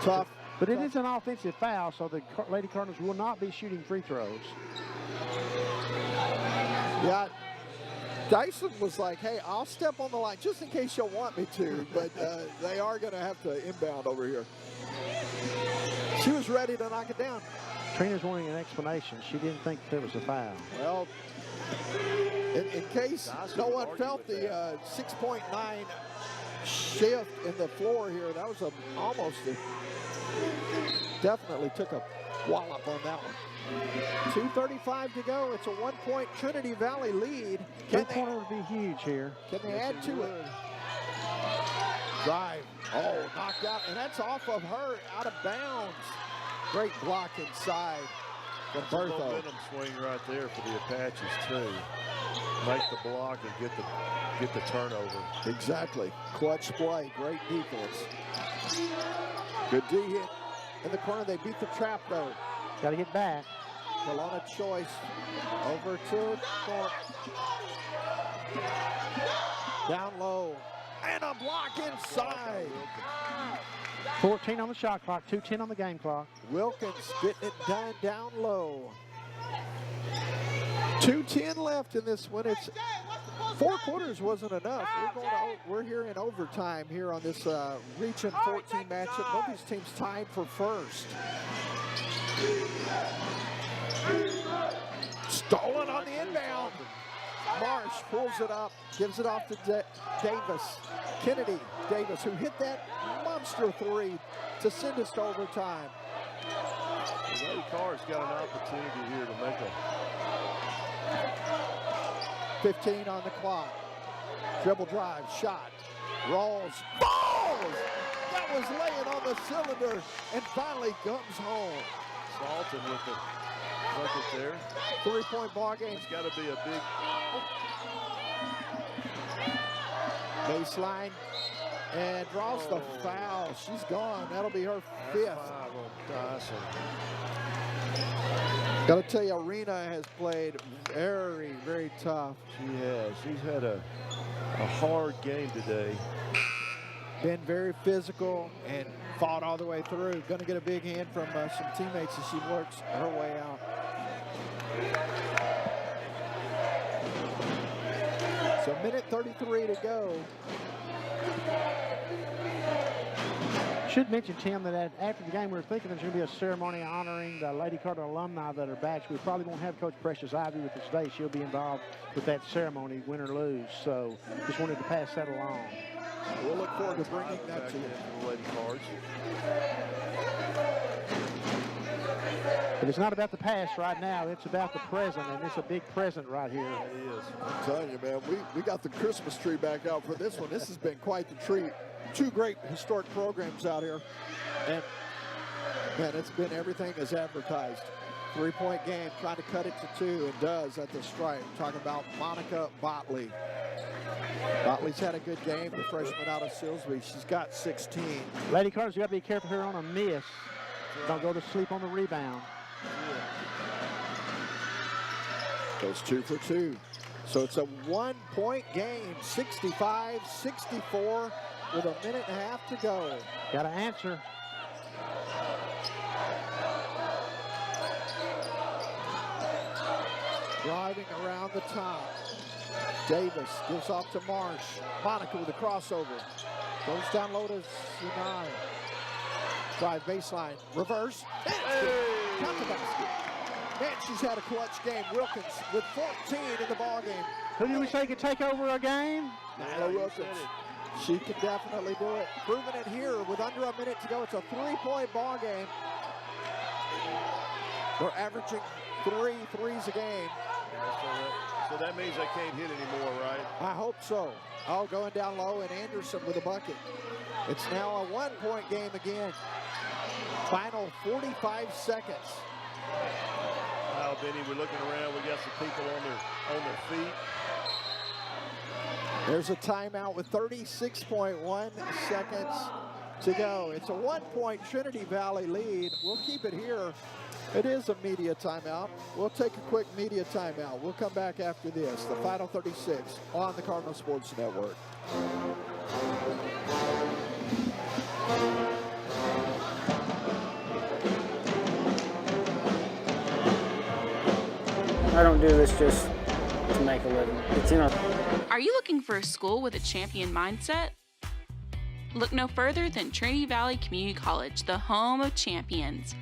Tough But it is an offensive foul, so the Lady Cardinals will not be shooting free throws. Yeah, Dyson was like, hey, I'll step on the line just in case you'll want me to, but they are going to have to inbound over here. She was ready to knock it down. Trina's wanting an explanation. She didn't think there was a foul. Well, in case no one felt the 6.9 shift in the floor here, that was definitely took a wallop on that one. 2:35 to go. It's a 1-point Trinity Valley lead. Three-pointer would be huge here. Can they add to it? Drive. Oh, knocked out, and that's off of her, out of bounds. Great block inside from Bertho. Momentum swing right there for the Apaches too. Make the block and get the turnover. Exactly. Clutch play. Great defense. Good D hit in the corner. They beat the trap though. Got to get back. Kelowna Choice over to Thorpe. Down low. And a block inside. 14 on the shot clock, 2:10 on the game clock. Wilkins getting it done down low. 2:10 left in this one. It's 4 quarters wasn't enough. We're here in overtime here on this Region 14 matchup. Both these teams tied for first. Stolen on the inbound. Marsh pulls it up, gives it off to Davis. Kennedy Davis, who hit that monster three to send us to overtime. Lady Carr's got an opportunity here to make a 15 on the clock. Dribble drive, shot, rolls, balls! That was laying on the cylinder and finally comes home. Salton with the bucket there. 3-point ball game. It's got to be a big baseline and draws the foul. She's gone. That'll be her 5th. Got to tell you, Arena has played very, very tough. She has. She's had a hard game today. Been very physical and fought all the way through. Going to get a big hand from some teammates as she works her way out. So minute 33 to go. Should mention, Tim, that after the game we were thinking there's going to be a ceremony honoring the Lady Cardinal alumni that are back. We probably won't have Coach Precious Ivy with us today. She'll be involved with that ceremony, win or lose. So just wanted to pass that along. We'll look forward to bringing that to you. Lady Cards. But it's not about the past right now. It's about the present, and it's a big present right here. It is. I'm telling you, man, we got the Christmas tree back out for this one. This has been quite the treat. 2 great historic programs out here. And, man, it's been everything as advertised. 3-point game, trying to cut it to 2, and does at the stripe. Talking about Monica Botley. Botley's had a good game, the freshman out of Silsbee. She's got 16. Lady Cardinals, you got to be careful here on a miss. Don't go to sleep on the rebound. Goes 2 for 2. So it's a 1-point game, 65-64 with a minute and a half to go. Got to answer. Driving around the top. Davis gives off to Marsh. Monica with a crossover. Goes down low to Sinai. Drive baseline. Reverse. Hey! Count the basket. Man, she's had a clutch game. Wilkins with 14 in the ball game. Who did we say could take over a game? Nyla Wilkins. She can definitely do it. Proving it here with under a minute to go. It's a 3-point ball game. They're averaging 3 threes a game. So that means they can't hit anymore, right? I hope so. Oh, going down low, and Anderson with a bucket. It's now a 1-point game again. Final 45 seconds. Now, Benny, we're looking around. We got some people on their feet. There's a timeout with 36.1 seconds to go. It's a 1-point Trinity Valley lead. We'll keep it here. It is a media timeout. We'll take a quick media timeout. We'll come back after this. The Final 36 on the Cardinal Sports Network. I don't do this just to make a living. It's in our... Are you looking for a school with a champion mindset? Look no further than Trinity Valley Community College, the home of champions.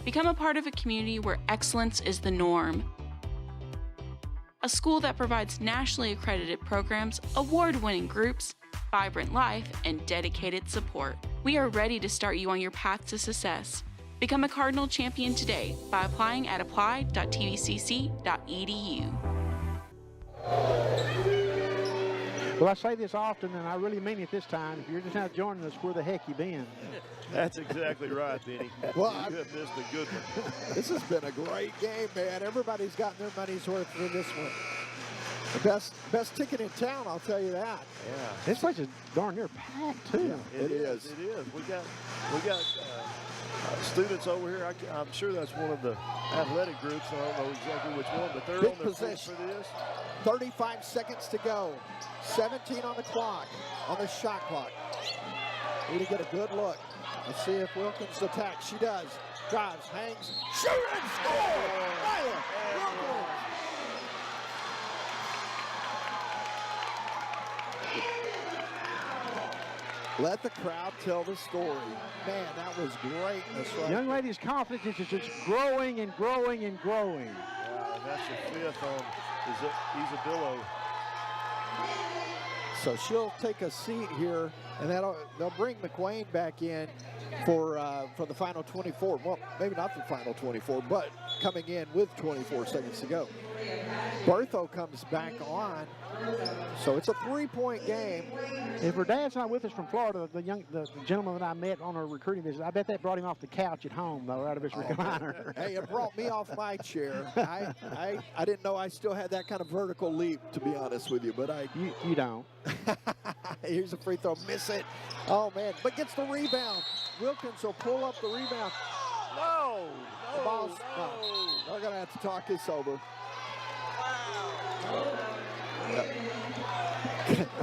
Become a part of a community where excellence is the norm. A school that provides nationally accredited programs, award-winning groups, vibrant life, and dedicated support. We are ready to start you on your path to success. Become a Cardinal champion today by applying at apply.tvcc.edu. Well, I say this often, and I really mean it this time. If you're just not joining us, where the heck you been? That's exactly right, Benny. Well, you have missed a good one. This has been a great game, man. Everybody's gotten their money's worth for this one. The best ticket in town, I'll tell you that. Yeah. This place is darn near packed, too. Yeah, it is. It is. We got students over here. I'm sure that's one of the athletic groups. I don't know exactly which one, but they're Big on their feet possession. for this. 35 seconds to go. 17 on the clock, on the shot clock. Need to get a good look. Let's see if Wilkins attacks. She does. Drives, hangs, shoot and score! Nyla Wilkins! Let the crowd tell the story. Man, that was great. That's right. Young lady's confidence is just growing and growing and growing. Yeah, and that's the fifth on Isabello. So she'll take a seat here, and they'll bring McWayne back in for the final 24. Well, maybe not the final 24, but coming in with 24 seconds to go. Bertho comes back on, so it's a 3-point game. If her dad's not with us from Florida, the gentleman that I met on our recruiting visit, I bet that brought him off the couch at home, though, out of his recliner. Hey, it brought me off my chair. I didn't know I still had that kind of vertical leap, to be honest with you, but You don't. Here's a free throw, miss it. Oh, man, but gets the rebound. Wilkins will pull up the rebound. No, The ball's, no. We're going to have to talk this over.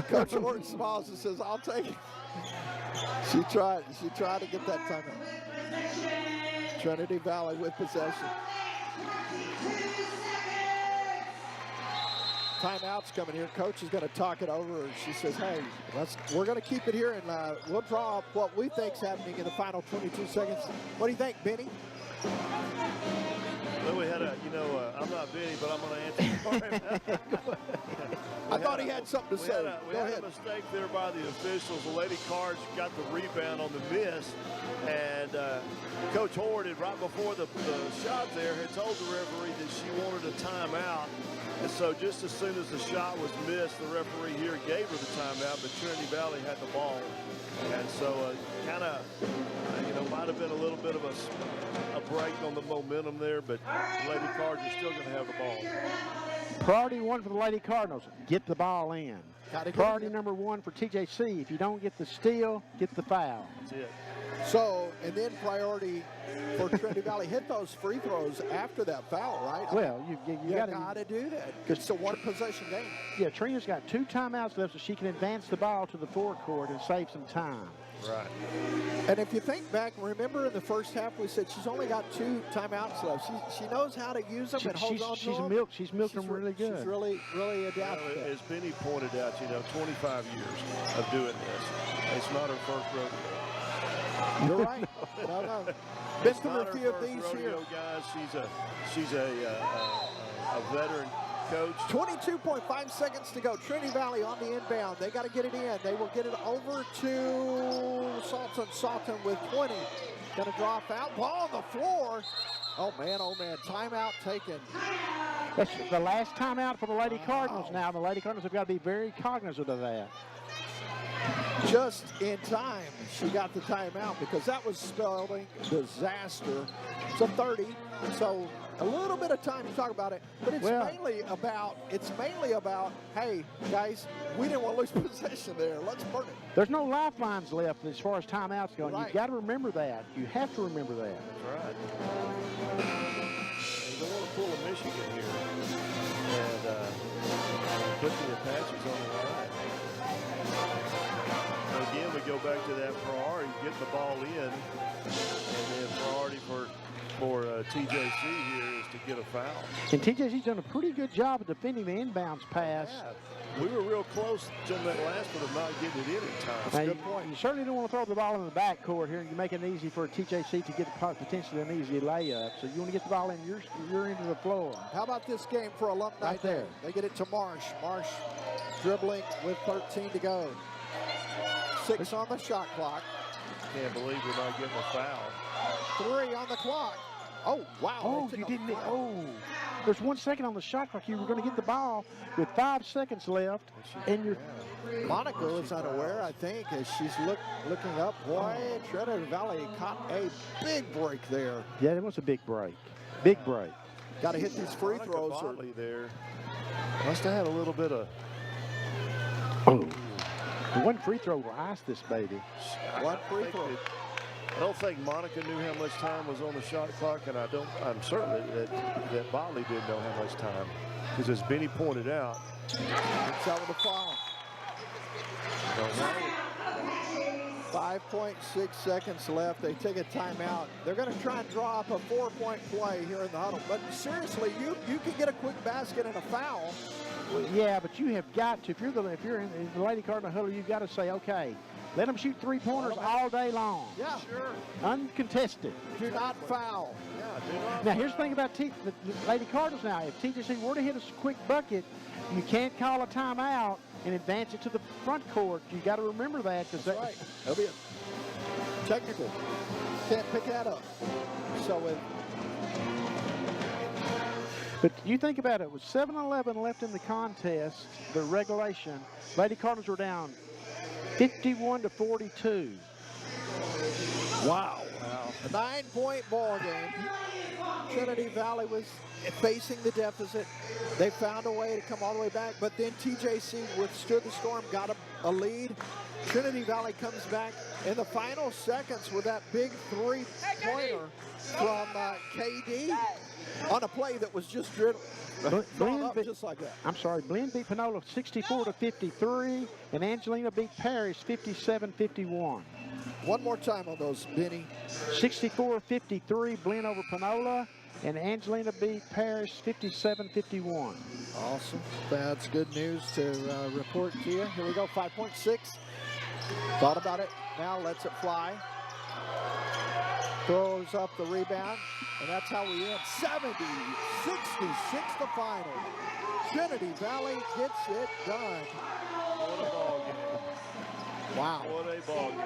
Coach Horton smiles and says, I'll take it. She tried to get that timeout. Trinity Valley with possession. Timeout's coming here. Coach is going to talk it over, and she says, hey, we're going to keep it here, and we'll draw up what we think's happening in the final 22 seconds. What do you think, Benny? Well, we had I'm not Benny, but I'm going to answer for him. I thought he had something to say. We had a mistake there by the officials. The Lady Cards got the rebound on the miss, and Coach Horde, right before the shot there, had told the referee that she wanted a timeout. And so just as soon as the shot was missed, the referee here gave her the timeout, but Trinity Valley had the ball. And so kind of, might have been a little bit of a break on the momentum there, but the Lady Cards are still going to have the ball. Priority one for the Lady Cardinals, get the ball in. Priority number one for TJC, if you don't get the steal, get the foul. That's it. So, and then priority for Trinity Valley, hit those free throws after that foul, right? Well, you got to do that. It's a one-possession game. Yeah, Trina's got 2 timeouts left, so she can advance the ball to the forecourt and save some time. Right. And if you think back, remember in the first half we said she's only got 2 timeouts left. She knows how to use them and hold on to them. She's milked them really good. She's really adapted. As Benny pointed out, 25 years of doing this. It's not her first rodeo. You're right. No. Been through a few of these here. Guys, she's a veteran coach. 22.5 seconds to go. Trinity Valley on the inbound. They got to get it in. They will get it over to Salton. Salton with 20. Going to drop out. Ball on the floor. Oh, man. Timeout taken. That's the last timeout for the Lady Cardinals now. The Lady Cardinals have got to be very cognizant of that. Just in time, she got the timeout because that was spelling disaster. It's a 30, so a little bit of time to talk about it, but it's mainly about, hey, guys, we didn't want to lose possession there. Let's burn it. There's no lifelines left as far as timeouts go. Right. You've got to remember that. You have to remember that. That's right. You don't want to pull a Michigan here and put the Apaches on the line. Again, we go back to that priority, getting the ball in, and then priority for TJC here is to get a foul. And TJC's done a pretty good job of defending the inbounds pass. Yeah. We were real close until that last one of not getting it in time. That's a good point. You certainly don't want to throw the ball in the backcourt here. You make it easy for TJC to get potentially an easy layup. So you want to get the ball in your end of the floor. How about this game for Alumni Right there. Day? They get it to Marsh. Marsh dribbling with 13 to go. 6 on the shot clock. Can't believe we're not getting a foul. 3 on the clock. Oh, wow. Oh, you didn't. Oh, there's 1 second on the shot clock. You were going to get the ball with 5 seconds left. And you're. Monica is unaware, I think, as she's looking up. Boy, Trinity Valley caught a big break there. Yeah, it was a big break. Big break. Got to hit these free Monica throws. Botley there must have had a little bit of. Oh. One free throw will ice this baby. One free throw. I don't think Monica knew how much time was on the shot clock, and I'm certain that Botley didn't know how much time. Because as Benny pointed out, it's out with a foul. 5.6 seconds left. They take a timeout. They're going to try and draw up a 4-point play here in the huddle. But seriously, you can get a quick basket and a foul. Well, yeah, but you have got to. If you're in the Lady Cardinal huddle, you've got to say, okay, let them shoot 3-pointers all day long. Yeah, sure. Uncontested. Do not foul. Yeah, do not. Now here's the thing about the Lady Cardinals. Now, if TJC were to hit a quick bucket, you can't call a timeout and advance it to the front court. You got to remember that, because that's right. That'll be a technical. Can't pick that up. So but you think about it, with 7-11 left in the contest, the regulation, Lady Cardinals were down 51-42. Wow. A 9-point ball game. Trinity Valley was facing the deficit. They found a way to come all the way back, but then TJC withstood the storm, got a lead. Trinity Valley comes back in the final seconds with that big 3-pointer from KD on a play that was just drawn up just like that. I'm sorry, Blinn beat Panola 64-53, and Angelina beat Parrish 57-51. One more time on those, Benny. 64-53, Blinn over Panola, and Angelina beat Parrish 57-51. Awesome. That's good news to report to you. Here we go, 5.6. Thought about it. Now lets it fly. Throws up the rebound, and that's how we end. 70-66 the final. Trinity Valley gets it done. What a ball game. Wow. What a ball game.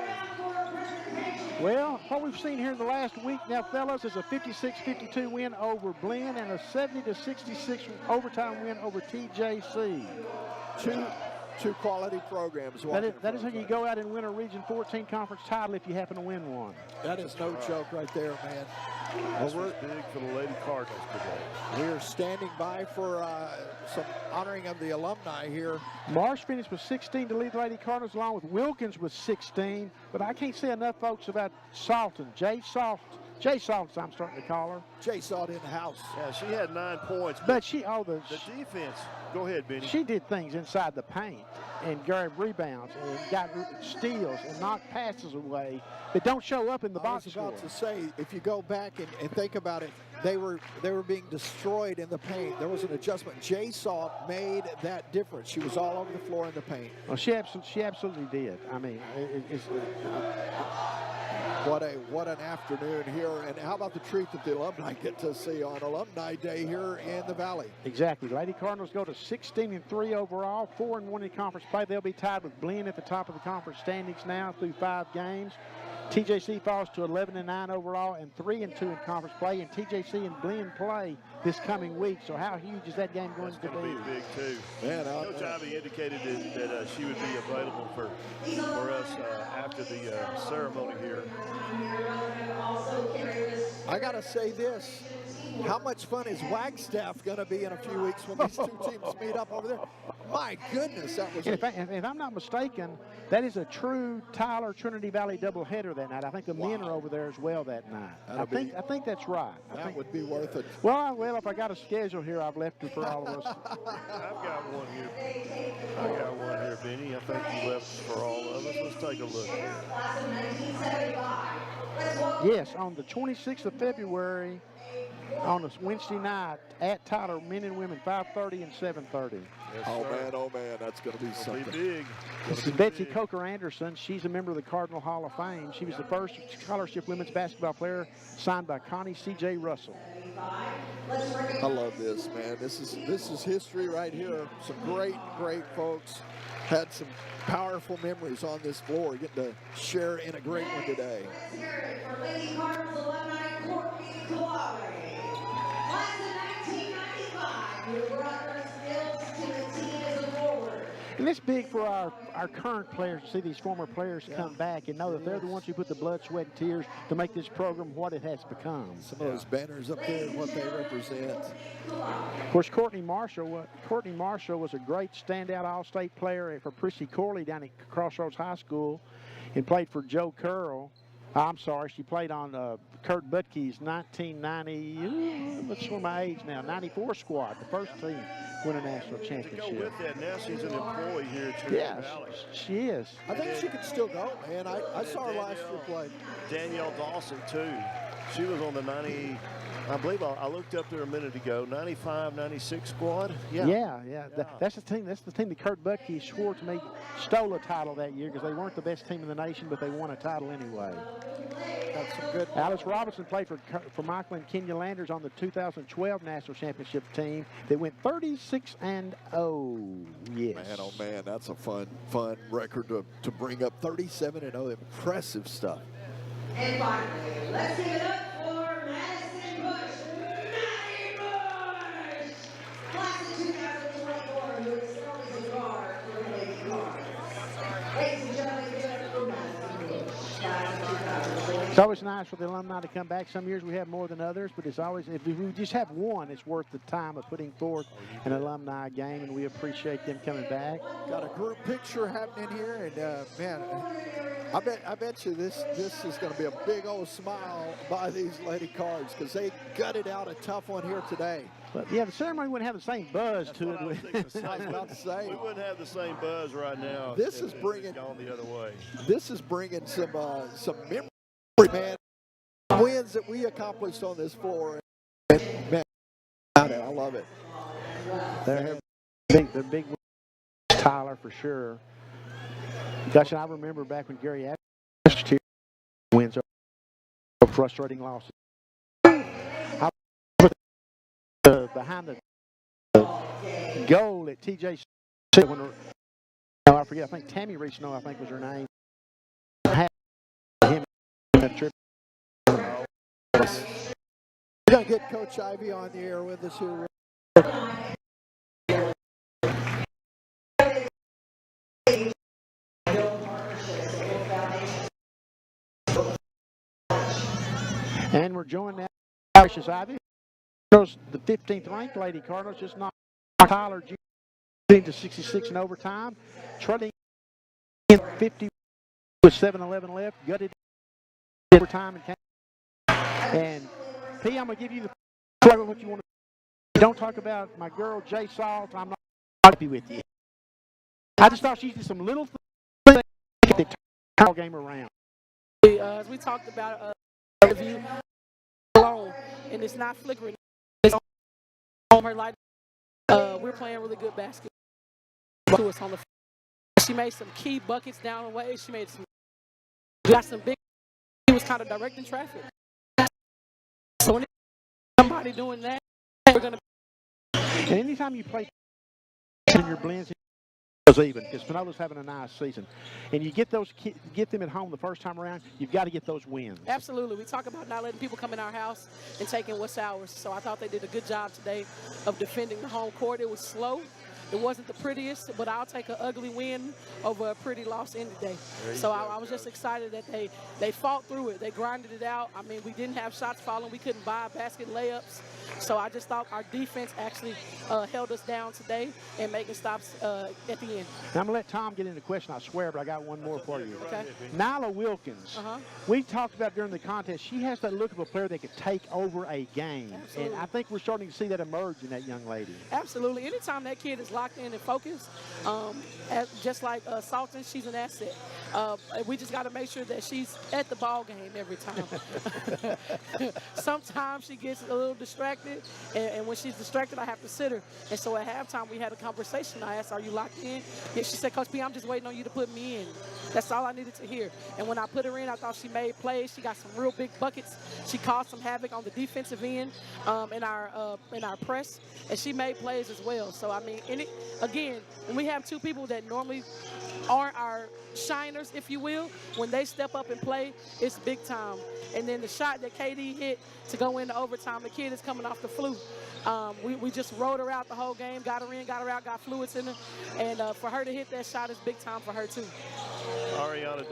Well, what we've seen here in the last week now, fellas, is a 56-52 win over Blinn and a 70-66 overtime win over TJC. Two quality programs. That is how you go out and win a Region 14 conference title if you happen to win one. That is no joke right there, man. This was big for the Lady Cardinals today. We're standing by for some honoring of the alumni here. Marsh finished with 16 to lead the Lady Cardinals, along with Wilkins with 16. But I can't say enough, folks, about Salton. Jay Salton, I'm starting to call her. Jay Salton in the house. Yeah, she had 9 points. But the defense. Go ahead, Benny. She did things inside the paint and grabbed rebounds and got steals and knocked passes away that don't show up in the box score. I was about to say, if you go back and think about it, they were being destroyed in the paint. There was an adjustment. Jay Salt made that difference. She was all over the floor in the paint. Well, she absolutely did. I mean, what an afternoon here. And how about the treat that the alumni get to see on Alumni Day here in the Valley? Exactly. Lady Cardinals go to 16-3 overall, 4-1 in conference play. They'll be tied with Blinn at the top of the conference standings now through 5 games. TJC falls to 11-9 overall and 3-2 in conference play. And TJC and Blinn play this coming week. So how huge is that game going to be? It's going to be big too. Man, Coach Ivy indicated that she would be available for us after the ceremony here. I got to say this. How much fun is Wagstaff going to be in a few weeks when these two teams meet up over there? My goodness, that was. If I'm not mistaken, that is a true Tyler Trinity Valley doubleheader that night. I think the men are over there as well that night. I think that's right. That would be worth it. Well, if I got a schedule here, I've left it for all of us. I've got one here, Benny. I think you left for all of us. Let's take a look here. Yes, on the 26th of February, on a Wednesday night at Tyler, men and women, 5:30 and 7:30. Yes, oh man, that's going to be something. Big. This is Betsy Coker Anderson. She's a member of the Cardinal Hall of Fame. She was the first scholarship women's basketball player signed by Connie C.J. Russell. I love this, man. This is history right here. Some great folks had some powerful memories on this floor. Getting to share in a great one today. Let's hear it for Lady Cardinals alumni Courtney Kalave. Class of 1995, who brought her skills to the team as a forward. And it's big for our current players to see these former players come back and know that they're the ones who put the blood, sweat, and tears to make this program what it has become. Some of those banners up there and what they represent. Of course, Courtney Marshall was a great standout All-State player for Prissy Corley down at Crossroads High School and played for Joe Curl. I'm sorry, she played on Kurt Butke's 1990, let's show my age now, 94 squad, the first team win a national championship. To go with that, now she's an employee here at Trinity Valley. She is. I think she can still go, man. I saw her last year play. Danielle Dawson, too. She was on the 90, I believe I looked up there a minute ago, 95, 96 squad. Yeah. That's the team that Kurt Butke swore to me stole a title that year because they weren't the best team in the nation, but they won a title anyway. That's some good. Alice Robinson played for Michael and Kenya Landers on the 2012 national championship team. They went 36-0. Yes. Man, oh man, that's a fun record to bring up. 37-0, impressive stuff. And finally, let's give it up for Madison Bush. Maddie Bush! Class of 2024, who is always a guard for the Lady Cards. Ladies and gentlemen, give it up for Madison Bush. Class of 2024. It's always nice for the alumni to come back. Some years we have more than others, but it's always, if we just have one, it's worth the time of putting forth an alumni game, and we appreciate them coming back. Got a group picture happening here, and man, I bet you this is going to be a big old smile by these Lady Cards because they gutted out a tough one here today. But yeah, the ceremony wouldn't have the same buzz to it. I was about to say. We wouldn't have the same buzz right now. This is bringing gone the other way. This is bringing some memory, man. Wins that we accomplished on this floor. And, man, I love it. They're big Tyler for sure. Gosh, I remember back when Gary Ashton wins over frustrating losses. Behind the goal at TJ, when I forget, I think Tammy Reachno, I think was her name. Had him in that trip. We're going to get Coach Ivy on the air with us here. And we're joined now by Precious Ivy. The 15th ranked Lady Cardinals just knocked Tyler to 66 in overtime, trailing in 50 with 7:11 left. Gutted overtime and P, I'm gonna give you the what you want to. Don't talk about my girl Jay Salt. I'm not happy with you. I just thought she did some little things that turn the game around. As we talked about review alone, and it's not flickering. It's on her light. We're playing really good basketball to us on the field. She made some key buckets down the way. She made some. Got some big. He was kind of directing traffic. So when somebody doing that, we're gonna. And anytime you play in your blends, it's even because Pinola's having a nice season, and you get them at home the first time around. You've got to get those wins. Absolutely, we talk about not letting people come in our house and taking what's ours. So I thought they did a good job today of defending the home court. It was slow. It wasn't the prettiest, but I'll take an ugly win over a pretty loss any day. So I was just excited that they fought through it. They grinded it out. I mean, we didn't have shots falling. We couldn't buy basket layups. So I just thought our defense actually held us down today and making stops at the end. Now I'm going to let Tom get into the question, I swear, but I got one more for you. Okay. Nyla Wilkins, we talked about during the contest, she has that look of a player that could take over a game. Absolutely. And I think we're starting to see that emerge in that young lady. Absolutely. Anytime that kid is locked in and focused. Just like Salton, she's an asset. We just got to make sure that she's at the ball game every time. Sometimes she gets a little distracted, and when she's distracted, I have to sit her. And so at halftime, we had a conversation. I asked, "Are you locked in?" Yeah, she said, "Coach P, I'm just waiting on you to put me in." That's all I needed to hear. And when I put her in, I thought she made plays. She got some real big buckets. She caused some havoc on the defensive end in our press, and she made plays as well. So I mean, again, when we have two people that normally aren't our shiners, if you will, when they step up and play, it's big time. And then the shot that KD hit to go into overtime, the kid is coming off the flu. We just rode her out the whole game, got her in, got her out, got fluids in her. And for her to hit that shot is big time for her, too. Ariana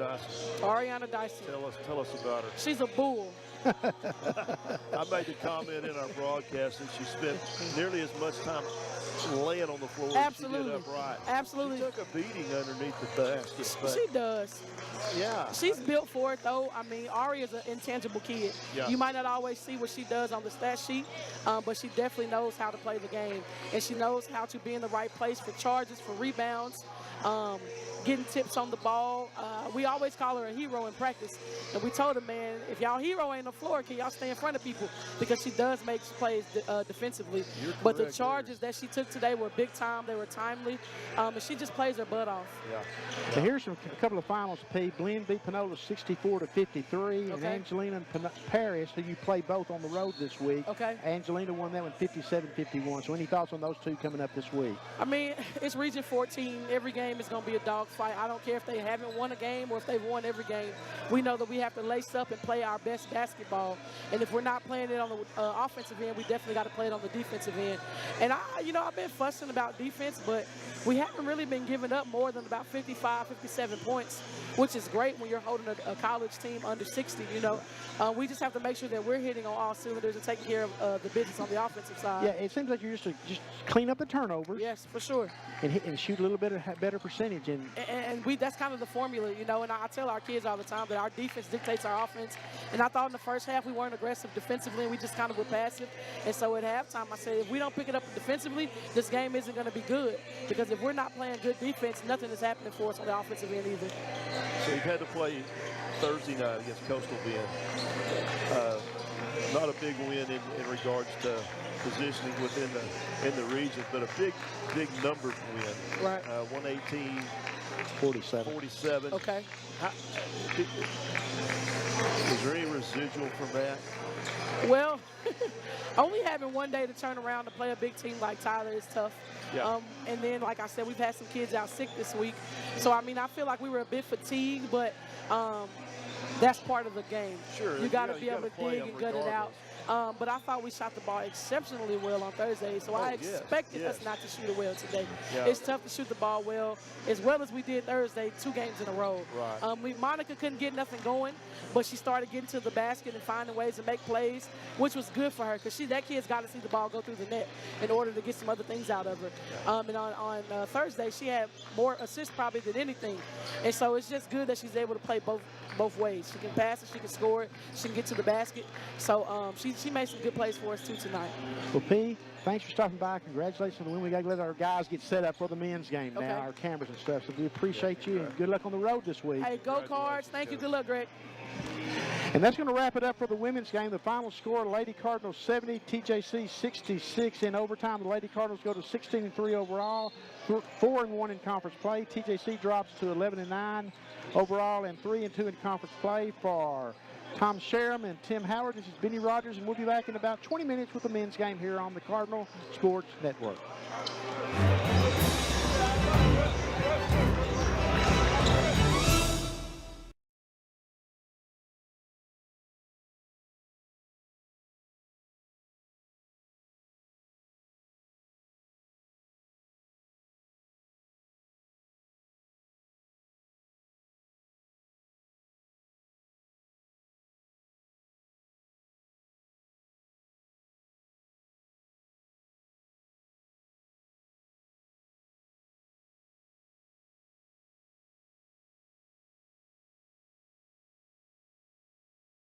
Dyson. Tell us about her. She's a bull. I made the comment in our broadcast that she spent nearly as much time laying on the floor as she did upright. Absolutely. She took a beating underneath the basket. She does. Yeah. She's built for it, though. I mean, Ari is an intangible kid. Yeah. You might not always see what she does on the stat sheet, but she definitely knows how to play the game. And she knows how to be in the right place for charges, for rebounds, getting tips on the ball. We always call her a hero in practice. And we told her, man, if y'all hero ain't on the floor, can y'all stay in front of people? Because she does make plays defensively. But the charges that she took today were big time. They were timely. And she just plays her butt off. Yeah. So here's a couple of finals, P. Glenn beat Panola 64-53. And Angelina and Paris, who you play both on the road this week. Okay. Angelina won that one 57-51. So any thoughts on those two coming up this week? I mean, it's Region 14. Every game is going to be a dogfight. I don't care if they haven't won a game or if they've won every game. We know that we have to lace up and play our best basketball. And if we're not playing it on the offensive end, we definitely got to play it on the defensive end. And I've been fussing about defense, but we haven't really been giving up more than about 55, 57 points, which is great when you're holding a college team under 60, We just have to make sure that we're hitting on all cylinders and taking care of the business on the offensive side. Yeah, it seems like you're just clean up the turnovers. Yes, for sure. And shoot a little bit of better percentage. And that's kind of the formula, and I tell our kids all the time that our defense dictates our offense. And I thought in the first half we weren't aggressive defensively, and we just kind of were passive. And so at halftime I said, if we don't pick it up defensively, this game isn't going to be good. Because if we're not playing good defense, nothing is happening for us on the offensive end either. So you've had to play Thursday night against Coastal Bend. Not a big win in regards to positioning within the region, but a big numbers win. Right. 118-47. Okay. Is there any residual from that? Well, only having one day to turn around to play a big team like Tyler is tough. Yeah. And then, like I said, we've had some kids out sick this week. So, I mean, I feel like we were a bit fatigued, but that's part of the game. Sure. You got to be able to dig and gut it out. But I thought we shot the ball exceptionally well on Thursday, so I expected us not to shoot it well today. Yeah. It's tough to shoot the ball well as we did Thursday, 2 games in a row. Right. Monica couldn't get nothing going, but she started getting to the basket and finding ways to make plays, which was good for her because that kid's got to see the ball go through the net in order to get some other things out of her. And on Thursday, she had more assists probably than anything. And so it's just good that she's able to play both ways. She can pass it, she can score it, she can get to the basket. So she made some good plays for us too tonight. Well, P, thanks for stopping by. Congratulations on the win. We got to let our guys get set up for the men's game now, our cameras and stuff. So we appreciate you and good luck on the road this week. Hey, go Cards. Thank you. Good luck, Greg. And that's going to wrap it up for the women's game. The final score, Lady Cardinals 70, TJC 66 in overtime. The Lady Cardinals go to 16-3 overall, 4-1 in conference play. TJC drops to 11-9 overall and 3-2 in conference play. For Tom Sherham and Tim Howard, this is Benny Rogers, and we'll be back in about 20 minutes with the men's game here on the Cardinal Sports Network.